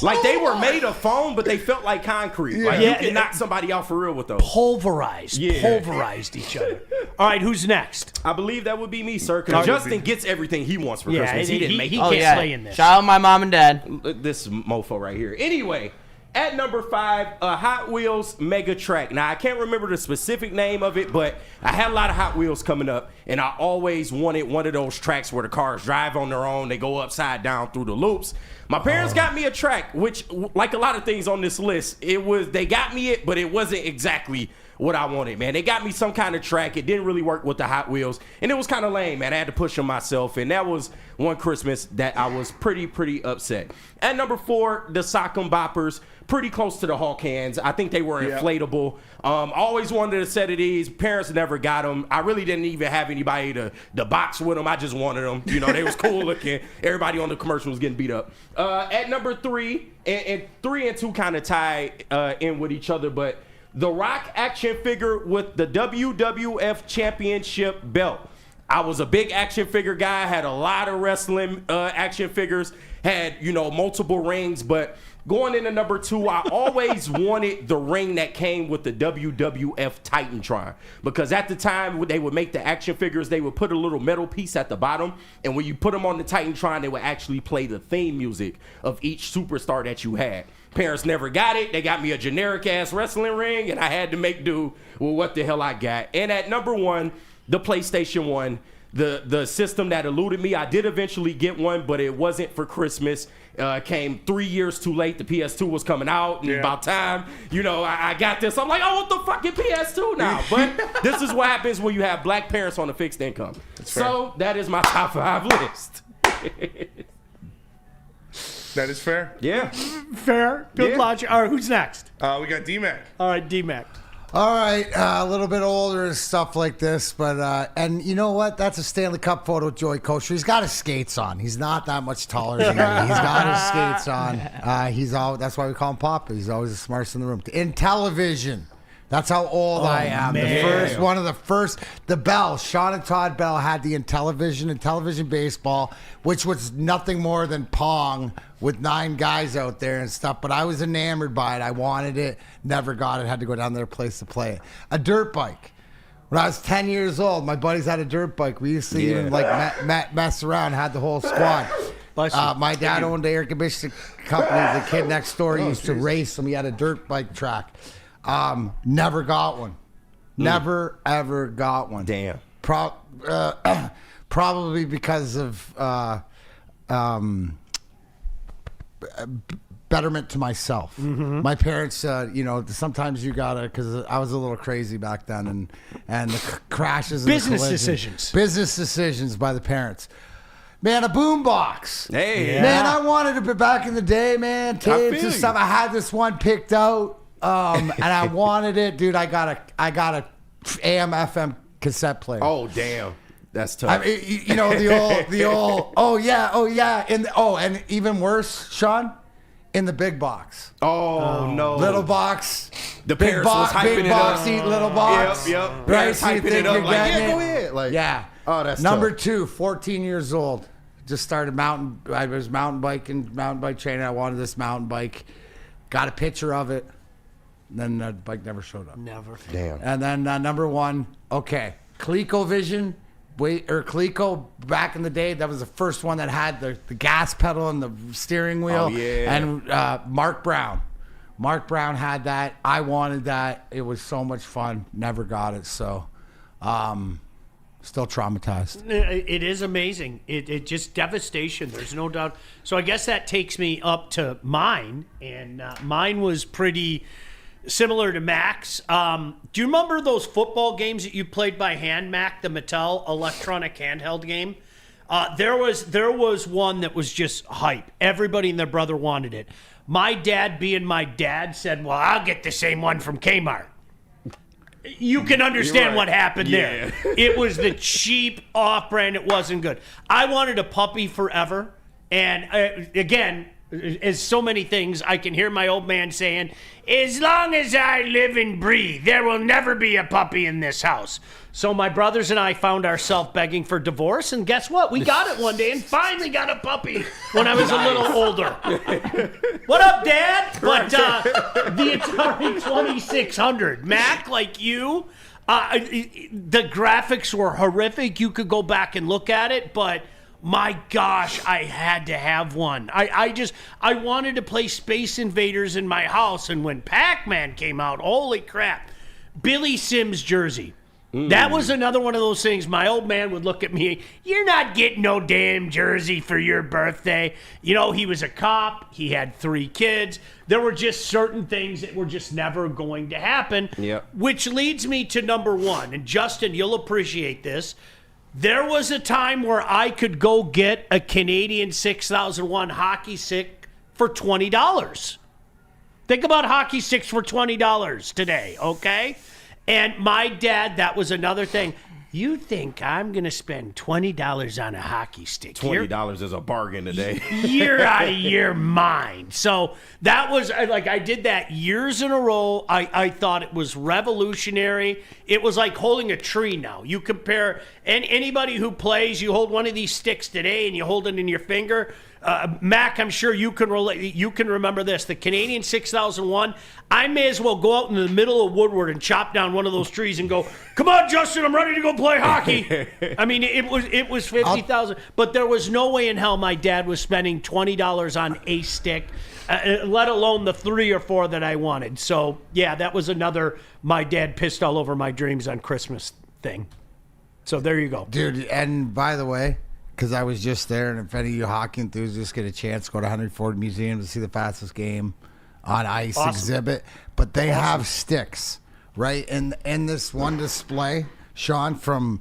Like they were made of foam, but they felt like concrete. Like you can knock somebody out for real with those. Pulverized each other. All right, who's next? I believe that would be me, sir. Because Justin gets everything he wants for Christmas. He didn't make he it. can't play in this. Shout out my mom and dad. This mofo right here. Anyway, at number 5, Hot Wheels Mega Track. Now, I can't remember the specific name of it, but I had a lot of Hot Wheels coming up, and I always wanted one of those tracks where the cars drive on their own. They go upside down through the loops. My parents got me a track, which, like a lot of things on this list, they got me it, but it wasn't exactly what I wanted, man. They got me some kind of track. It didn't really work with the Hot Wheels, and it was kind of lame, man. I had to push them myself, and that was one Christmas that I was pretty upset. At number 4, the Sock'em Boppers, pretty close to the Hulk hands. I think they were inflatable. Always wanted a set of these. Parents never got them. I really didn't even have anybody to box with them. I just wanted them. They was cool looking. Everybody on the commercial was getting beat up. At number 3, and 3 and 2 kind of tie in with each other, but the Rock action figure with the WWF Championship belt. I was a big action figure guy, had a lot of wrestling action figures, had, multiple rings, but going into number 2, I always wanted the ring that came with the WWF Titantron, because at the time when they would make the action figures, they would put a little metal piece at the bottom, and when you put them on the Titantron, they would actually play the theme music of each superstar that you had. Parents never got it. They got me a generic ass wrestling ring, and I had to make do with what the hell I got. And at number 1, the PlayStation 1, the system that eluded me. I did eventually get one, but it wasn't for Christmas. Came 3 years too late. The PS2 was coming out, and about time, I got this. I'm like, I want the fucking PS2 now. But this is what happens when you have black parents on a fixed income. So that is my top 5 list. That is fair. Yeah. Fair. Good logic. All right, who's next? We got D-Mac. All right, D-Mac. All right, a little bit older and stuff like this, but and you know what? That's a Stanley Cup photo with Joey Kosher. He's got his skates on. He's not that much taller than me. He's got his skates on. That's why we call him Papa. He's always the smartest in the room. In television. That's how old I am. Man. The Bell, Sean and Todd Bell had the Intellivision baseball, which was nothing more than Pong with 9 guys out there and stuff. But I was enamored by it. I wanted it, never got it, had to go down to their place to play it. A dirt bike When I was 10 years old, my buddies had a dirt bike. We used to even like mess around, had the whole squad. My dad owned the air conditioning company. The kid next door used to race, and we had a dirt bike track. Never got one. Never, ever got one. Damn. Probably because of betterment to myself. My parents, sometimes you gotta, because I was a little crazy back then, and the crashes and Business decisions. Business decisions by the parents. Man, a boombox. Hey. Yeah. Man, I wanted to be back in the day, man. Tapes and stuff. I had this one picked out, and I wanted it, dude. I got a AM FM cassette player. Oh, damn. That's tough. I mean, the old. Oh yeah. And even worse, Sean, in the big box. Oh no. Little box. The big parents box. was hyping Big it box. up. Eat little box. Yep. Right. Parents So you hyping think it up you're like, getting yeah, it? go ahead. Like, yeah. Oh, that's Number tough. 2, 14 years old. Just started I was mountain bike training. I wanted this mountain bike. Got a picture of it. Then the bike never showed up. Never. Damn. And then number 1, okay, ColecoVision. Coleco back in the day, that was the first one that had the gas pedal and the steering wheel. Oh, yeah. And Mark Brown. Mark Brown had that. I wanted that. It was so much fun. Never got it. So, still traumatized. It is amazing. It just devastation. There's no doubt. So I guess that takes me up to mine, and mine was pretty similar to Mac's. Do you remember those football games that you played by hand, Mac? The Mattel electronic handheld game. There was one that was just hype. Everybody and their brother wanted it. My dad, being my dad, said, "Well, I'll get the same one from Kmart." You can understand what happened there. It was the cheap off-brand. It wasn't good. I wanted a puppy forever. And again, as so many things, I can hear my old man saying, "As long as I live and breathe, there will never be a puppy in this house." So my brothers and I found ourselves begging for divorce, and guess what? We got it one day and finally got a puppy when I was a little older. What up, Dad? But the Atari 2600, Mac, like you, the graphics were horrific. You could go back and look at it, but my gosh, I had to have one. I wanted to play Space Invaders in my house, and when Pac-Man came out, holy crap. Billy Sims jersey. That was another one of those things. My old man would look at me, "You're not getting no damn jersey for your birthday." You know, he was a cop. He had 3 kids. There were just certain things that were just never going to happen. Yep. Which leads me to number 1. And Justin, you'll appreciate this. There was a time where I could go get a Canadian 6001 hockey stick for $20. Think about hockey sticks for $20 today, okay? And my dad, that was another thing. You think I'm going to spend $20 on a hockey stick? $20 is a bargain today. You're out of your mind. So that was, like, I did that years in a row. I thought it was revolutionary. It was like holding a tree now. You compare, and anybody who plays, you hold one of these sticks today and you hold it in your finger. Mac, I'm sure you can relate. You can remember this. The Canadian 6001. I may as well go out in the middle of Woodward and chop down one of those trees and go, "Come on, Justin, I'm ready to go play hockey." I mean, it was $50,000, but there was no way in hell my dad was spending $20 on a stick, let alone the 3 or 4 that I wanted. So yeah, that was another my dad pissed all over my dreams on Christmas thing. So there you go, dude. And by the way, because I was just there, and if any of you hockey enthusiasts get a chance, go to Henry Ford Museum to see the fastest game on ice exhibit. But they have sticks, right? And in this one display, Sean, from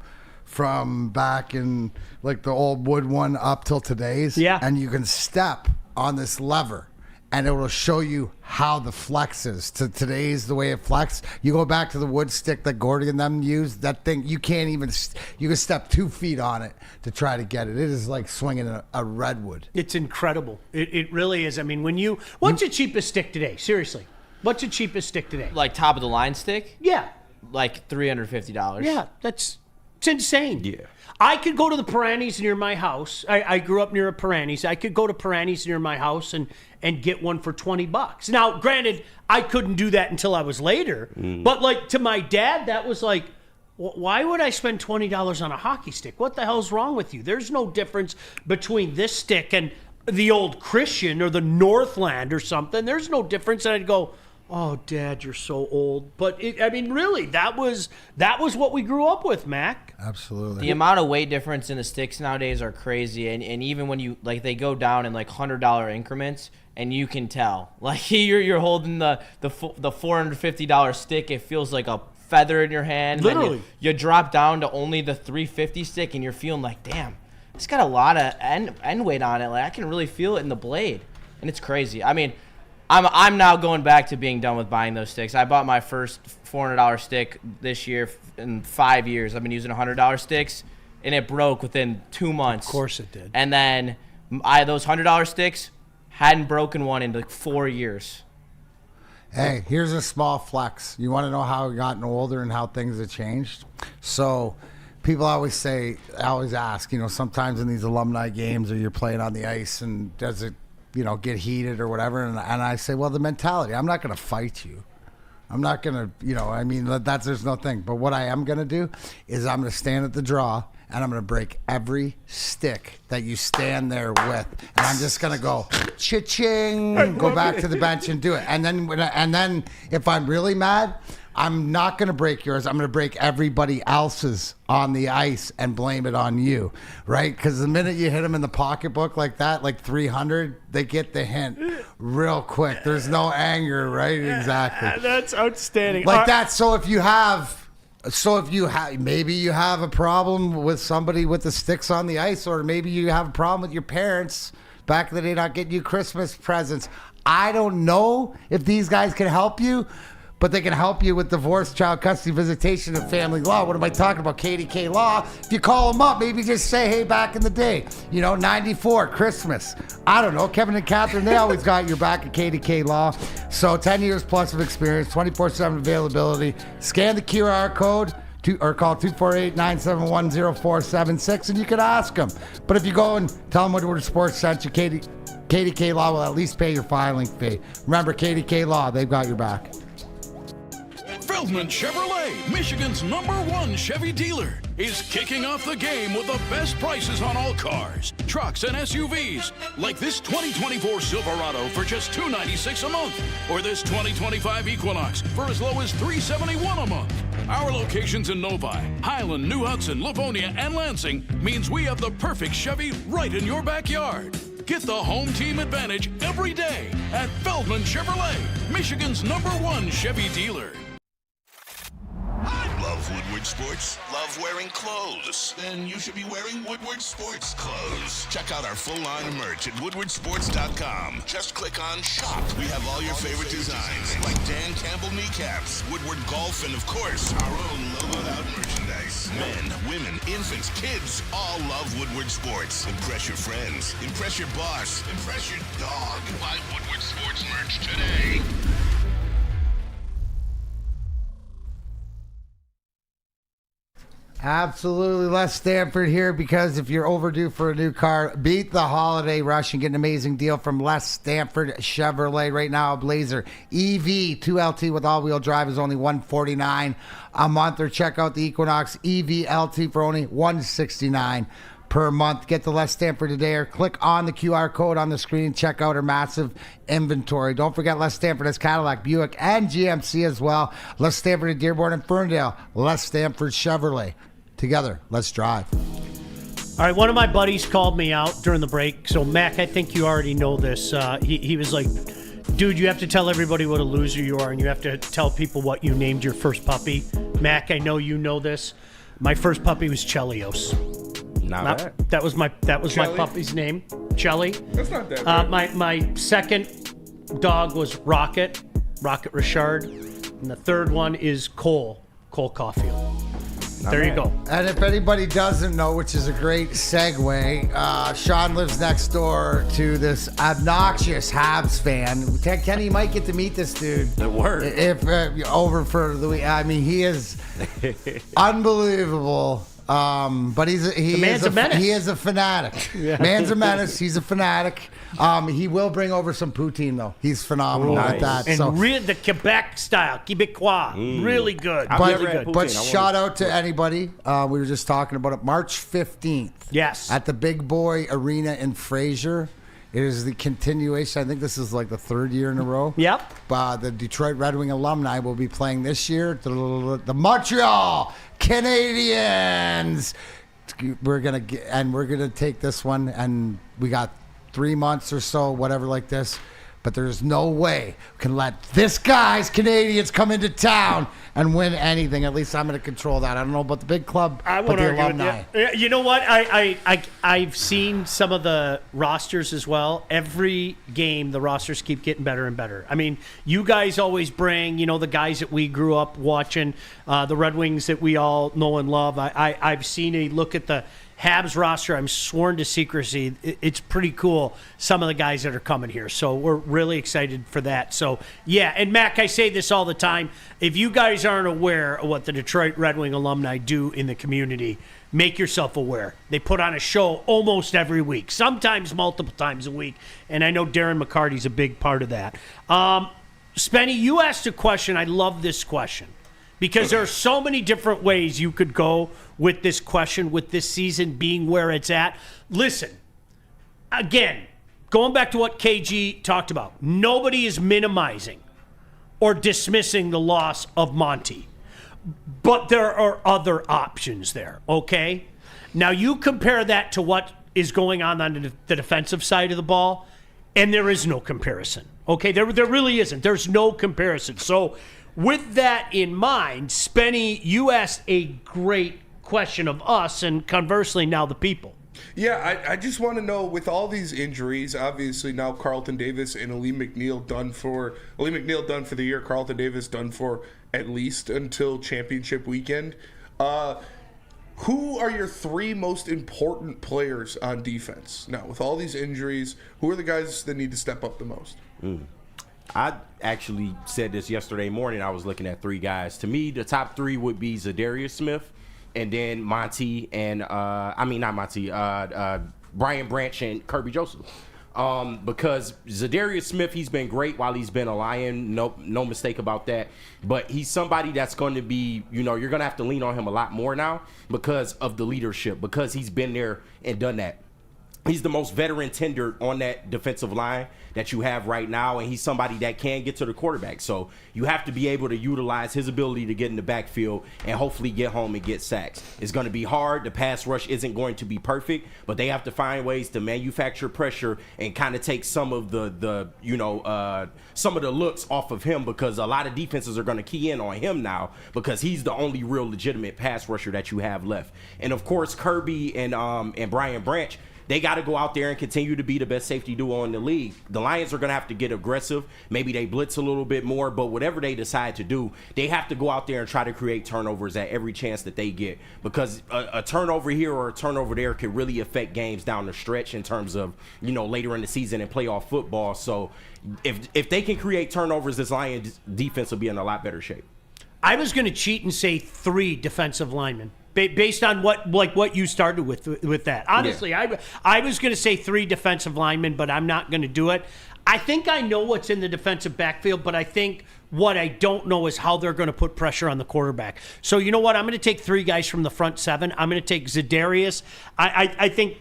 back in like the old wood one up till today's. Yeah. And you can step on this lever, and it will show you how the flex is. To today's, the way it flex. You go back to the wood stick that Gordy and them used, that thing, you can't even, you can step 2 feet on it to try to get it. It is like swinging a redwood. It's incredible. It really is. I mean, what's your cheapest stick today? Seriously. What's your cheapest stick today? Like top of the line stick? Yeah. Like $350. Yeah, it's insane. Yeah. I could go to the Piranhis near my house. I grew up near a Piranhis. I could go to Piranhis near my house and get one for $20. Now, granted, I couldn't do that until I was later. But like to my dad, that was like, Why would I spend $20 on a hockey stick? What the hell's wrong with you? There's no difference between this stick and the old Christian or the Northland or something. There's no difference. And I'd go, oh, Dad, you're so old. But really, that was what we grew up with, Mac. Absolutely. The amount of weight difference in the sticks nowadays are crazy, and even when you they go down in $100 increments, and you can tell you're holding the $450 stick. It feels like a feather in your hand. Literally, you drop down to only the $350 stick, and you're feeling like, damn, it's got a lot of end weight on it. I can really feel it in the blade, and it's crazy. I mean, I'm now going back to being done with buying those sticks. I bought my first $400 stick this year in 5 years. I've been using $100 sticks, and it broke within 2 months. Of course it did. And then those $100 sticks hadn't broken one in 4 years. Hey, here's a small flex. You want to know how I've gotten older and how things have changed? So people always ask, sometimes in these alumni games or you're playing on the ice and does it, get heated or whatever. And I say, well, the mentality, I'm not going to fight you. I'm not going to, there's no thing. But what I am going to do is I'm going to stand at the draw and I'm going to break every stick that you stand there with. And I'm just going to go, cha-ching, go back to the bench and do it. And then if I'm really mad, I'm not going to break yours. I'm going to break everybody else's on the ice and blame it on you, right? Because the minute you hit them in the pocketbook like that, 300, they get the hint real quick. There's no anger, right? Exactly. That's outstanding. Like that. So if you have, maybe you have a problem with somebody with the sticks on the ice, or maybe you have a problem with your parents back in the day not getting you Christmas presents. I don't know if these guys can help you, but they can help you with divorce, child custody, visitation, and family law. What am I talking about? KDK Law. If you call them up, maybe just say, hey, back in the day, 94, Christmas. I don't know. Kevin and Catherine, they always got your back at KDK Law. So 10 years plus of experience, 24/7 availability. Scan the QR code or call 248-971-0476, and you can ask them. But if you go and tell them Woodward Sports sent you, KDK Law will at least pay your filing fee. Remember, KDK Law, they've got your back. Feldman Chevrolet, Michigan's #1 Chevy dealer, is kicking off the game with the best prices on all cars, trucks, and SUVs, like this 2024 Silverado for just $296 a month, or this 2025 Equinox for as low as $371 a month. Our locations in Novi, Highland, New Hudson, Livonia, and Lansing means we have the perfect Chevy right in your backyard. Get the home team advantage every day at Feldman Chevrolet, Michigan's #1 Chevy dealer. Love Woodward Sports? Love wearing clothes? Then you should be wearing Woodward Sports clothes. Check out our full line of merch at woodwardsports.com. Just click on shop. We have all your favorite designs, like Dan Campbell kneecaps, Woodward golf, and of course, our own logoed out merchandise. Men, women, infants, kids all love Woodward Sports. Impress your friends. Impress your boss. Impress your dog. Buy Woodward Sports merch today. Absolutely. Les Stanford here, because if you're overdue for a new car, beat the holiday rush and get an amazing deal from Les Stanford Chevrolet. Right now, a Blazer EV 2LT with all-wheel drive is only $149 a month, or check out the Equinox EV LT for only $169 per month. Get the Les Stanford today, or click on the QR code on the screen. Check out our massive inventory. Don't forget, Les Stanford has Cadillac, Buick, and GMC as well. Les Stanford in Dearborn and Ferndale. Les Stanford Chevrolet. Together, let's drive. All right, one of my buddies called me out during the break. So, Mac, I think you already know this. He was like, dude, you have to tell everybody what a loser you are, and you have to tell people what you named your first puppy. Mac, I know you know this. My first puppy was Chelios. That was my puppy's name, Chelly. That's not that bad. My second dog was Rocket Richard, and the third one is Cole Caulfield. There you go. And if anybody doesn't know, which is a great segue, Sean lives next door to this obnoxious Habs fan. Kenny might get to meet this dude. The word. If over for the week. I mean, he is unbelievable. But he is a fanatic. Man's a menace. He's a fanatic. He will bring over some poutine though. He's phenomenal at that. And so the Quebec style, Quebecois, really good. But shout out to anybody. We were just talking about it. March 15th. Yes. At the Big Boy Arena in Fraser. It is the continuation. I think this is like the third year in a row. Yep. The Detroit Red Wing alumni will be playing this year. The Montreal Canadiens. We're gonna take this one, and we got 3 months or so, whatever like this. But there's no way we can let this guy's Canadians come into town and win anything. At least I'm going to control that. I don't know about the big club, but the alumni. You know what? I've seen some of the rosters as well. Every game, the rosters keep getting better and better. I mean, you guys always bring, the guys that we grew up watching, the Red Wings that we all know and love. I've seen a look at the Habs roster. I'm sworn to secrecy. It's pretty cool, some of the guys that are coming here. So we're really excited for that. So, yeah, and Mac, I say this all the time. If you guys aren't aware of what the Detroit Red Wing alumni do in the community, make yourself aware. They put on a show almost every week, sometimes multiple times a week, and I know Darren McCarty's a big part of that. Spenny, you asked a question. I love this question. Because there are so many different ways you could go with this question, with this season being where it's at. Listen, again, going back to what KG talked about, nobody is minimizing or dismissing the loss of Monty. But there are other options there, okay? Now, you compare that to what is going on the defensive side of the ball, and there is no comparison, okay? There really isn't. There's no comparison. So, with that in mind, Spenny, you asked a great question of us, and conversely, now the people. Yeah, I just want to know, with all these injuries, obviously now Carlton Davis and Ali McNeil done for the year, Carlton Davis done for at least until championship weekend. Who are your 3 most important players on defense? Now, with all these injuries, who are the guys that need to step up the most? I actually said this yesterday morning. I was looking at 3 guys. To me, the top 3 would be Zadarius Smith, and then Monty, and Brian Branch and Kirby Joseph. Because Zadarius Smith, he's been great while he's been a Lion. No mistake about that. But he's somebody that's going to be, you're going to have to lean on him a lot more now because of the leadership, because he's been there and done that. He's the most veteran tender on that defensive line that you have right now, and he's somebody that can get to the quarterback. So you have to be able to utilize his ability to get in the backfield and hopefully get home and get sacks. It's going to be hard. The pass rush isn't going to be perfect, but they have to find ways to manufacture pressure and kind of take some of the looks off of him, because a lot of defenses are going to key in on him now because he's the only real legitimate pass rusher that you have left. And of course, Kirby and Brian Branch, they got to go out there and continue to be the best safety duo in the league. The Lions are going to have to get aggressive. Maybe they blitz a little bit more, but whatever they decide to do, they have to go out there and try to create turnovers at every chance that they get, because a turnover here or a turnover there could really affect games down the stretch in terms of, later in the season and playoff football. So if they can create turnovers, this Lions defense will be in a lot better shape. I was going to cheat and say 3 defensive linemen. Based on what you started with that. Honestly, yeah. I was going to say 3 defensive linemen, but I'm not going to do it. I think I know what's in the defensive backfield, but I think what I don't know is how they're going to put pressure on the quarterback. So you know what? I'm going to take 3 guys from the front 7. I'm going to take Zadarius. I think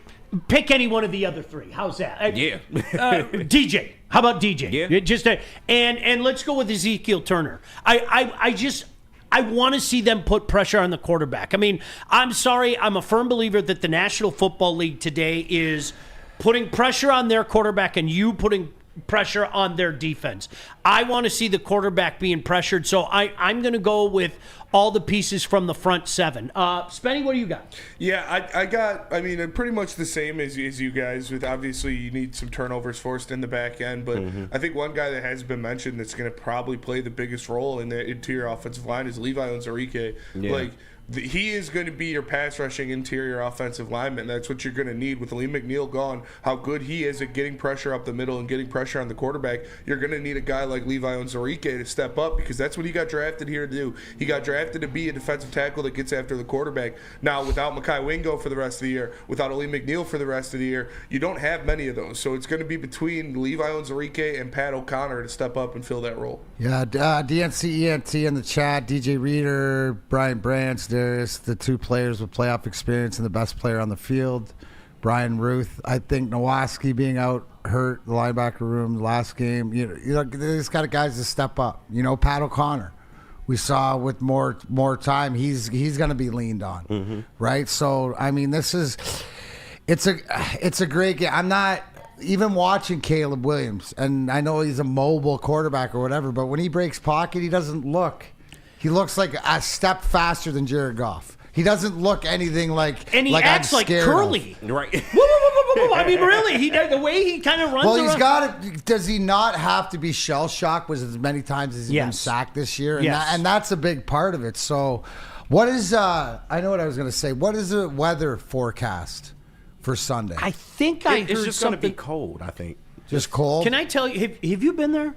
pick any one of the other 3. How's that? Yeah. DJ. How about DJ? Yeah. And let's go with Ezekiel Turner. I want to see them put pressure on the quarterback. I mean, I'm sorry. I'm a firm believer that the National Football League today is putting pressure on their quarterback and you putting pressure on their defense. I want to see the quarterback being pressured, so I'm going to go with all the pieces from the front 7. Spenny, what do you got? Yeah, I got pretty much the same as you guys. With obviously you need some turnovers forced in the back end, but I think one guy that has been mentioned that's going to probably play the biggest role in the interior offensive line is Levi Onwuzurike. Yeah. He is going to be your pass rushing interior offensive lineman. That's what you're going to need with Lee McNeil gone. How good he is at getting pressure up the middle and getting pressure on the quarterback. You're going to need a guy like Levi Onwuzurike to step up, because that's what he got drafted here to do. He got drafted drafted to be a defensive tackle that gets after the quarterback. Now, without Mekhi Wingo for the rest of the year, without Ali McNeil for the rest of the year, you don't have many of those. So it's going to be between Levi Onwuzurike and Pat O'Connor to step up and fill that role. Yeah, DNCENT in the chat, DJ Reader, Brian Branch, Darius, the two players with playoff experience and the best player on the field. Brian Ruth, I think Nowaski being out hurt, the linebacker room last game. There's got guys to step up. Pat O'Connor, we saw with more time, he's going to be leaned on, right? So I mean, it's a great game. I'm not even watching Caleb Williams, and I know he's a mobile quarterback or whatever, but when he breaks pocket, he doesn't look. He looks like a step faster than Jared Goff. He doesn't look anything like. And he acts like Curly. Right. I mean, really, the way he kind of runs. Well, he's got it. Does he not have to be shell shocked? Was as many times as he's been sacked this year, and that's a big part of it. So, what is? I know what I was going to say. What is the weather forecast for Sunday? I think I heard it's just going to something. be cold. I think just cold. Can I tell you? Have you been there?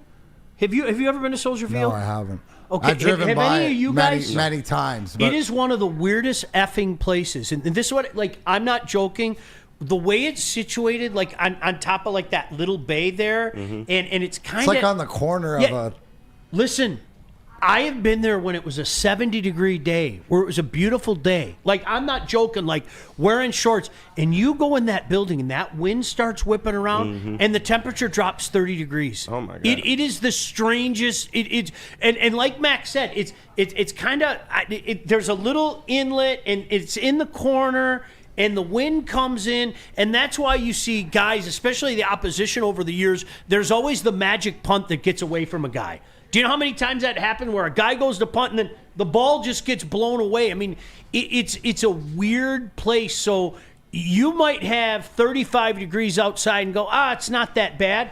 Have you ever been to Soldier Field? No, I haven't. Okay, I've driven have by any of you many, guys? many times. But It is one of the weirdest effing places, and this is what I'm not joking. The way it's situated, like on top of like that little bay there, and it's kind of like on the corner of a. Listen, I have been there when it was a 70-degree day, where it was a beautiful day. Like, I'm not joking, like wearing shorts, and you go in that building and that wind starts whipping around and the temperature drops 30 degrees. Oh my God. It is the strangest. And like Max said, it's kind of, there's a little inlet and it's in the corner. And the wind comes in, and that's why you see guys, especially the opposition over the years, there's always the magic punt that gets away from a guy. Do you know how many times that happened where a guy goes to punt and then the ball just gets blown away? I mean, it's a weird place. So you might have 35 degrees outside and go, it's not that bad.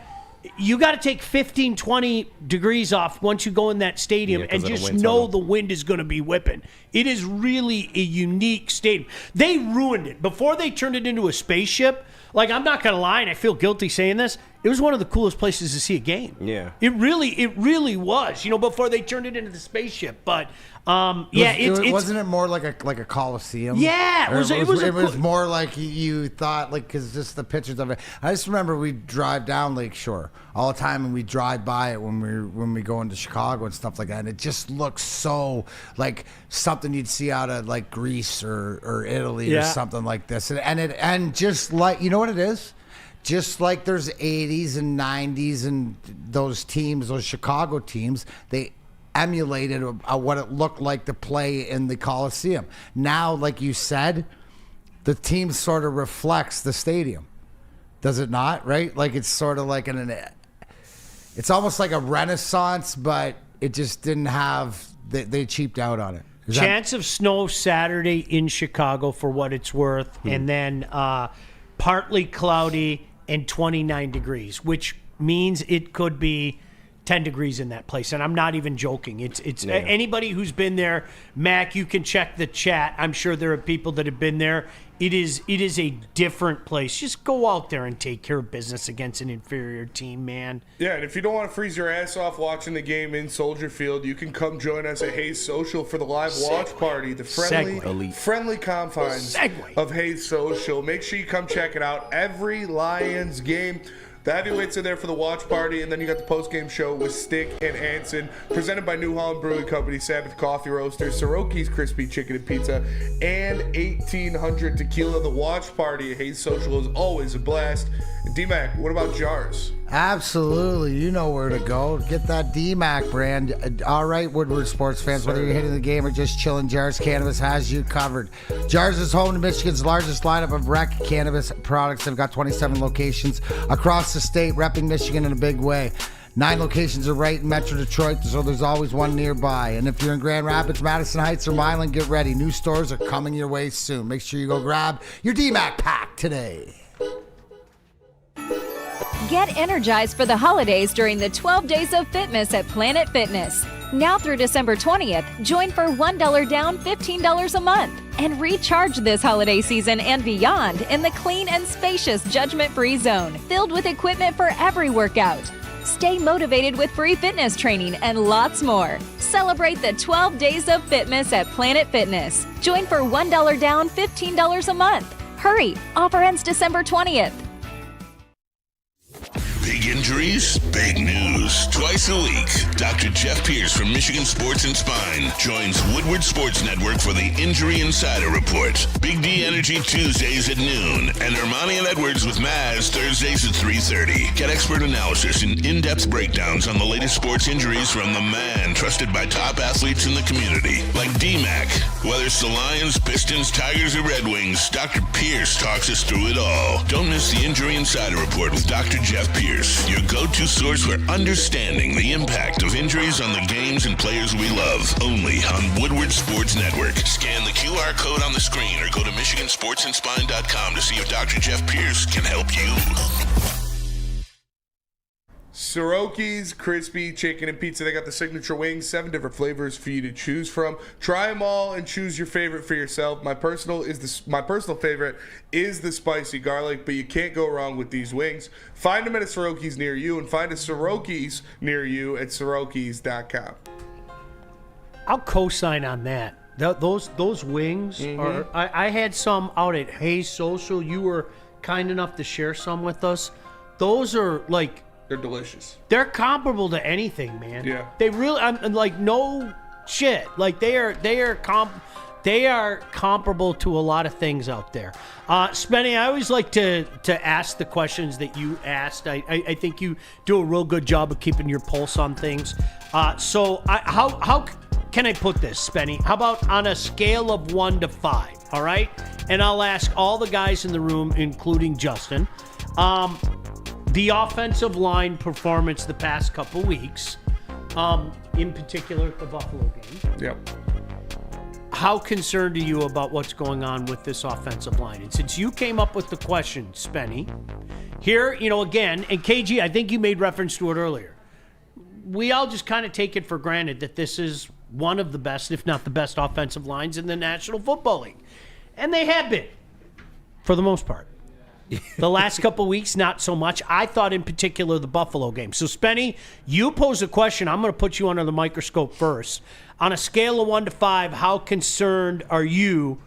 You got to take 15, 20 degrees off once you go in that stadium and just know the wind is going to be whipping. It is really a unique stadium. They ruined it. Before they turned it into a spaceship, like, I'm not going to lie, and I feel guilty saying this, it was one of the coolest places to see a game. Yeah. It really was, before they turned it into the spaceship. But, wasn't it more like a Coliseum? Yeah. It was more like you thought, like, because just the pictures of it. I just remember we drive down Lakeshore all the time, and we drive by it when we go into Chicago and stuff like that, and it just looks so like something you'd see out of like Greece or Italy or something like this, and just like, you know what it is? Just like there's 80s and 90s and those teams, those Chicago teams, they emulated what it looked like to play in the Coliseum. Now, like you said, the team sort of reflects the stadium. Does it not, right? Like, it's sort of like it's almost like a renaissance, but it just didn't have, they cheaped out on it. Chance of snow Saturday in Chicago for what it's worth, and then partly cloudy and 29 degrees, which means it could be 10 degrees in that place. And I'm not even joking. It's anybody who's been there, Mac, you can check the chat. I'm sure there are people that have been there. It is a different place. Just go out there and take care of business against an inferior team, man. Yeah, and if you don't want to freeze your ass off watching the game in Soldier Field, you can come join us at Hayes Social for the live watch party, the friendly confines of Hayes Social. Make sure you come check it out. Every Lions game, the heavyweights are there for the watch party, and then you got the post-game show with Stick and Anson, presented by New Holland Brewing Company, Sabbath Coffee Roasters, Soroki's Crispy Chicken and Pizza, and 1800 Tequila. The watch party at Hayes Social is always a blast. And D-Mac, what about jars? Absolutely. You know where to go. Get that D-Mac brand. All right, Woodward sports fans, whether you're hitting the game or just chilling, Jars Cannabis has you covered. Jars is home to Michigan's largest lineup of rec cannabis products. They've got 27 locations across the state, repping Michigan in a big way. 9 locations are right in Metro Detroit, so there's always one nearby. And if you're in Grand Rapids, Madison Heights, or Milan, get ready. New stores are coming your way soon. Make sure you go grab your D-Mac pack today. Get energized for the holidays during the 12 Days of Fitness at Planet Fitness. Now through December 20th, join for $1 down, $15 a month. And recharge this holiday season and beyond in the clean and spacious judgment-free zone, filled with equipment for every workout. Stay motivated with free fitness training and lots more. Celebrate the 12 days of fitness at Planet Fitness. Join for $1 down, $15 a month. Hurry, offer ends December 20th. Big injuries, big news. Twice a week, Dr. Jeff Pierce from Michigan Sports and Spine joins Woodward Sports Network for the Injury Insider Report. Big D Energy Tuesdays at noon, and Ermanni and Edwards with Maz Thursdays at 3:30. Get expert analysis and in-depth breakdowns on the latest sports injuries from the man trusted by top athletes in the community, like D-Mac. Whether it's the Lions, Pistons, Tigers, or Red Wings, Dr. Pierce talks us through it all. Don't miss the Injury Insider Report with Dr. Jeff Pierce, your go-to source for understanding the impact of injuries on the games and players we love. Only on Woodward Sports Network. Scan the QR code on the screen or go to MichiganSportsandSpine.com to see if Dr. Jeff Pierce can help you. Soroki's Crispy Chicken and Pizza. They got the signature wings, 7 different flavors for you to choose from. Try them all and choose your favorite for yourself. My personal favorite is the spicy garlic, but you can't go wrong with these wings. Find them at a Soroki's near you, and find a Soroki's near you at Sorokis.com. I'll co-sign on that. Those wings are. I had some out at Hayes Social. You were kind enough to share some with us. Those are like. They're delicious. They're comparable to anything, man. Yeah. They really, I'm like, no shit. Like they are comparable to a lot of things out there. Spenny, I always like to ask the questions that you asked. I think you do a real good job of keeping your pulse on things. So how can I put this, Spenny? How about on a scale of 1 to 5? All right, and I'll ask all the guys in the room, including Justin. The offensive line performance the past couple weeks, in particular the Buffalo game. Yep. How concerned are you about what's going on with this offensive line? And since you came up with the question, Spenny, here, again, and KG, I think you made reference to it earlier. We all just kind of take it for granted that this is one of the best, if not the best, offensive lines in the National Football League. And they have been, for the most part. The last couple weeks, not so much. I thought in particular the Buffalo game. So, Spenny, you pose a question. I'm going to put you under the microscope first. On a scale of 1 to 5, how concerned are you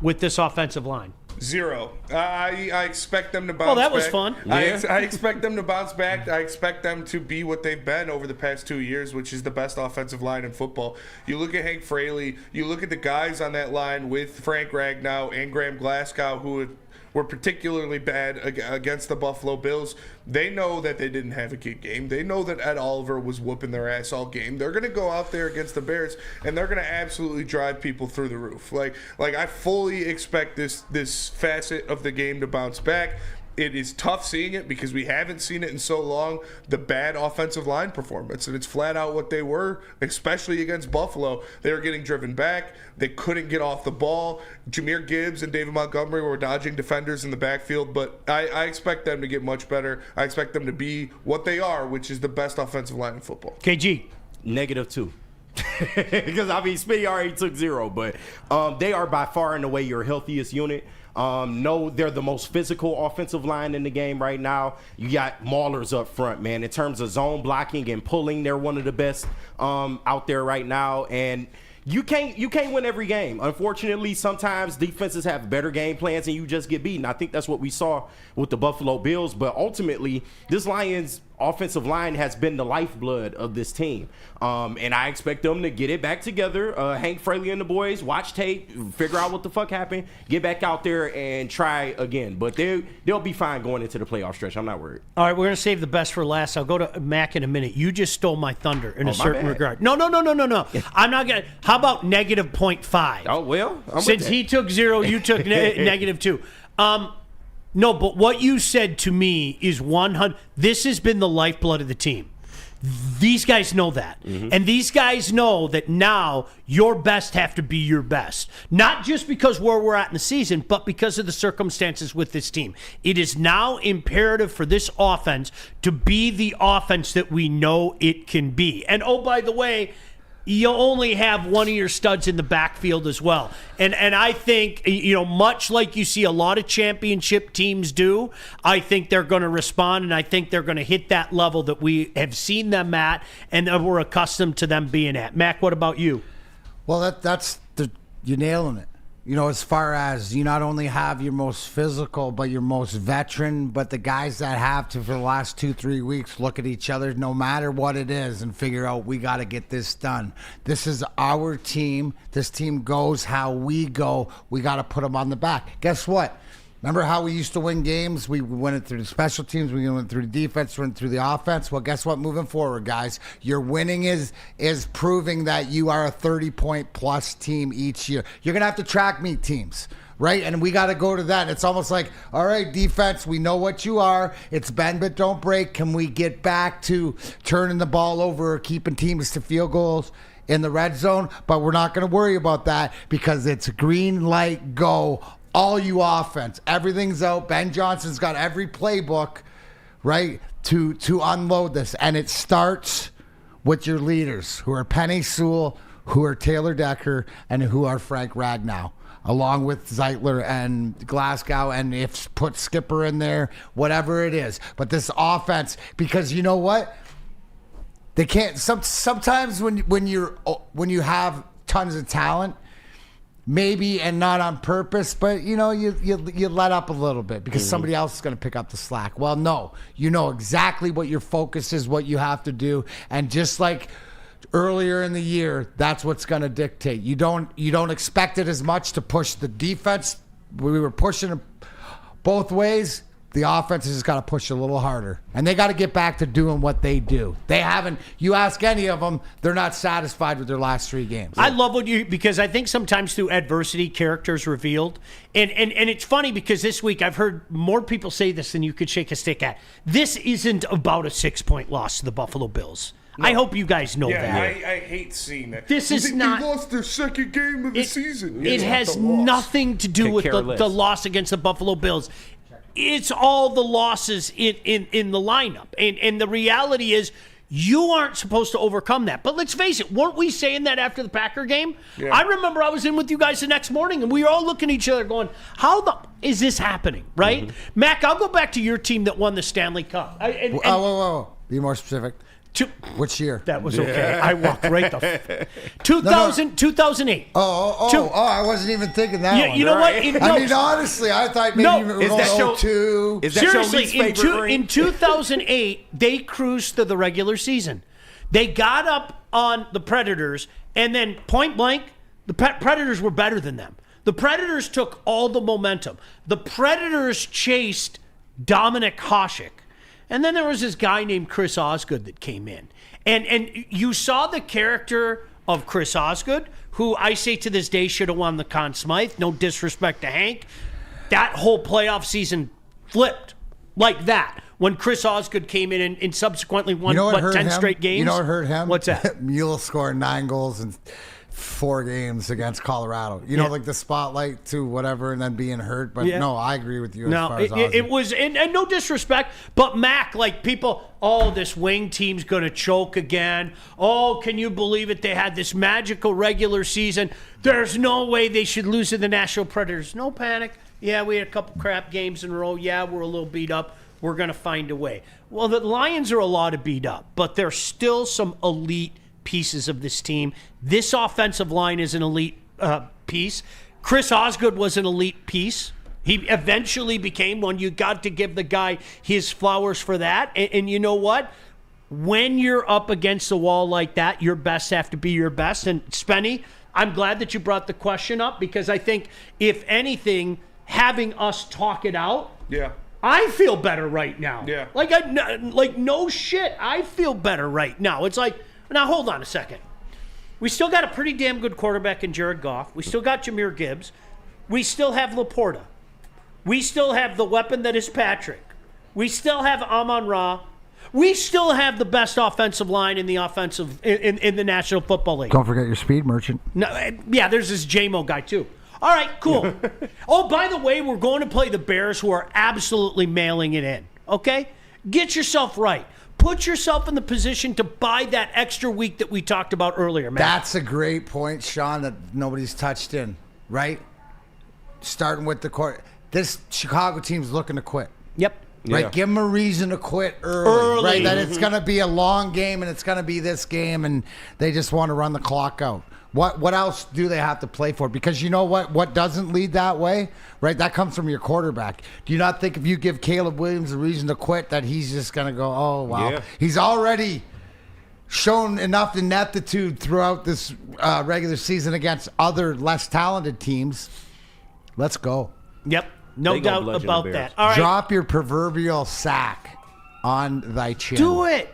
with this offensive line? 0. I expect them to bounce back. Well, that was fun. I expect them to bounce back. I expect them to be what they've been over the past 2 years, which is the best offensive line in football. You look at Hank Fraley, you look at the guys on that line with Frank Ragnow and Graham Glasgow, who were particularly bad against the Buffalo Bills. They know that they didn't have a good game. They know that Ed Oliver was whooping their ass all game. They're going to go out there against the Bears, and they're going to absolutely drive people through the roof. Like I fully expect this facet of the game to bounce back. It is tough seeing it because we haven't seen it in so long, the bad offensive line performance. And it's flat out what they were, especially against Buffalo. They were getting driven back. They couldn't get off the ball. JAHMYR Gibbs and David Montgomery were dodging defenders in the backfield. But I expect them to get much better. I expect them to be what they are, which is the best offensive line in football. KG. -2. Because, Smitty already took 0. But they are by far and away your healthiest unit. No, they're the most physical offensive line in the game right now. You got maulers up front, man. In terms of zone blocking and pulling, they're one of the best out there right now. And you can't win every game. Unfortunately, sometimes defenses have better game plans and you just get beaten. I think that's what we saw with the Buffalo Bills. But ultimately, this Lions offensive line has been the lifeblood of this team. And I expect them to get it back together. Hank Fraley and the boys, watch tape, figure out what the fuck happened, get back out there and try again. But they'll be fine going into the playoff stretch. I'm not worried. All right, we're going to save the best for last. I'll go to Mac in a minute. You just stole my thunder in a certain regard. No. I'm not going to. How about -0.5? Oh, well. Since he took 0, you took -2. No, but what you said to me is 100. This has been the lifeblood of the team. These guys know that. Mm-hmm. And these guys know that now your best have to be your best. Not just because where we're at in the season, but because of the circumstances with this team. It is now imperative for this offense to be the offense that we know it can be. And, oh, by the way, you only have one of your studs in the backfield as well. And I think, much like you see a lot of championship teams do, I think they're going to respond, and I think they're going to hit that level that we have seen them at and that we're accustomed to them being at. Mac, what about you? Well, you're nailing it. As far as you not only have your most physical, but your most veteran, but the guys that have to, for the last 2-3 weeks, look at each other no matter what it is and figure out we got to get this done. This is our team. This team goes how we go. We got to put them on the back. Guess what? Remember how we used to win games? We went it through the special teams. We went through the defense, went through the offense. Well, guess what? Moving forward, guys, your winning is proving that you are a 30-point-plus team each year. You're going to have to track meet teams, right? And we got to go to that. It's almost like, all right, defense, we know what you are. It's bend but don't break. Can we get back to turning the ball over or keeping teams to field goals in the red zone? But we're not going to worry about that because it's green light, go. All you offense, everything's out. Ben Johnson's got every playbook, right, to unload this. And it starts with your leaders, who are Penny Sewell, who are Taylor Decker, and who are Frank Ragnow, along with Zeitler and Glasgow, and if put Skipper in there, whatever it is. But this offense, because you know what? They can't. Sometimes when you have tons of talent, maybe, and not on purpose, but you let up a little bit because somebody else is going to pick up the slack. Well, no, you know exactly what your focus is, what you have to do, and just like earlier in the year, that's what's going to dictate. You don't expect it as much to push the defense. We were pushing it both ways. The offense has got to push a little harder, and they got to get back to doing what they do. They haven't. You ask any of them, they're not satisfied with their last 3 games. I love because I think sometimes through adversity, character's revealed, and it's funny because this week I've heard more people say this than you could shake a stick at. This isn't about a 6-point loss to the Buffalo Bills. No. I hope you guys know that. I hate seeing that. This is not. They lost their second game of the season. It has nothing to do with the loss against the Buffalo Bills. It's all the losses in the lineup. And the reality is you aren't supposed to overcome that. But let's face it, weren't we saying that after the Packer game? Yeah. I remember I was in with you guys the next morning, and we were all looking at each other going, how is this happening, right? Mm-hmm. Mac, I'll go back to your team that won the Stanley Cup. Whoa. Be more specific. Which year? That was okay. I walked right the 2008. I wasn't even thinking that one. You know what? Honestly, I thought maybe you were going 02. Seriously, in 2008, they cruised through the regular season. They got up on the Predators, and then point blank, the Predators were better than them. The Predators took all the momentum. The Predators chased Dominic Hasek. And then there was this guy named Chris Osgood that came in. And you saw the character of Chris Osgood, who I say to this day should have won the Conn Smythe. No disrespect to Hank. That whole playoff season flipped like that when Chris Osgood came in and subsequently won, 10 straight games? You know what hurt him? What's that? Mule scoring 9 goals in 4 games against Colorado. Like the spotlight to whatever and then being hurt. But no, I agree with you as far as it was, and no disrespect, but Mac, like people, this wing team's going to choke again. Oh, can you believe it? They had this magical regular season. There's no way they should lose to the Nashville Predators. No panic. Yeah, we had a couple crap games in a row. Yeah, we're a little beat up. We're going to find a way. Well, the Lions are a lot of beat up, but there's still some elite pieces of this team. This offensive line is an elite piece. Chris Osgood was an elite piece. He eventually became one. You got to give the guy his flowers for that. And you know what? When you're up against the wall like that, your best have to be your best. And Spenny, I'm glad that you brought the question up because I think, if anything, having us talk it out, I feel better right now. Yeah. Like no shit. I feel better right now. It's like, now, hold on a second. We still got a pretty damn good quarterback in Jared Goff. We still got JAHMYR Gibbs. We still have Laporta. We still have the weapon that is Patrick. We still have Amon-Ra. We still have the best offensive line in the in the National Football League. Don't forget your speed merchant. No, there's this JMO guy too. All right, cool. Oh, by the way, we're going to play the Bears, who are absolutely mailing it in. Okay? Get yourself right. put yourself in the position to buy that extra week that we talked about earlier, man. That's a great point, Sean, that nobody's touched in, right? Starting with the court. This Chicago team's looking to quit. Yep. Right, Yeah. give them a reason to quit early. Right, that it's going to be a long game and it's going to be this game, and they just want to run the clock out. What else do they have to play for? Because you know what doesn't lead that way, right? That comes from your quarterback. Do you not think if you give Caleb Williams a reason to quit that he's just going to go, oh, wow. Yeah. He's already shown enough ineptitude throughout this regular season against other less talented teams. Let's go. Yep. No They gonna doubt bludgeon about the Bears. that. All right. Drop your proverbial sack on thy chin. Do it.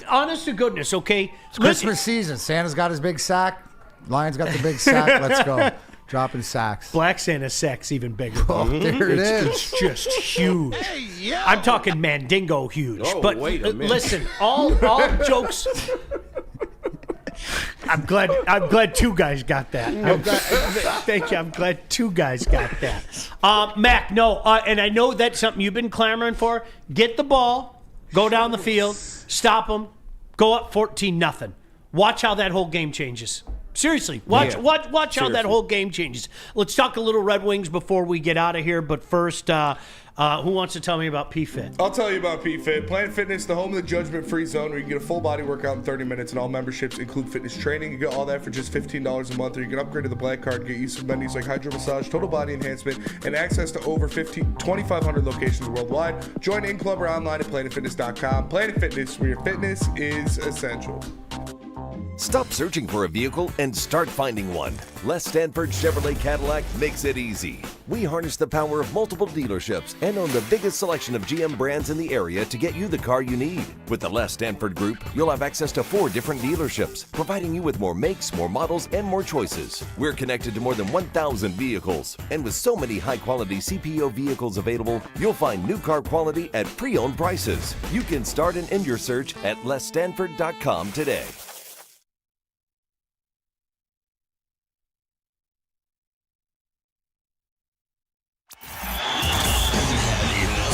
Honest to goodness, okay? It's Christmas season. Santa's got his big sack. Lion's got the big sack. Let's go. Dropping sacks. Black Santa's sack's even bigger. Oh, there it is. It's just huge. I'm talking Mandingo huge. Oh, but wait a minute. listen, all jokes. I'm glad two guys got that. Thank you. I'm glad two guys got that. Mac, no, and I know that's something you've been clamoring for. Get the ball, go down the field, stop them, go up 14-0. Watch how that whole game changes. Seriously, watch how that whole game changes. Let's talk a little Red Wings before we get out of here. But first, who wants to tell me about PFit? I'll tell you about PFit. Planet Fitness, the home of the judgment-free zone, where you get a full body workout in 30 minutes, and all memberships include fitness training. You get all that for just $15 a month, or you can upgrade to the Black Card, get use of menus like hydro massage, total body enhancement, and access to over 2,500 locations worldwide. Join in club or online at planetfitness.com. Planet Fitness, where your fitness is essential. Stop searching for a vehicle and start finding one. Les Stanford Chevrolet Cadillac makes it easy. We harness the power of multiple dealerships and own the biggest selection of GM brands in the area to get you the car you need. With the Les Stanford Group, you'll have access to 4 different dealerships, providing you with more makes, more models, and more choices. We're connected to more than 1,000 vehicles. And with so many high-quality CPO vehicles available, you'll find new car quality at pre-owned prices. You can start and end your search at lesstanford.com today.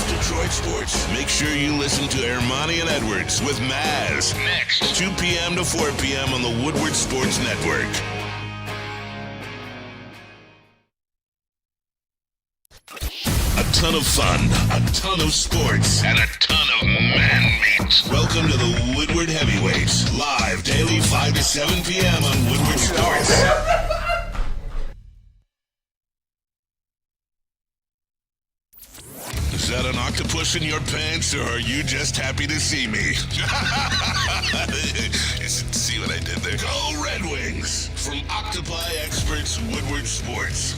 Detroit sports. Make sure you listen to Ermanni and Edwards with Maz next, 2 p.m. to 4 p.m. on the Woodward Sports Network. A ton of fun, a ton of sports, and a ton of man-meat. Welcome to the Woodward Heavyweights, live daily 5 to 7 p.m. on Woodward Sports. Is that an octopus in your pants, or are you just happy to see me? See what I did there? Go Red Wings! From Octopi Experts, Woodward Sports.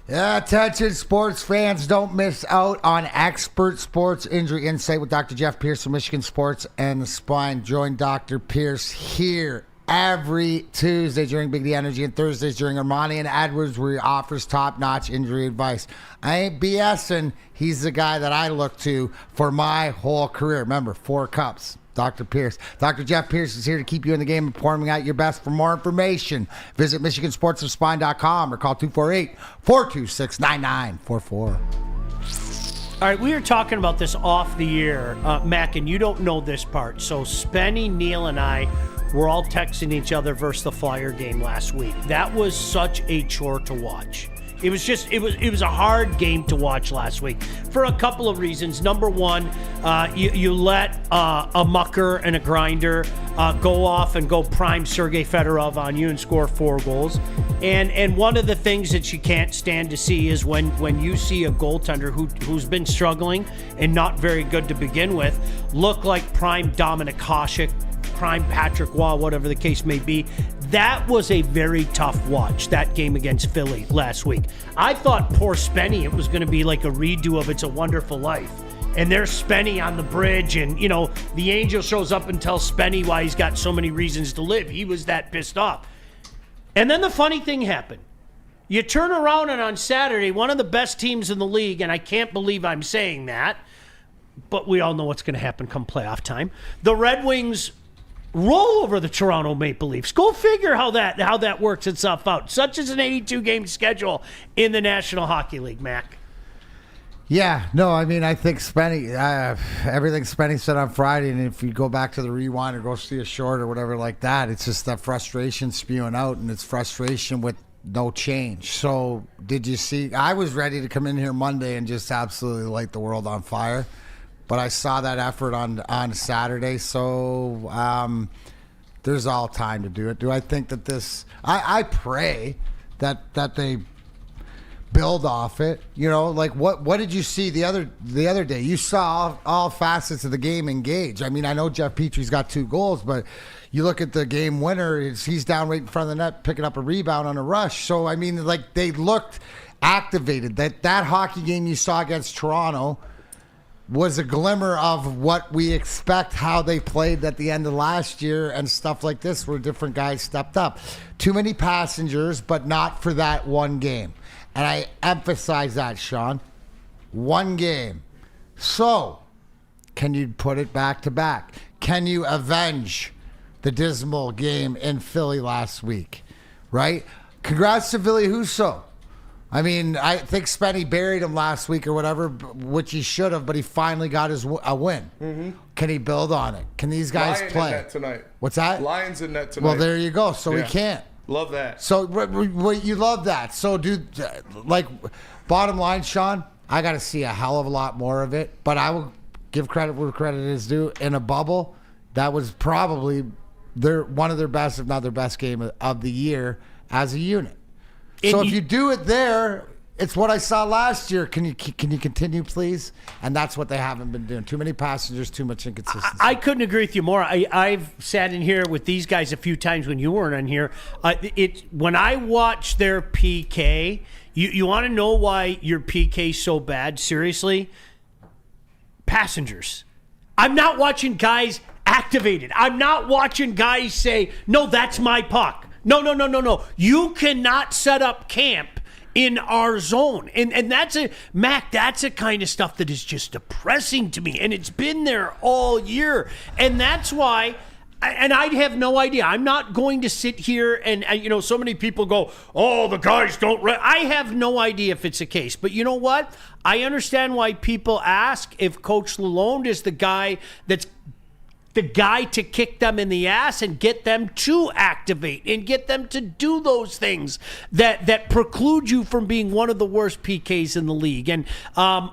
Yeah, attention sports fans, don't miss out on Expert Sports Injury Insight with Dr. Jeff Pierce from Michigan Sports and the Spine. Join Dr. Pierce here every Tuesday during Big D Energy and Thursdays during Ermanni and Edwards, where he offers top-notch injury advice. I ain't BSing. He's the guy that I look to for my whole career. Remember, 4 cups. Dr. Pierce. Dr. Jeff Pierce is here to keep you in the game and pouring out your best. For more information, visit MichiganSportsOfSpine.com or call 248-426-9944. All right, we were talking about this off the air, Mac, and you don't know this part. So Spenny, Neil, and I were all texting each other versus the Flyer game last week. That was such a chore to watch. It was a hard game to watch last week for a couple of reasons. Number one, you let a mucker and a grinder go off and go prime Sergei Fedorov on you and score 4 goals. And one of the things that you can't stand to see is when you see a goaltender who's been struggling and not very good to begin with look like prime Dominik Hasek, prime Patrick Waugh, whatever the case may be. That was a very tough watch, that game against Philly last week. I thought poor Spenny, it was going to be like a redo of It's a Wonderful Life. And there's Spenny on the bridge, and, you know, the angel shows up and tells Spenny why he's got so many reasons to live. He was that pissed off. And then the funny thing happened. You turn around, and on Saturday, one of the best teams in the league, and I can't believe I'm saying that, but we all know what's going to happen come playoff time. The Red Wings roll over the Toronto Maple Leafs. Go figure how that works itself out. Such as an 82-game schedule in the National Hockey League, Mac. Yeah, no, I mean, I think Spenny, everything Spenny said on Friday, and if you go back to the rewind or go see a short or whatever like that, it's just that frustration spewing out, and it's frustration with no change. So did you see, I was ready to come in here Monday and just absolutely light the world on fire, but I saw that effort on Saturday, so there's all time to do it. Do I think that this, I pray that they build off it, like what did you see the other day? You saw all facets of the game engage. I mean, I know Jeff Petrie's got 2 goals, but you look at the game winner, he's down right in front of the net picking up a rebound on a rush. So I mean, like, they looked activated. That hockey game you saw against Toronto was a glimmer of what we expect, how they played at the end of last year and stuff like this, where different guys stepped up. Too many passengers, but not for that one game. And I emphasize that, Sean. One game. So, can you put it back to back? Can you avenge the dismal game in Philly last week? Right? Congrats to Ville Husso. I mean, I think Spenny buried him last week or whatever, which he should have, but he finally got a win. Mm-hmm. Can he build on it? Can these guys Lion play? in net tonight. What's that? Lions in net tonight. Well, there you go. So he can't. Love that. So you love that. So, dude, like, bottom line, Sean, I got to see a hell of a lot more of it. But I will give credit where credit is due. In a bubble, that was probably one of their best, if not their best game of the year as a unit. So if you do it there, it's what I saw last year. Can you continue, please? And that's what they haven't been doing. Too many passengers, too much inconsistency. I couldn't agree with you more. I've sat in here with these guys a few times when you weren't on here. When I watch their PK, you want to know why your PK is so bad? Seriously? Passengers. I'm not watching guys activated. I'm not watching guys say, no, that's my puck. No. You cannot set up camp in our zone. And that's that's a kind of stuff that is just depressing to me. And it's been there all year. And that's why, and I have no idea. I'm not going to sit here and so many people go, oh, the guys don't. I have no idea if it's the case. But you know what? I understand why people ask if Coach Lalonde is the guy to kick them in the ass and get them to activate and get them to do those things that preclude you from being one of the worst PKs in the league. And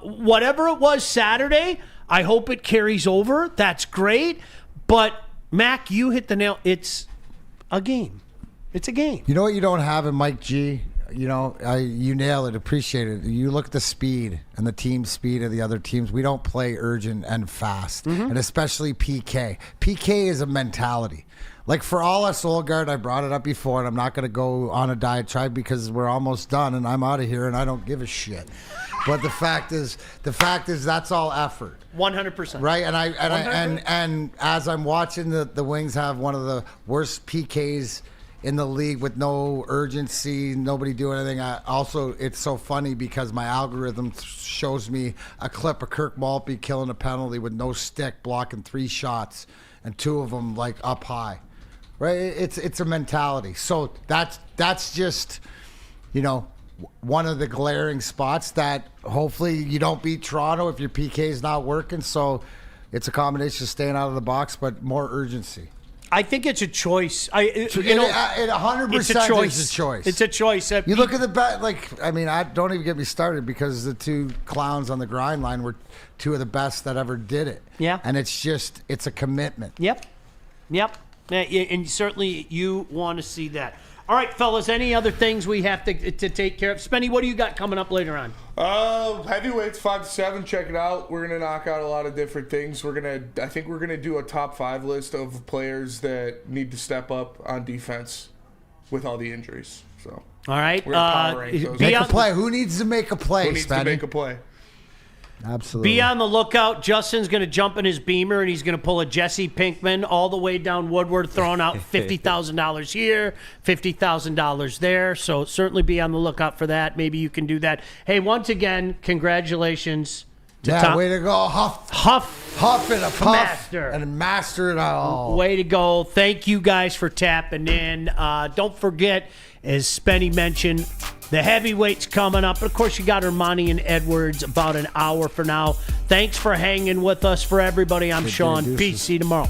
whatever it was Saturday, I hope it carries over. That's great. But, Mac, you hit the nail. It's a game. It's a game. You know what you don't have in Mike G? You nail it. Appreciate it. You look at the speed and the team speed of the other teams. We don't play urgent and fast, and especially PK. PK is a mentality. Like, for all us old guard, I brought it up before, and I'm not going to go on a diatribe because we're almost done, and I'm out of here, and I don't give a shit. But the fact is, that's all effort. 100%. Right, and as I'm watching the Wings have one of the worst PKs in the league with no urgency, nobody doing anything. Also, it's so funny because my algorithm shows me a clip of Kirk Maltby killing a penalty with no stick, blocking 3 shots, and 2 of them like up high. Right? It's a mentality. So that's just, one of the glaring spots that hopefully you don't beat Toronto if your PK is not working. So it's a combination of staying out of the box, but more urgency. I think it's a choice. It 100% it's a choice. is a choice. It's a choice. You look at the bet, don't even get me started because the 2 clowns on the grind line were 2 of the best that ever did it. Yeah. And it's a commitment. Yep. And certainly you want to see that. All right, fellas, any other things we have to take care of? Spenny, what do you got coming up later on? Heavyweights 5 to 7. Check it out. We're gonna knock out a lot of different things. I think we're gonna do a top 5 list of players that need to step up on defense with all the injuries. So all right, we're gonna power rank those. Make a play. Who needs to make a play? Who needs to make a play? Absolutely. Be on the lookout. Justin's going to jump in his Beamer, and he's going to pull a Jesse Pinkman all the way down Woodward, throwing out $50,000 here, $50,000 there. So certainly be on the lookout for that. Maybe you can do that. Hey, once again, congratulations to Tom. Way to go. Huff and a puff. Master. And master it all. Way to go. Thank you guys for tapping in. Don't forget, as Spenny mentioned, The heavyweights coming up. Of course, you got Ermanni and Edwards about an hour for now. Thanks for hanging with us. For everybody, I'm Sean. Peace. See you tomorrow.